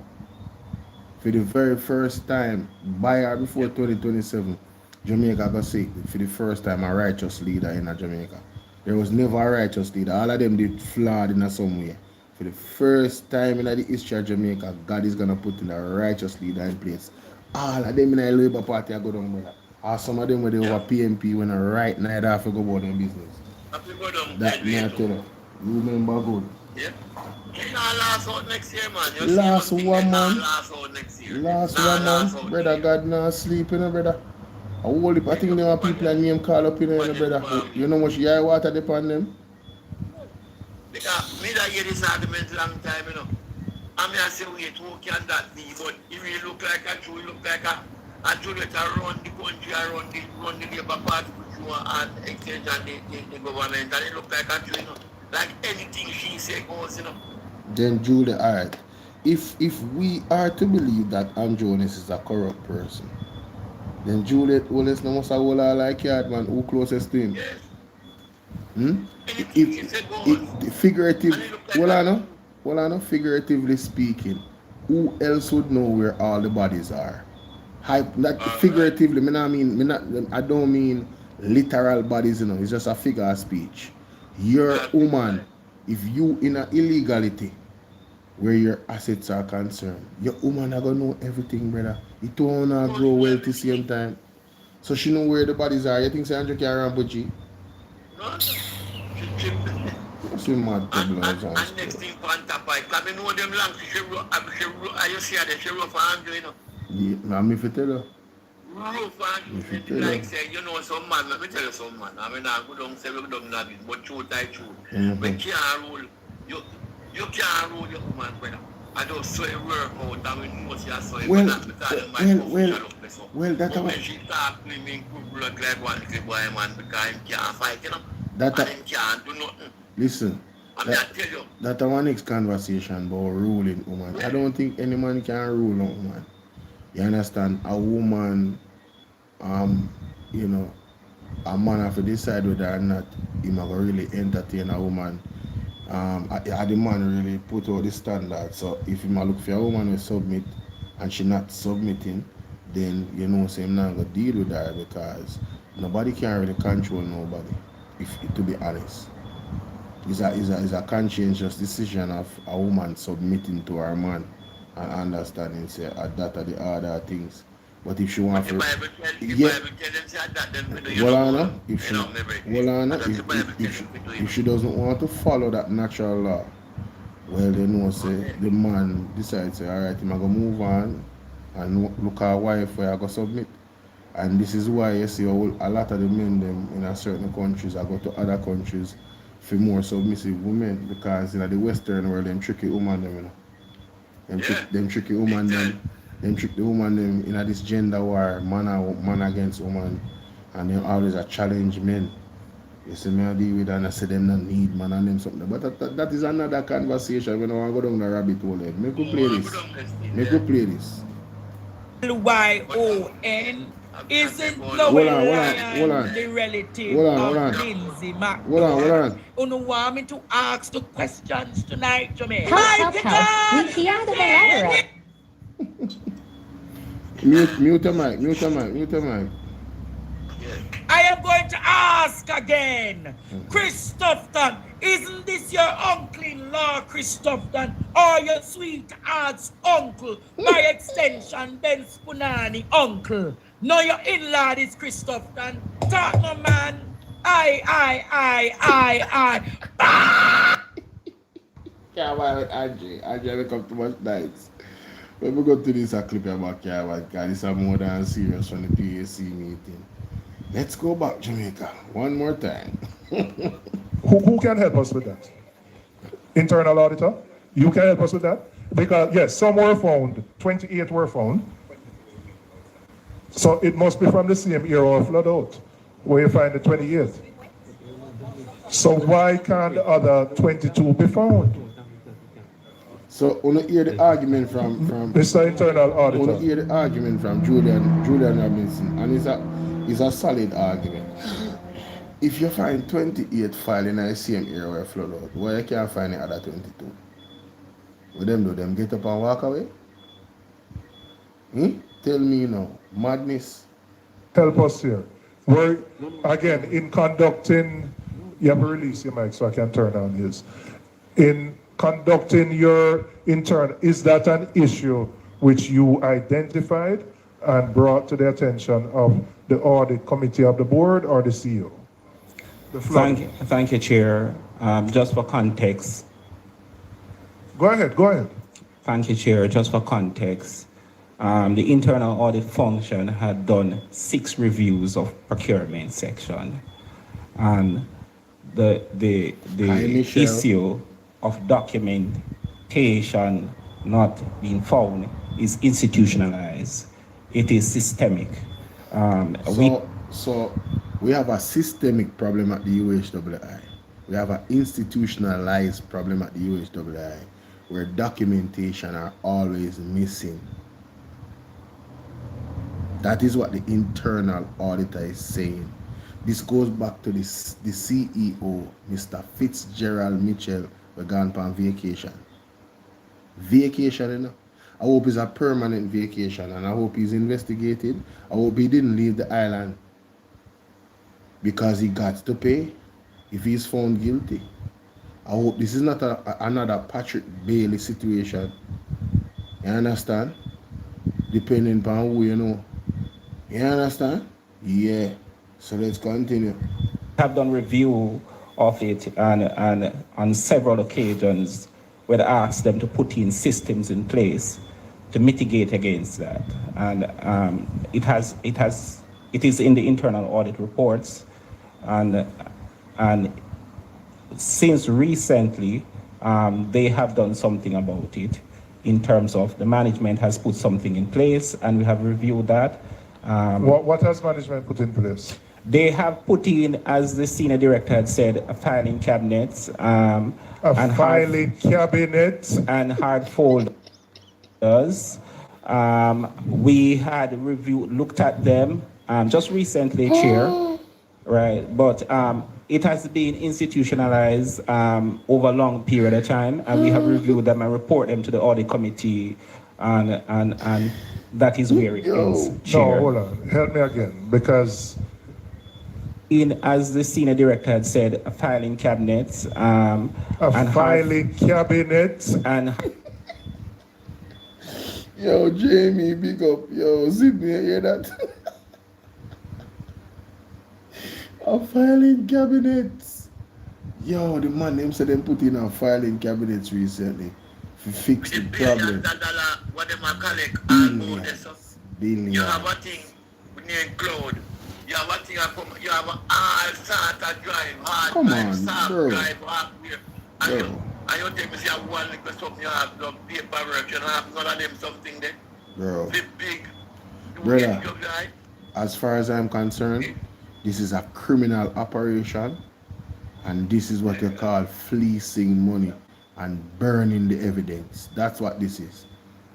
For the very first time, by or before 2027, Jamaica got say for the first time a righteous leader in Jamaica. There was never a righteous leader. All of them did flawed in some way. For the first time in the history of Jamaica, God is gonna put in a righteous leader in place. All of them in the Labour Party are go down, brother. Or some of them were over PMP when a right night have to go about their business. That me I tell you. You remember good. Yeah. You last out next year, man. Last one, man. Last out next year. Last one, man. Brother, God not sleep, you know, brother. I think there are people and name call up, you know, brother. You know much air water upon them? Because me that hear this argument long time, you know. I mean, I say, wait, who can that be? But if you look like a Jew, you look like a Jew that run the country, run the Labour Party, which you and exchange and the government, and it look like a Jew, you know. Like anything she say goes, you know. Then Julie, alright. If we are to believe that Jonas is a corrupt person, then Juliet Wallace no must have all like yard man who closest to him. Yes. If figurative, figuratively speaking, who else would know where all the bodies are? Figuratively, I don't mean literal bodies, you know. It's just a figure of speech. Your woman if you in a illegality where your assets are concerned, your woman are gonna know everything, brother. It don't wanna grow well at the same time. So she know where the bodies are. You think Sandra can run with you? No. What's the mad problems and next thing on top of it, because I know them long, you see how they show rough and you know. Yeah, I'm if you tell her. Rough and like say, you know, some man, let me tell you some man. I mean, I go down, say, we don't have it, but truth I truth. We can't rule, you can't rule your woman, brother. I don't saw it work out, I mean, most of you saw it, but that's because my professional. Well, that's when she talk to me, in good blood like one little boy, man, because he can't fight, you know. That and he can't do nothing. Listen. That's our next conversation about ruling woman. I don't think any man can rule a woman. You understand? A woman, you know, a man have to decide whether or not he might really entertain a woman. The man really put out the standard. So if he might look for a woman who submit and she not submitting, then you know, so I'm not gonna deal with her because nobody can really control nobody. To be honest. It's a conscientious decision of a woman submitting to her man and understanding say that are the other things. But if she wants to, if she doesn't want to follow that natural law, well, they know say the man decides say, all right, I'm gonna move on and look at a wife where I go submit. And this is why you see a lot of the men them in a certain countries I go to other countries for more submissive women because in the Western world them tricky woman them, you know. Them tricky woman them trick the woman them in this gender war, man against woman, and they always a challenge men. You see me I deal with and I say them not need man and them something. But that is another conversation when I want to go down the rabbit hole. Make we play this. Make we play this. LYON isn't Lowen the relative of Lindsay McDonald. Hold on. You want me to ask the questions tonight, Jamaica? We hear the elaborate. Mute your mic. I am going to ask again. Christopherton, isn't this your uncle-in-law, Christopherton, or your sweetheart's uncle, by extension, Ben Spunani uncle? No, your in-law is Christopherton. Talk no man. I. Can't buy with Andre. Andre will come too much nights. When we go to this clip about Carvat, because this is more than serious from the PAC meeting. Let's go back, Jamaica, one more time. Who can help us with that? Internal auditor? You can help us with that? Because, yes, some were found. 28 were found. So it must be from the same era of flood out, where you find the 28th. So why can't the other 22 be found? So, I want to hear the argument from Mr. Internal Auditor. I want to hear the argument from Julian Robinson, and it's a solid argument. If you find 28 files in the same area where flood out, why you can't find the other 22? What them do? Them get up and walk away? Tell me now, madness. Help us here. We're, again, in conducting, you have to release your mic so I can turn on his. In conducting your intern, is that an issue which you identified and brought to the attention of the audit committee of the board or the CEO? Thank you, Chair. Just for context. Go ahead. Thank you, Chair. Just for context. The internal audit function had done 6 reviews of procurement section, and the issue of documentation not being found is institutionalized. It is systemic. So we have a systemic problem at the UHWI. We have an institutionalized problem at the UHWI, where documentation are always missing. That is what the internal auditor is saying. This goes back to the CEO, Mr. Fitzgerald Mitchell, we're gone on vacation. Vacation, you know? I hope it's a permanent vacation, and I hope he's investigated. I hope he didn't leave the island because he got to pay if he's found guilty. I hope this is not another Patrick Bailey situation. You understand? Depending upon who you know. You understand? Yeah. So let's continue. Have done review of it and on several occasions where I asked them to put in systems in place to mitigate against that. And it is in the internal audit reports, and since recently they have done something about it in terms of the management has put something in place, and we have reviewed that. What has management put in place? They have put in, as the senior director had said, filing cabinets, and filing cabinets and hard folders. We had looked at them just recently, Chair, right? But it has been institutionalized over a long period of time, and we have reviewed them and report them to the audit committee, and that is where it ends, Chair. No, hold on. Help me again, because as the senior director had said, filing cabinets, filing cabinets and yo, Jamie, big up. Yo, Sydney, you hear that? A filing cabinets. Yo, the man them said them put in a filing cabinets recently to fix the problem. What them a collect Billions. You have a thing named cloud. You have a thing you have all sort of drive, hard drive, soft drive, hardware. And you take me see one little something you have the paperwork, you don't have none of them something there. Bro. Big. Brother, as far as I'm concerned, this is a criminal operation, and this is what you call fleecing money and burning the evidence. That's what this is.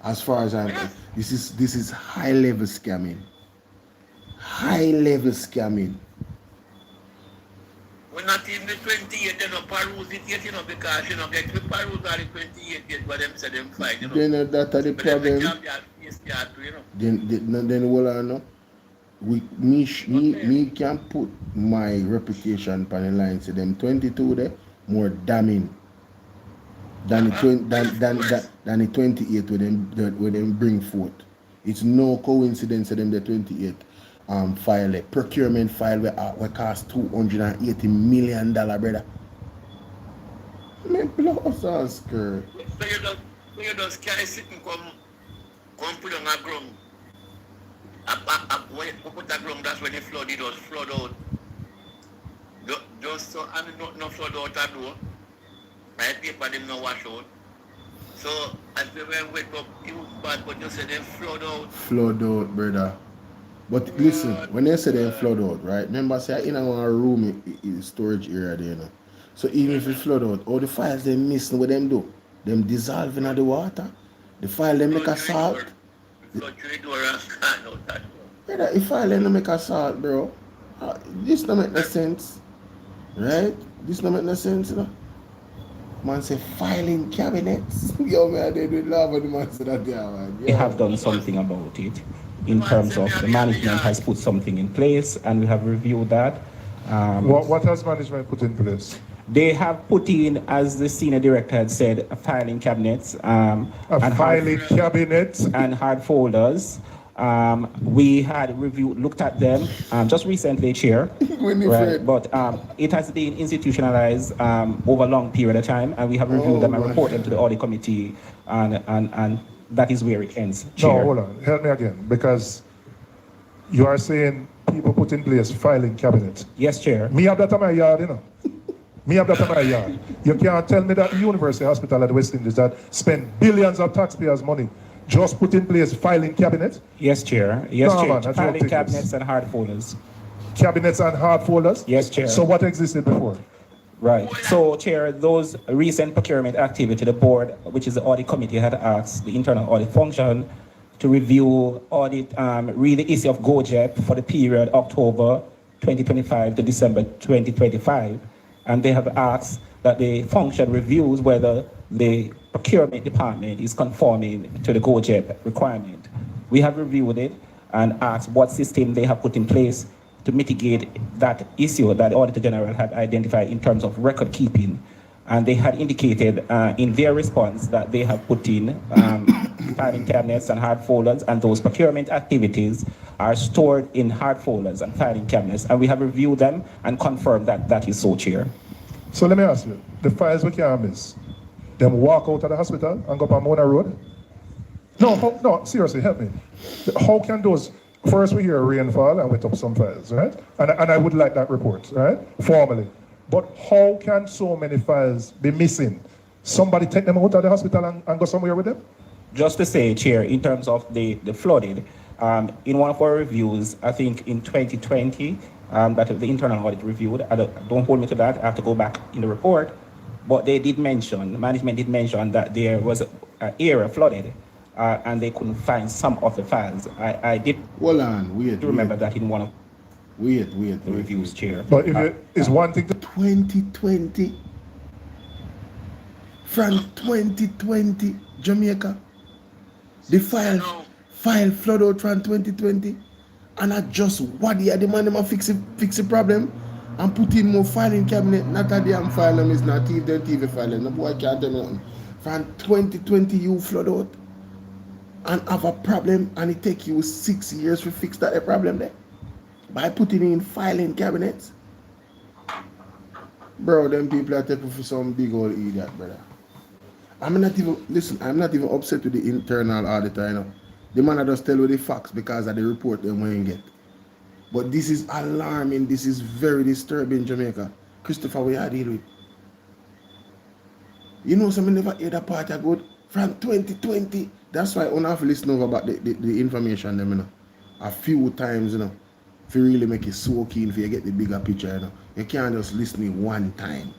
As far as I'm this is high level scamming. High level scamming. We're not even the 28, you know, peruse it yet, you know, because, you know, get the peruse are the 28 yet, but them say them fine, you know. Then that's the problem. Then hold on, no. Me can put my reputation on the line. Say them 22 there more damning than the 28 with them bring forth. It's no coincidence that them the 28 file a procurement file where cost $280 million, brother. Me blow us on skirt. So you just carry sitting come put on a ground. When you put that ground, that's when the flood, it does flood out. Just so, and no flood out at all. My paper, them no wash out. So, as they wake up, it was bad, but you say they flood out. Flood out, brother. But listen, when they say they flood out, right? Remember, say, in our room, in storage area there, you know. So, even if it flood out, all the files they missing, what them do? Them dissolve in the water. The file they make a salt. Brother, if I let them make a salt, bro, this don't make no sense, right? This don't make no sense, you know. Man say filing cabinets. Yo, man, they do love when the man say that there, man. They have done something about it in terms of the management has put something in place, and we have reviewed that. What has management put in place? They have put in, as the senior director had said, filing cabinets, cabinets and hard folders. We had looked at them just recently, Chair, right? But it has been institutionalized over a long period of time, and we have reviewed them and reported them to the audit committee, and that is where it ends, Chair. No, hold on, help me again, because you are saying people put in place filing cabinets. Yes, Chair. Me have that in my yard, you know. Me have that in my yard. You can't tell me that the University Hospital at the West Indies that spend billions of taxpayers' money just put in place filing cabinets? Yes, Chair. Yes, no, Chair. Man, filing cabinets and hard folders. Cabinets and hard folders? Yes, Chair. So what existed before? Right. So, Chair, those recent procurement activity, the board, which is the audit committee, had asked the internal audit function to review, read the issue of GoJEP for the period October 2025 to December 2025. And they have asked that the function reviews whether the procurement department is conforming to the GoJEP requirement. We have reviewed it and asked what system they have put in place to mitigate that issue that the Auditor General had identified in terms of record keeping And they had indicated in their response that they have put in filing cabinets and hard folders, and those procurement activities are stored in hard folders and filing cabinets. And we have reviewed them and confirmed that that is so, Chair. So let me ask you, the files we can't miss, them walk out of the hospital and go up on Mona Road? No, seriously, help me. How can those, first we hear rainfall and we took some files, right? And I would like that report, right? Formally. But how can so many files be missing? Somebody take them out of the hospital and go somewhere with them? Just to say, Chair, in terms of the flooding, in one of our reviews, I think in 2020, that the internal audit reviewed, don't hold me to that, I have to go back in the report, but they did mention, management did mention that there was an area flooded and they couldn't find some of the files. I did remember that in one of the reviews, Chair. But if it's one thing to 2020, from 2020, Jamaica, the file flood out from 2020, and I just what the man them fix the problem and put in more filing cabinet. Not a damn file them is not even TV file. No boy can't tell me nothing. From 2020 you flood out and have a problem, and it take you 6 years to fix that problem there by putting in filing cabinets. Bro, them people are taking for some big old idiot, brother. I'm not even upset with the internal auditor, you know. The man just tell you the facts because of the report they want to get. But this is alarming. This is very disturbing, Jamaica. Christopher, we are dealing with. You know, some never hear that part of good from 2020. That's why I don't have to listen over about the information, them, you know. A few times, you know. If you really make it so keen for you get the bigger picture, you know. You can't just listen to me one time.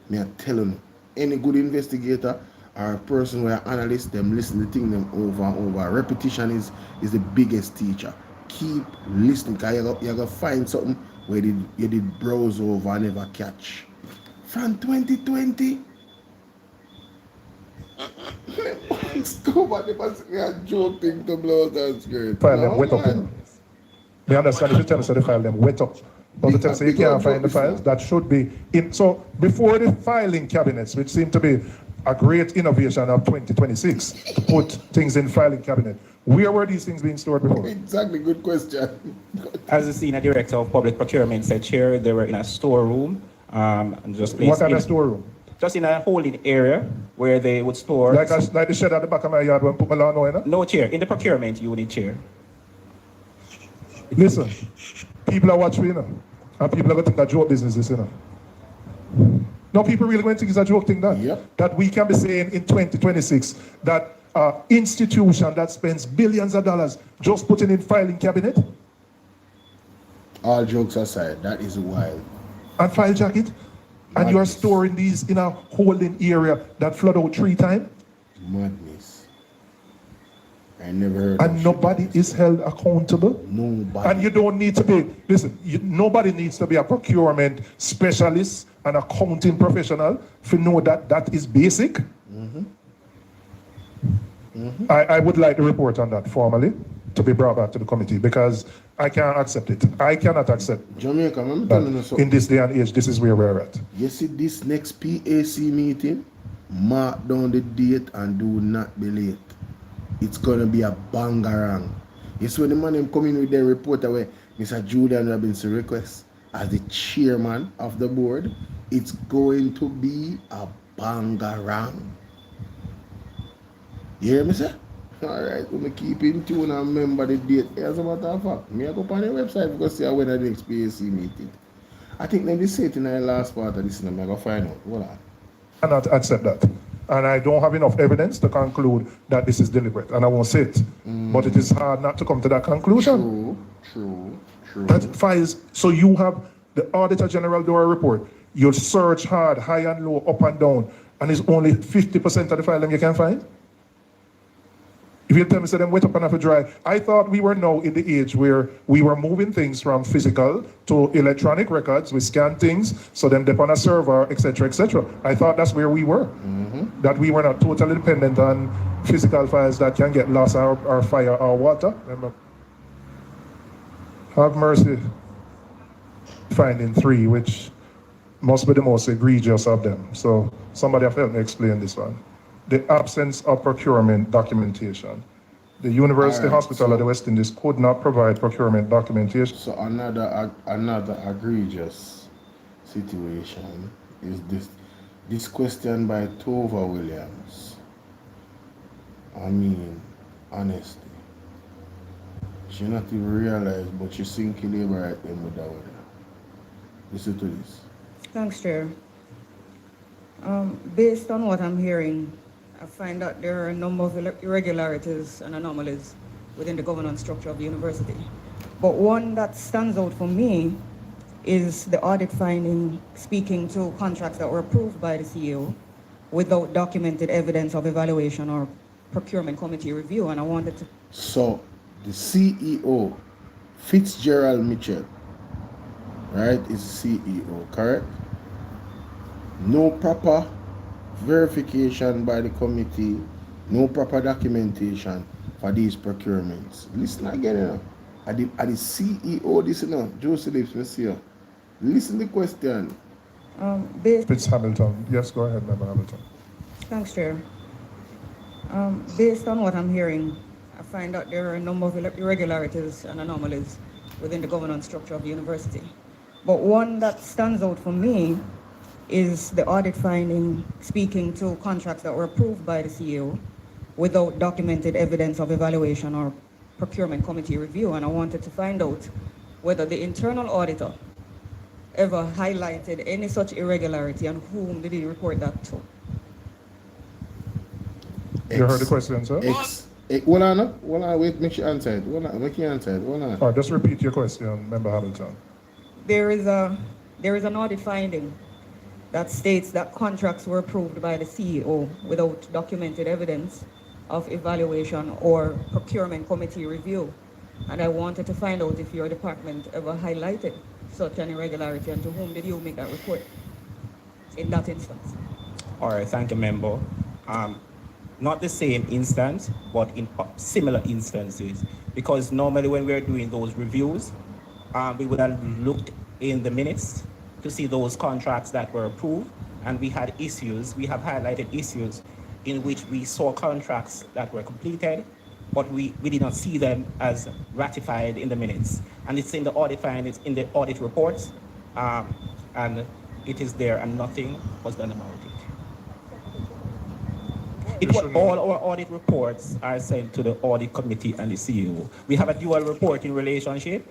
Me are telling you. Any good investigator or a person who are analyst, them listen to thing them over and over. Repetition is the biggest teacher. Keep listening, because you're going to find something where you did browse over and never catch. From 2020, they are joking to blow that skirt. File them wet up. Me understand if you tell us the file them wet up. But the tell us you can't find the files, that should be in. So before the filing cabinets, which seem to be a great innovation of 2026, to put things in filing cabinet, where were these things being stored before? Exactly, good question. As the senior director of public procurement said, Chair, they were in a storeroom. And just what kind of storeroom? Just in a holding area where they would store. Like the shed at the back of my yard when I put my lawn on? No, Chair, in the procurement unit, Chair. Listen, people are watching, you know, and people are going to think that joke business is, you know. No, people really going to think it's a joke thing that. Yep. That we can be saying in 2026 that institution that spends billions of dollars just putting in filing cabinet. All jokes aside, that is wild. And file jacket. And you are storing these in a holding area that flood out 3 times. Madness. I never heard. And nobody is held accountable. Nobody. And you don't need to be, listen, nobody needs to be a procurement specialist, an accounting professional to know that that is basic. Mm-hmm. Mm-hmm. I would like the report on that formally to be brought back to the committee because I can't accept it. I cannot accept Jamaica, I'm telling you something. In this day and age, this is where we're at. You see this next PAC meeting, mark down the date and do not be late. It's gonna be a bangarang. You see when the man them coming with their report away, Mr. Julian Robinson request as the chairman of the board, it's going to be a bangarang. You hear me, sir? Alright, we're keep in tune and remember the date. As a matter of fact, me I go on the website because see when the next PAC meeting. I think them they say it in the last part of this, and I'm gonna find out. Hold on. I cannot accept that. And I don't have enough evidence to conclude that this is deliberate. And I won't say it. But it is hard not to come to that conclusion. True. That files, so you have the Auditor General do a report. You search hard, high and low, up and down, and it's only 50% of the file them you can find? If you tell me, say them wet up and have to dry. I thought we were now in the age where we were moving things from physical to electronic records. We scan things, so them dip on a server, etc., etc. I thought that's where we were. Mm-hmm. That we were not totally dependent on physical files that can get lost or fire or water. Remember? Have mercy. Finding 3, which must be the most egregious of them. So somebody have helped me explain this one. The absence of procurement documentation. The University Hospital of the West Indies could not provide procurement documentation. So another egregious situation is this question by Tova Williams. I mean, honestly, she not even realized, but she sink labor right in with that. Listen to this. Thanks, Chair. Based on what I'm hearing, I find that there are a number of irregularities and anomalies within the governance structure of the university. But one that stands out for me is the audit finding speaking to contracts that were approved by the CEO without documented evidence of evaluation or procurement committee review, and I wanted to... So, the CEO, Fitzgerald Mitchell, right, is CEO, correct? No proper verification by the committee, no proper documentation for these procurements. Listen again, you know. At the CEO, this, you know, Joseph Lips, Monsieur. Listen to the question. Fitz Hamilton. Yes, go ahead, Member Hamilton. Thanks, Chair. Based on what I'm hearing, I find that there are a number of irregularities and anomalies within the governance structure of the university. But one that stands out for me is the audit finding speaking to contracts that were approved by the CEO without documented evidence of evaluation or procurement committee review. And I wanted to find out whether the internal auditor ever highlighted any such irregularity and whom did he report that to? You heard the question, sir? Hold on, wait, make sure you answer it. Make you answer it. Hold on. All right, just repeat your question, Member Hamilton. There is an audit finding that states that contracts were approved by the CEO without documented evidence of evaluation or procurement committee review. And I wanted to find out if your department ever highlighted such an irregularity and to whom did you make that report in that instance? All right, thank you, Member. Not the same instance, but in similar instances, because normally when we're doing those reviews, we would have looked in the minutes to see those contracts that were approved, and we had issues, we have highlighted issues in which we saw contracts that were completed, but we did not see them as ratified in the minutes. And it's in the audit findings, in the audit reports, and it is there and nothing was done about it. All our audit reports are sent to the audit committee and the CEO. We have a dual reporting relationship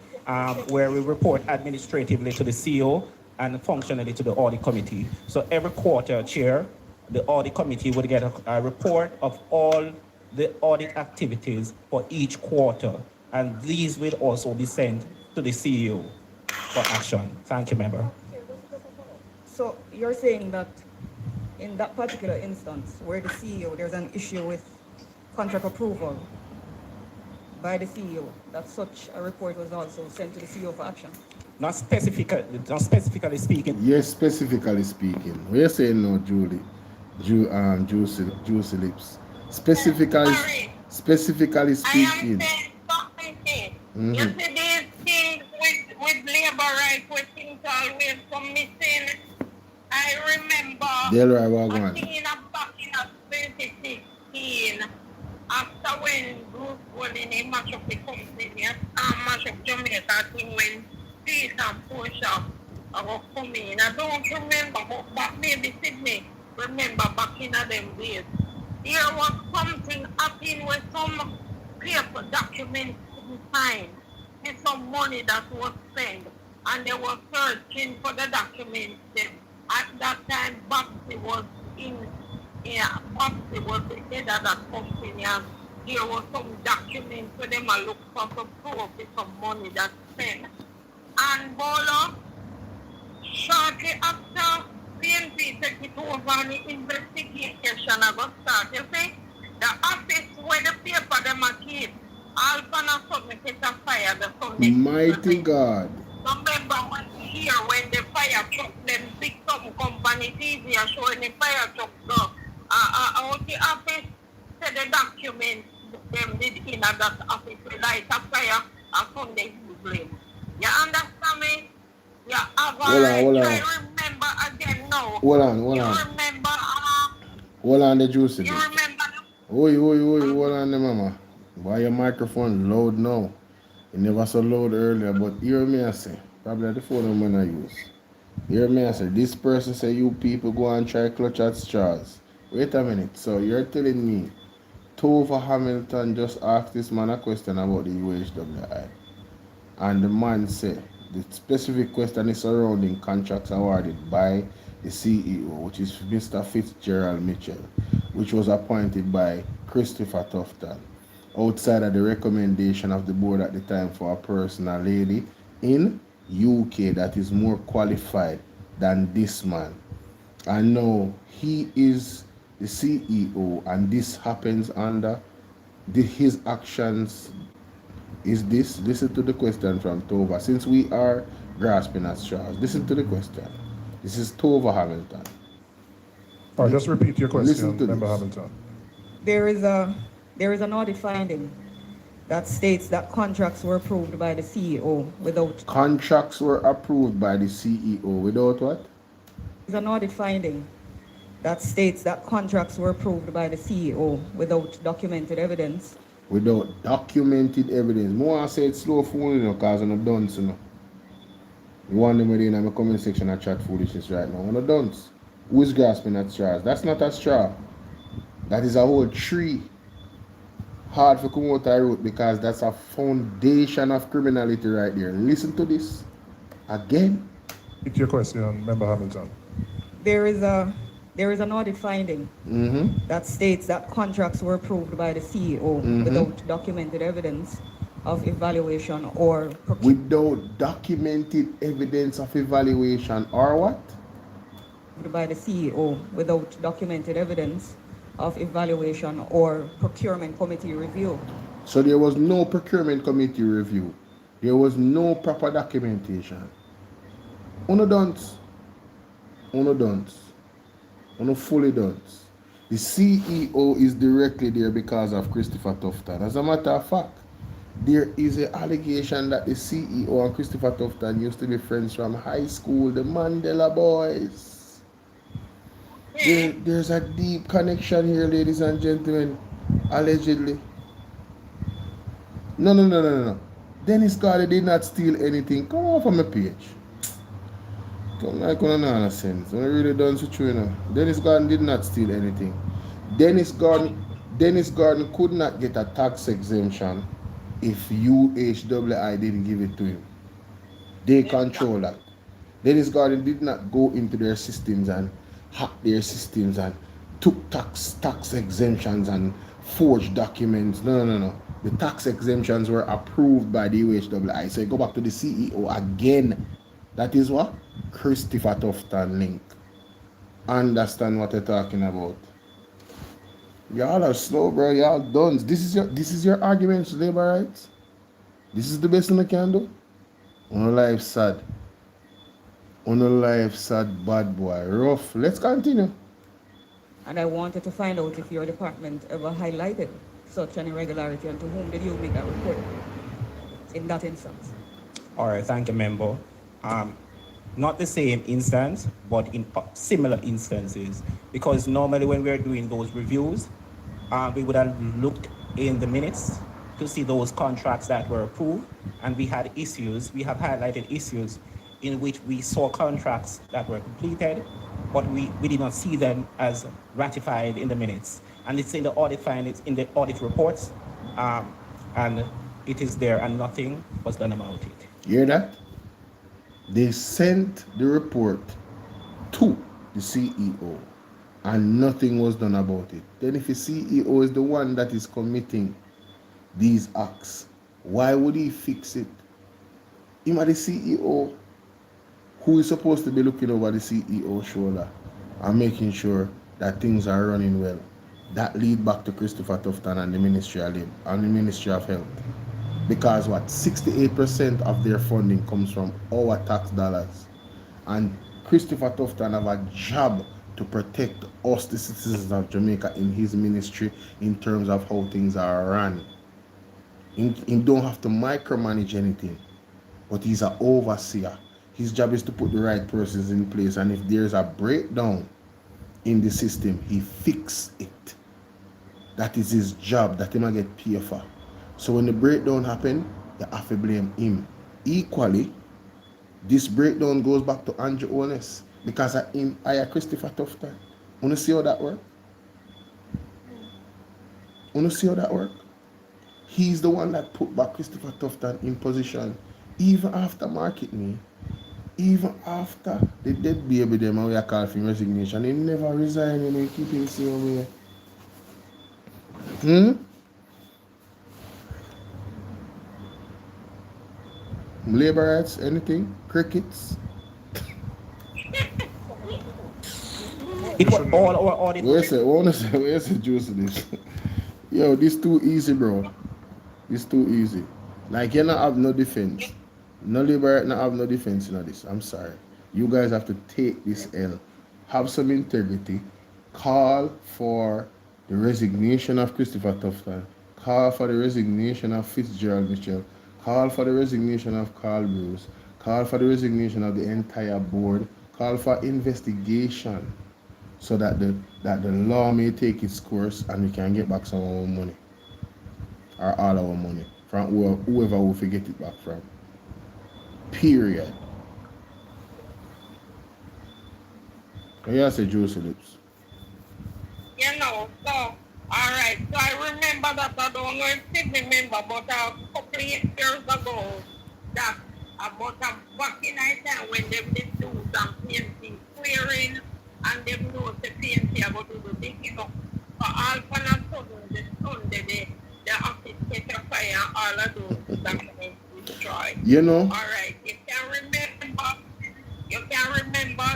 where we report administratively to the CEO and functionally to the audit committee. So every quarter, Chair, the audit committee would get a report of all the audit activities for each quarter, and these will also be sent to the CEO for action. Thank you, Member. So you're saying that in that particular instance where the CEO, there's an issue with contract approval by the CEO, that such a report was also sent to the CEO for action? Not specifically speaking. Yes, specifically speaking. We're saying no, Juicy Lips. Specifically speaking. You see these things with labor rights, where things always come missing. I remember a thing back in 2016, after when Bruce Golden match up the company, match up Jamaica thing when Peace and Portia were coming. I don't remember, but maybe Sydney remember back in them days. There was something happening with some paper documents signed and some money that was spent, and they were searching for the documents. At that time, Babsy was Babsy was the head of that company, and there was some documents for them to look for some proof with some money that's spent. And Bolo, shortly after PNP took it over and the investigation got started, you see, the office where the paper them a keep, all kind of something set a fire the Sunday. Mighty God. Remember when the fire truck them pick some company, it's easier showing the fire truck go. Out the office, say the documents them did in that office, light a fire, a Sunday blame. You understand me? Yeah, I remember a now. Hold on. Remember, Hold on, the juicy. you remember Oi, hold on, the mama. Why your microphone loud now? It never so loud earlier, but hear me I say. Probably the phone I'm gonna use. Hear me I say. This person say you people go and try clutch at straws. Wait a minute. So you're telling me Tova Hamilton just asked this man a question about the UHWI. And the man said the specific question is surrounding contracts awarded by the CEO, which is Mr. Fitzgerald Mitchell, which was appointed by Christopher Tufton, outside of the recommendation of the board at the time for a person, a lady in UK that is more qualified than this man. And now he is the CEO, and this happens under his actions. Is this? Listen to the question from Tova. Since we are grasping at straws, listen to the question. This is Tova Hamilton. Just repeat your question, Listen to Member this. Hamilton. There is an audit finding that states that contracts were approved by the CEO without... Contracts were approved by the CEO without what? There's an audit finding that states that contracts were approved by the CEO without documented evidence. Without documented evidence. More I say it's slow fooling because I'm not done, so no. You want them in my comment section and chat foolishness right now. I'm not done. Who is grasping at straws? That's not a straw. That is a whole tree. Hard for come out I wrote because that's a foundation of criminality right there. Listen to this. Again. Repeat your question, Member Hamilton. There is an audit finding that states that contracts were approved by the CEO without documented evidence of evaluation or... Without documented evidence of evaluation or what? By the CEO without documented evidence of evaluation or procurement committee review. So there was no procurement committee review. There was no proper documentation. Uno don't. Uno fully don't. The CEO is directly there because of Christopher Tufton. As a matter of fact, there is an allegation that the CEO and Christopher Tufton used to be friends from high school, the Mandela boys. There's a deep connection here, ladies and gentlemen, allegedly. No. Dennis Carter did not steal anything. Come off on my page. Don't like one nonsense. I really done with you now. Dennis Gordon did not steal anything. Dennis Gordon could not get a tax exemption if UHWI didn't give it to him. They control that. Dennis Gordon did not go into their systems and hack their systems and took tax exemptions and forged documents. No. The tax exemptions were approved by the UHWI. So you go back to the CEO again. That is what? Christopher Tufton link. Understand what you're talking about. Y'all are slow, bro. Y'all done. This is your argument, labor rights. This is the best thing I can do. On a life sad. Bad boy. Rough. Let's continue. And I wanted to find out if your department ever highlighted such an irregularity, and to whom did you make that report in that instance? All right, thank you, member. Not the same instance, but in similar instances, because normally when we're doing those reviews, we would have looked in the minutes to see those contracts that were approved, and we had issues. We have highlighted issues in which we saw contracts that were completed, but we did not see them as ratified in the minutes. And it's in the audit findings, in the audit reports, and it is there, and nothing was done about it. You hear that? They sent the report to the CEO and nothing was done about it. Then if the CEO is the one that is committing these acts, why would he fix it? Him the CEO who is supposed to be looking over the CEO's shoulder and making sure that things are running well. That lead back to Christopher Tufton and the Ministry of Labor and the Ministry of Health. Because 68% of their funding comes from our tax dollars. And Christopher Tufton have a job to protect us, the citizens of Jamaica, in his ministry in terms of how things are run. He don't have to micromanage anything, but he's an overseer. His job is to put the right persons in place, and if there's a breakdown in the system, he fix it. That is his job, that he might get paid for. So when the breakdown happen, you have to blame him. Equally, this breakdown goes back to Andrew Holness, because of him, I Christopher Tufton. Wanna see how that work? Wanna see how that work? He's the one that put back Christopher Tufton in position, even after market me, even after the dead baby them and we are called for resignation. He never resigned and he keep him same way. Labor rights, anything? Crickets? It was all our audit. Where's the juice in this? Yo, this too easy, bro. This too easy. Like, you not have no defense. No labor not have no defense in this. I'm sorry. You guys have to take this L. Have some integrity. Call for the resignation of Christopher Tufton. Call for the resignation of Fitzgerald Mitchell. Call for the resignation of Carl Bruce. Call for the resignation of the entire board. Call for investigation so that the law may take its course and we can get back some of our money. Or all our money. From whoever we get it back from. Period. Can you say Juicy Lips? You know, so, alright, so I remember that, I don't know if you remember, but a couple of years ago, that about back in the time when they did do some PNC clearing, and they know the PNC about to do the big, you know, all of a sudden, the Sunday, the office catch a fire, and all of those documents destroyed. You know? Alright, you can remember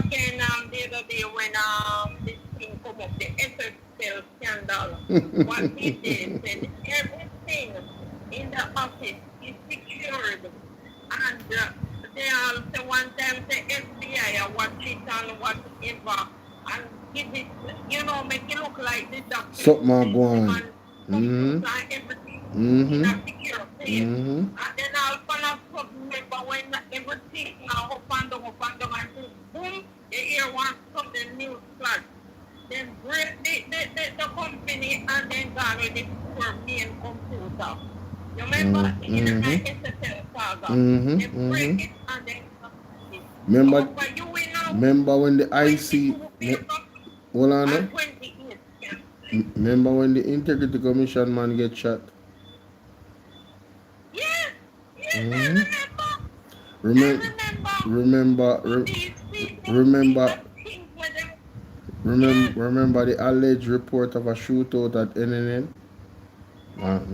again the other day when this thing come up, the SSL scandal. What he did, said everything in the office is secured. And they also one time the FBI watch it and whatever and give it, you know, make it look like the document. Something going on. And everything in a secure place. And then all of a sudden, remember when everything now up and down, and boom, you hear one sudden news flash. Then break the company and then gone with the poor main computer. You remember in the SSL saga? They break it and then remember when the IC hold on now. Remember when the Integrity Commission man get shot? Yes, Remember the alleged report of a shootout at NNN? And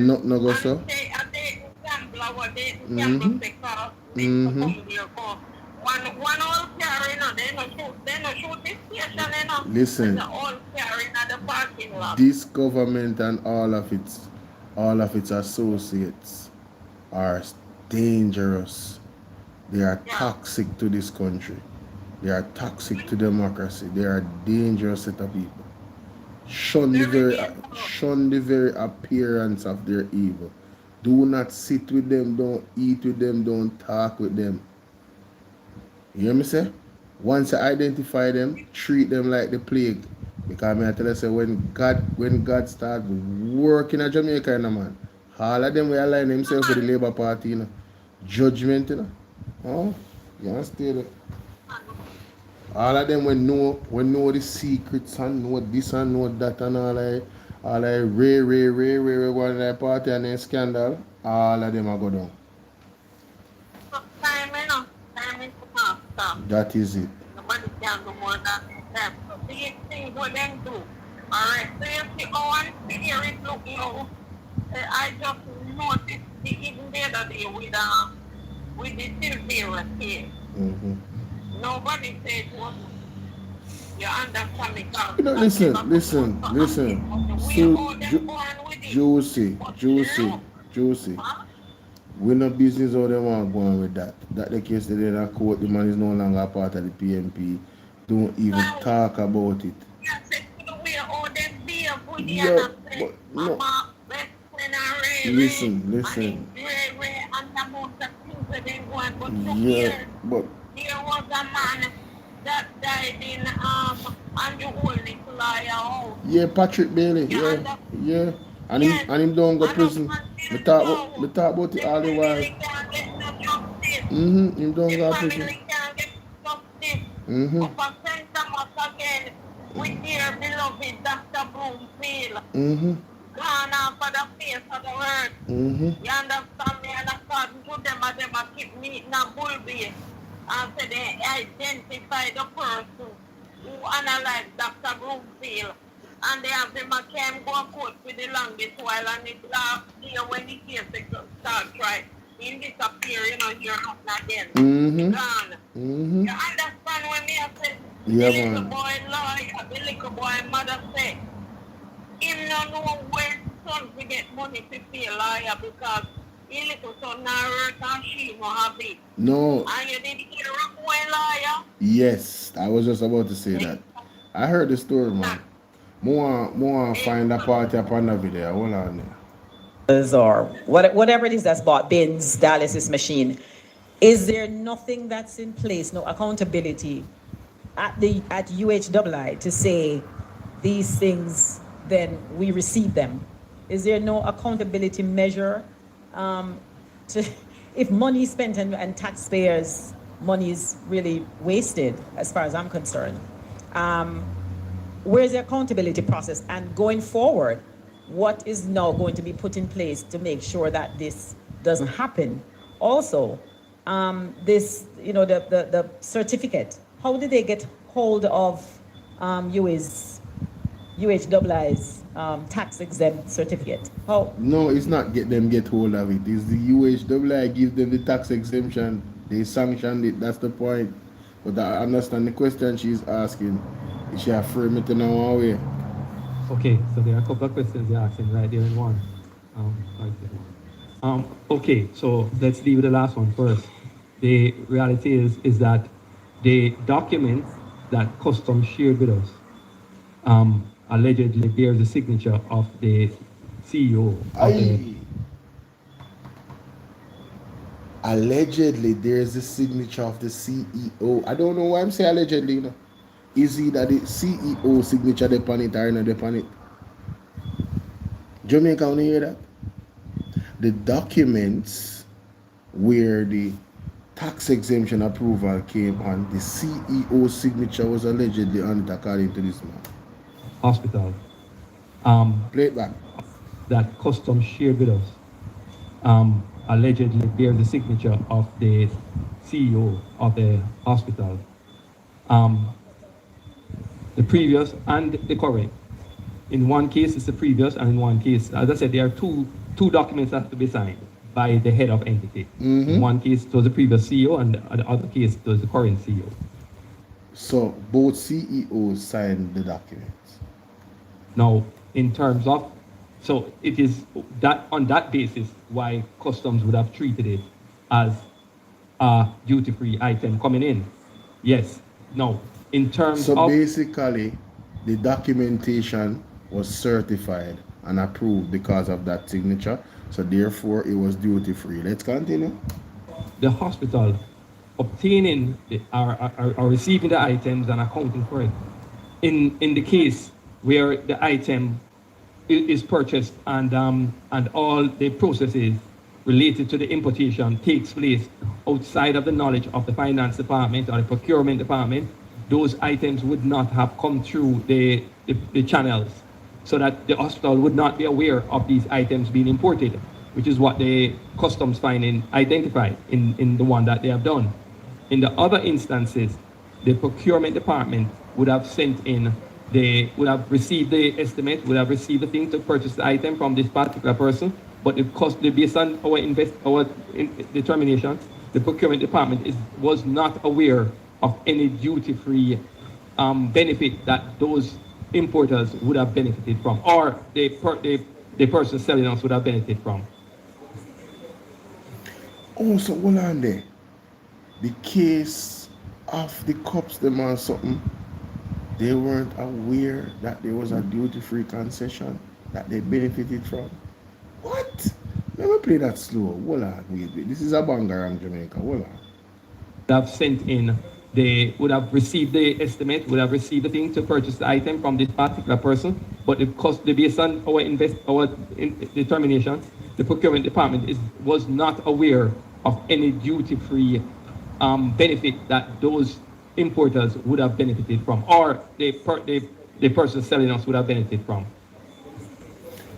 not no go so? Listen, this government and all of its associates are dangerous. They are toxic to this country. They are toxic to democracy. They are a dangerous set of people. Shun the very appearance of their evil. Do not sit with them, don't eat with them, don't talk with them. You hear me say? Once you identify them, treat them like the plague. Because I tell you, say, when God starts working at Jamaica, man, all of them will align themselves with the Labour Party, you know. Judgment, you know. Oh, you understand? All of them will know the secrets and know this and know that and all that ray going to the party and then scandal. All of them are go down. That is it. Nobody can do more than that. So these things what them do. Alright, so you see how unfair it look now. I just noticed even the other day with the Silvera case. Nobody said what you understand me. You know, listen. Juicy. We no business how they want going with that. That the case that they in court, the man is no longer a part of the PMP. Don't even talk about it. Yeah, but no. Listen. everything going, but yeah, but there was a man that died in Andrew Old's lawyer house. yeah, Patrick Bailey, yeah. And him don't go prison. Me talk about it all the while. Him don't go prison. St. Thomas again with their beloved Dr. Broomfield. Gone off for the face of the earth. You understand me? And according to them, I keep meeting a bullbait. And so they identify the person who analyzed Dr. Broomfield. And they have them came go court for the longest while, and it's last year when the case start trial. He disappear, you know, you're not again. Gone. You understand when me say, yeah, the little boy lawyer, the little boy mother say, him no know where son to get money to pay a lawyer because he little son now work and she no have it. No. And you did hear a boy lawyer? Yes, I was just about to say that. I heard the story, man. More find a party upon the video. Hold on there. Or whatever it is that's bought, bins, dialysis machine. Is there nothing that's in place, no accountability at UHII to say these things, then we receive them? Is there no accountability measure to, if money is spent and taxpayers' money is really wasted, as far as I'm concerned? Where's the accountability process? And going forward, what is now going to be put in place to make sure that this doesn't happen? Also, this, you know, the certificate, how did they get hold of UHII's tax exempt certificate? How? No, it's not get hold of it. It's the UHII give them the tax exemption. They sanctioned it. That's the point. But I understand the question she's asking. Is she frame it in our way? Okay, so there are a couple of questions you're asking right there in one. Okay, so let's leave the last one first. The reality is that the documents that Customs shared with us allegedly bears the signature of the CEO. Allegedly, there's the signature of the CEO. I don't know why I'm saying allegedly. You know. Is it that the CEO signature upon it or not upon it? Jamaica, want to hear that? The documents where the tax exemption approval came on, the CEO signature was allegedly on it according to this man. Hospital. Play it back. That Customs shared with us allegedly bears the signature of the CEO of the hospital. The previous and the current. In one case, it's the previous, and in one case, as I said, there are two documents that have to be signed by the head of entity. In one case, it was the previous CEO, and the other case, it was the current CEO. So both CEOs signed the documents. Now, in terms of, so it is that on that basis why Customs would have treated it as a duty-free item coming in. Yes. No. In terms of... So basically, the documentation was certified and approved because of that signature. So therefore, it was duty-free. Let's continue. The hospital obtaining or receiving the items and accounting for it. In the case where the item is purchased and all the processes related to the importation takes place outside of the knowledge of the finance department or the procurement department, those items would not have come through the channels, so that the hospital would not be aware of these items being imported, which is what the customs finding identified in the one that they have done. In the other instances, the procurement department would have sent in, they would have received the estimate, would have received the thing to purchase the item from this particular person, but based on our determination, the procurement department was not aware of any duty-free benefit that those importers would have benefited from, or the person selling us would have benefited from. Oh, so hold on there. The case of the cops, them or something, they weren't aware that there was a duty-free concession that they benefited from. What? Let me play that slow. Hold on, wait. This is a bangarang, Jamaica. Hold on. Have sent in, they would have received the estimate, would have received the thing to purchase the item from this particular person, but the cost, based on our determination, the procurement department was not aware of any duty-free benefit that those importers would have benefited from, or the person selling us would have benefited from.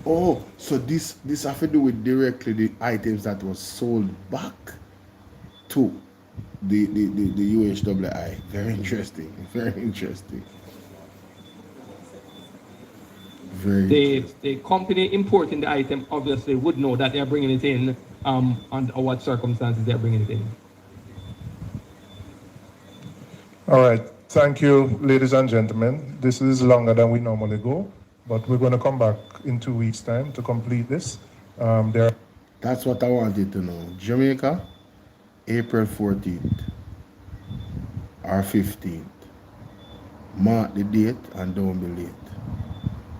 Oh, so this have to do with directly the items that was sold back to the UHWI. Very interesting. Very interesting. The company importing the item obviously would know that they're bringing it in under what circumstances they're bringing it in. All right. Thank you, ladies and gentlemen. This is longer than we normally go, but we're going to come back in 2 weeks' time to complete this. That's what I wanted to know. Jamaica, April 14th or 15th. Mark the date and don't be late.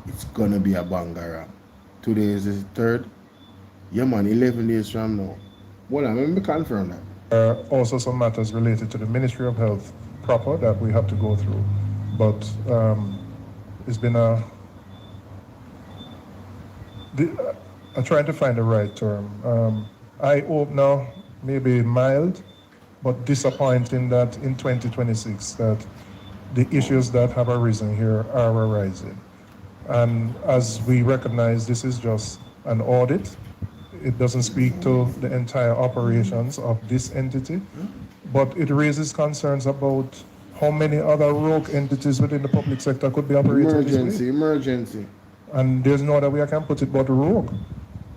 It's going to be a bangarang. Today is the 3rd. Yeah, man, 11 days from now. Well, let me confirm that. There are also some matters related to the Ministry of Health proper that we have to go through. But it's been I'm trying to find the right term. Eye-opener, maybe mild, but disappointing that in 2026 that the issues that have arisen here are arising. And as we recognize, this is just an audit. It doesn't speak to the entire operations of this entity, but it raises concerns about how many other rogue entities within the public sector could be operating this way. Emergency. And there's no other way I can put it but rogue,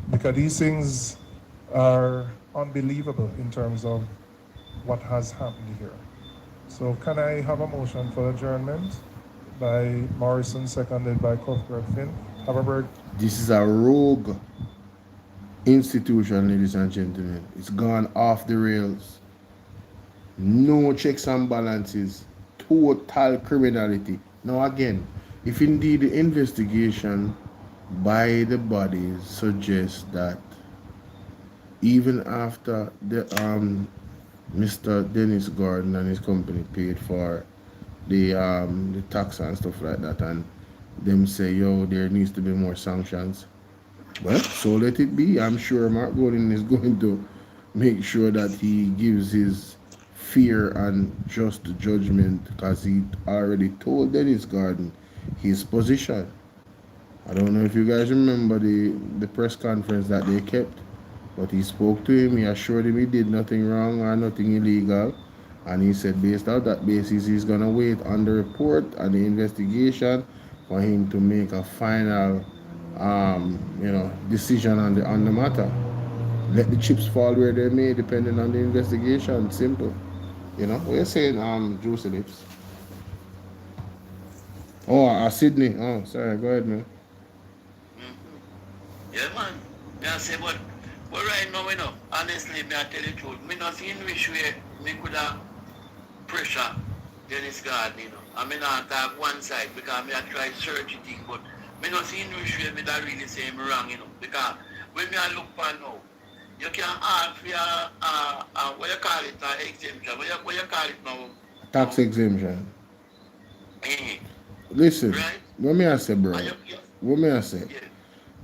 because these things are unbelievable in terms of what has happened here. So can I have a motion for adjournment by Morrison, seconded by Cuthbert Finn? Have a word. This is a rogue institution, ladies and gentlemen. It's gone off the rails. No checks and balances. Total criminality. Now again, if indeed the investigation by the bodies suggests that even after the Mr. Dennis Gordon and his company paid for the tax and stuff like that, and them say, yo, there needs to be more sanctions. Well, so let it be. I'm sure Mark Gordon is going to make sure that he gives his fair and just judgment, because he already told Dennis Gordon his position. I don't know if you guys remember the press conference that they kept, but he spoke to him. He assured him he did nothing wrong or nothing illegal, and he said based on that basis he's going to wait on the report and the investigation for him to make a final decision on the matter. Let the chips fall where they may, depending on the investigation. Simple. What you saying, Juicy Lips? Oh, Sydney. Oh, sorry. Go ahead, man. Yeah, man. I say, but right now, honestly, I tell you the truth. I not see in which way me could have pressure Dennis Gordon, I mean, not have one side, because I try search it, but I not see in which way me that really say me wrong, because when I look for now, you can ask for what you call it, exemption. What you call it now? Tax exemption. Mm-hmm. Listen, right? What may I say, bro? What may I say? Yeah.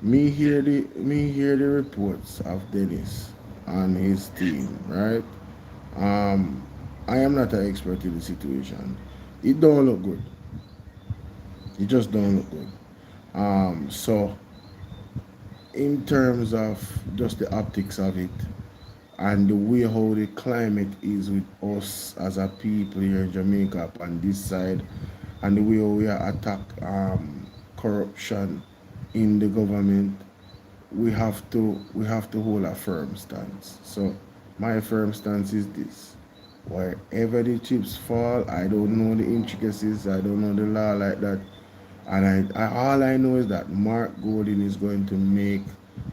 Me hear the reports of Dennis and his team, right? I am not an expert in the situation. It don't look good. It just don't look good. So in terms of just the optics of it and the way how the climate is with us as a people here in Jamaica on this side, and the way we attack corruption in the government, we have to hold a firm stance. So my firm stance is this: wherever the chips fall, I don't know the intricacies, I don't know the law like that, and all I know is that Mark Gordon is going to make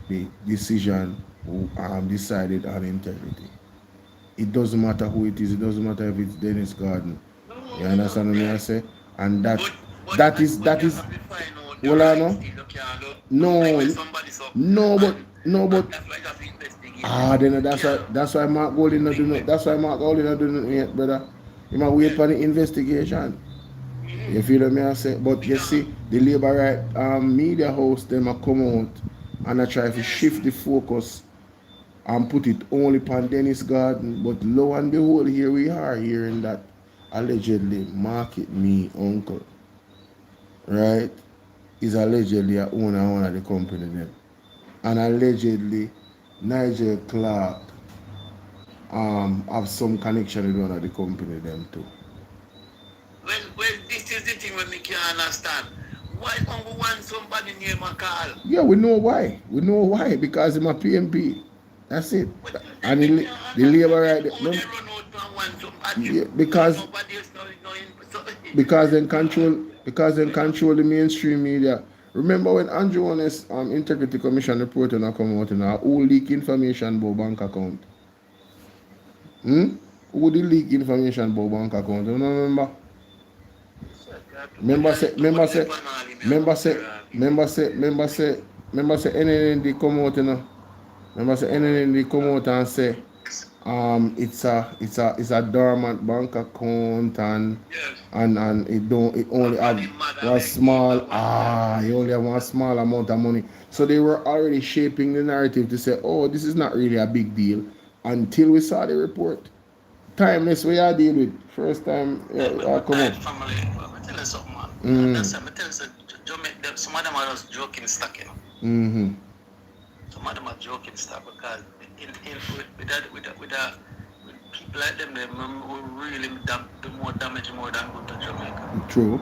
the decision decided on integrity. It doesn't matter who it is, it doesn't matter if it's Dennis Gordon. You understand what I say? And that is well, I know. No, but Then that's why Mark Golding not doing it. That's why Mark Golding not doing it yet, brother. You might wait for the investigation. You feel what I say? But you see, the Labour right media host them a come out and I try to shift the focus and put it only upon Dennis Garden. But lo and behold, here we are hearing that allegedly Market Me uncle, right, is allegedly a owner of one of the company then. And allegedly Nigel Clark have some connection with one of the company them too. Well, this is the thing when we can't understand. Why don't we want somebody near my call? Yeah, we know why. We know why. Because I'm a PMP. That's it. And the Labour right there. Yeah, because they control the mainstream media. Remember when Andrew Honest Integrity Commission report come out and who leak information about bank account? Who did leak information about bank account? You remember? Remember say NND come out, you know. Remember say NND come out and say it's a dormant bank account and it only have one small you only have one small amount of money. So they were already shaping the narrative to say, oh, this is not really a big deal until we saw the report. Timeless we are deal with. First time come up. Some of them are just joking stock, you know. Some of them are joking stock because with people like them, they will really do more damage more than good to Jamaica. True.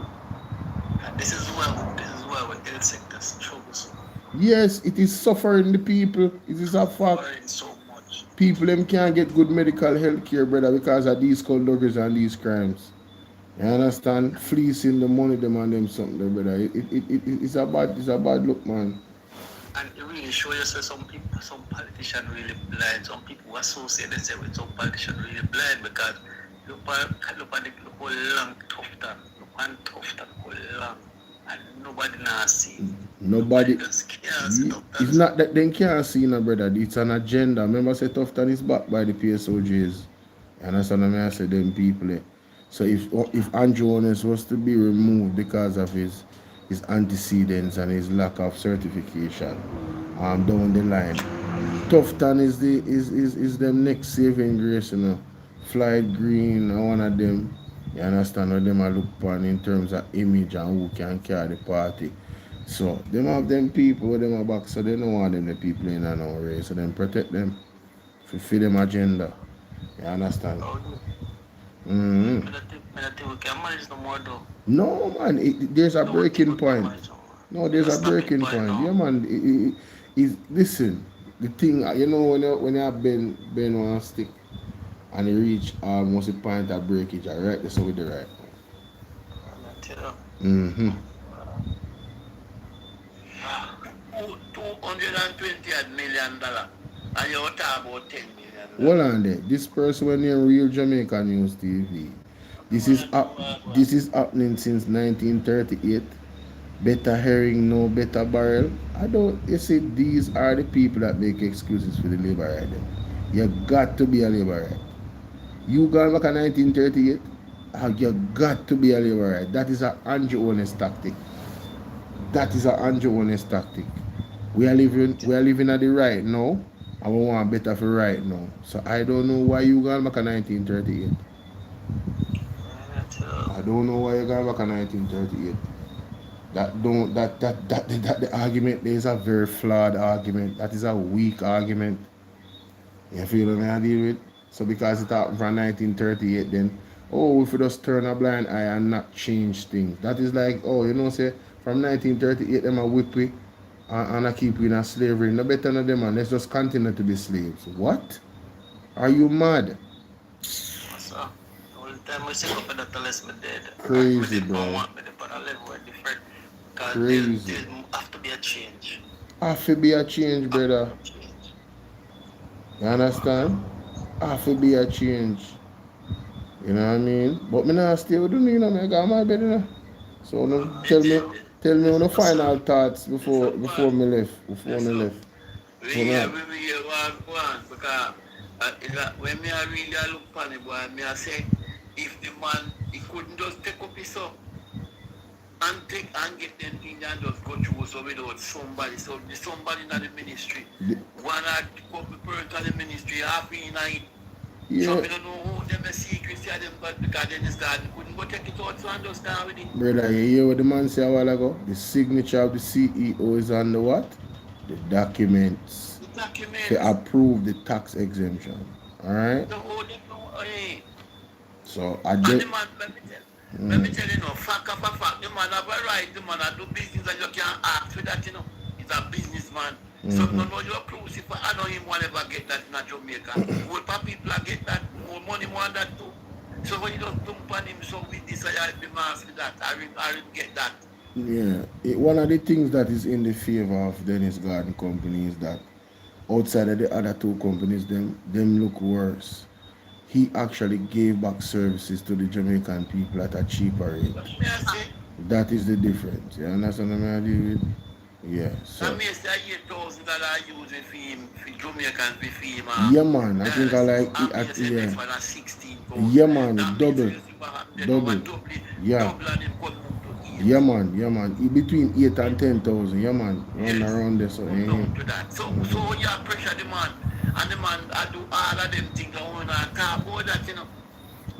And this is where the health sector is troublesome. Yes, it is suffering the people. It is a fact. So much. People them can't get good medical health care, brother, because of these skullduggeries and these crimes. You understand? Fleecing the money them and them something, brother. It's a bad look, man. And it really shows you some politicians really blind. Some people associate themselves with some politicians really blind because look how long Tufton. Look how Tufton how long. And nobody now see. Nobody. It's not that they can't see, no, brother. It's an agenda. Remember, say Tufton is backed by the PSOJs. You understand what I say? Them people. So if Andrew Honest was to be removed because of his antecedents and his lack of certification, down the line, Tufton is them next saving grace, you know. Floyd Green, one of them. You understand what them I look upon in terms of image and who can carry the party. So them have them people with them are back, so they don't want them the people in and out race. So them protect them, fulfill them agenda. You understand? I think we can manage no more though. No, man, there's a breaking point. No, there's a breaking point. Yeah, man. Listen, the thing, you know, when you have been one stick and you reach almost a point of breakage, I right this with the right. 220 million dollars, and you're talking about 10 million. Hold on there. This person went near Real Jamaica News TV. This is happening since 1938. Better herring, no better barrel. You see, these are the people that make excuses for the labor right there. You got to be a labor right. You gone back in 1938, you got to be a labor right. That is an Andrew Honest tactic. We are living at the right now, and we want better for right now. So I don't know why you gone back in 1938. I don't know why you gone back in 1938. The argument there is a very flawed argument. That is a weak argument. You feel what I deal with? So because it happened from 1938, then if we just turn a blind eye and not change things. That is like, say from 1938 them a whip we and I keep we in a slavery. No better than them, and let's just continue to be slaves. What? Are you mad? Crazy, bro. Crazy. Have to be a change. Have to be a change, brother. You understand? Have to be a change. You know what I mean? But me not stay with you, I got my bed, you know. So tell me your final thoughts before me left. We one because when me I really look funny boy, me I say if the man he couldn't just take up his son and take and get them things and just go through so without somebody. So the somebody in the ministry. One or couple person in the ministry half in it. Yeah. So we don't know who them a secret say them but because then this guy couldn't go take it out to understand with it. Brother, you hear what the man say a while ago? The signature of the CEO is on the what? The documents. The documents. To approve the tax exemption. Alright? So I did. Let me tell you, fact of a fact, the man have a right, the man do business and you can't ask for that, He's a businessman. So no you're close if I know him will ever get that in Jamaica. More people get that, more money want that too. So when you don't dump on him, so with this I be mass with that. I will get that. Yeah. One of the things that is in the favor of Dennis Garden Company is that outside of the other two companies, them look worse. He actually gave back services to the Jamaican people at a cheaper rate. That is the difference. You understand what I mean with? Yeah. So. I mean, say $8,000 using for him, for Jamaicans, for him. Yeah, man. I think I like it. Yeah. Yeah, man. Double. Yeah. Yeah, man. Yeah, man. Between 8 and 10,000. Yeah, man. Around there. So, so you pressure the man. And the man I do all of them things I want to talk about that,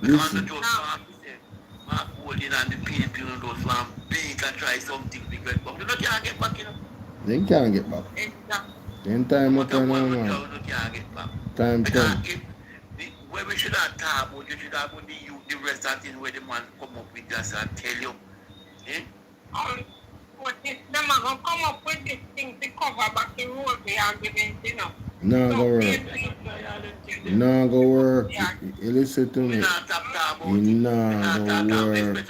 Because the just Mark Holding and the people those one big and try something big, but they can't get back, They can't get back. Then time up and on, man. Time come. Where we should have talked about, you should have put the rest of things where the man come up with this and tell you. But if them are going to come up with this thing to cover back the road, the argument, No, go work. No, go work. You listen to me. No, go work.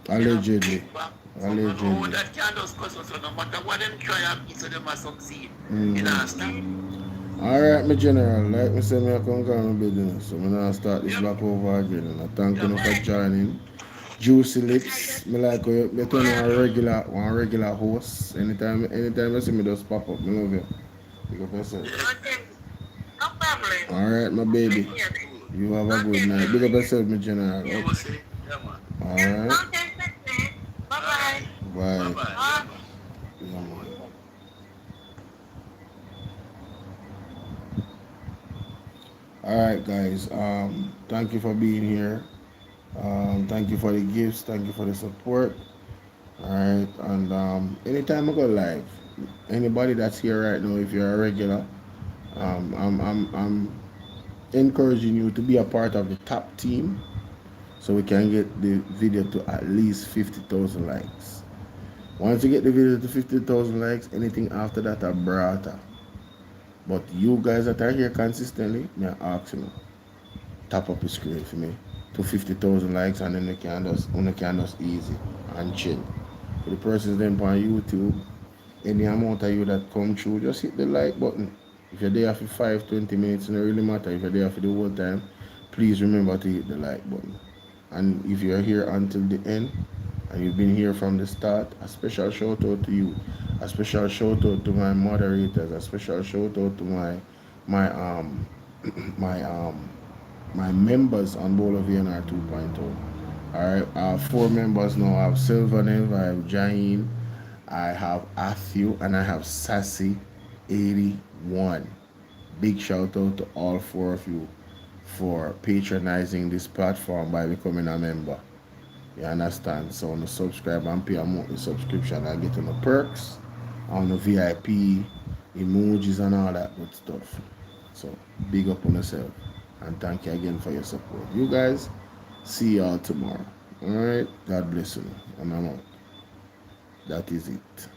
Allegedly. Alright, my general. Like me say, I come to my business. So I'm going to start this back over again. And I thank you for joining. Juicy Lips, me like you turn one regular host. Anytime you see me just pop up, me love you. Pick up yourself. Alright, my baby. You have a good night. Big up yourself, my general. Okay. Alright. Bye. Alright guys, thank you for being here. Thank you for the gifts, thank you for the support. Alright, and anytime I go live, anybody that's here right now, if you're a regular, I'm encouraging you to be a part of the top team so we can get the video to at least 50,000 likes. Once you get the video to 50,000 likes, anything after that are brata. But you guys that are here consistently, me ask you, tap up the screen for me to 50,000 likes, and then you can just easy and chill. For the persons then on YouTube, any amount of you that come through, just hit the like button. If you're there for 5-20 minutes, it doesn't really matter. If you're there for the whole time, please remember to hit the like button. And if you're here until the end, and you've been here from the start, a special shout out to you. A special shout out to my moderators. A special shout out to my members on Bolo VNR 2.0. Alright, I have 4 members now. I have Silvernev, I have Jaheen, I have Atthew, and I have Sassy 81. Big shout out to all 4 of you for patronizing this platform by becoming a member. You understand? So on the subscribe and pay a monthly subscription, I get on the perks, on the VIP, emojis and all that good stuff. So big up on yourself. And thank you again for your support. You guys, see y'all tomorrow. Alright? God bless you. And I'm out. That is it.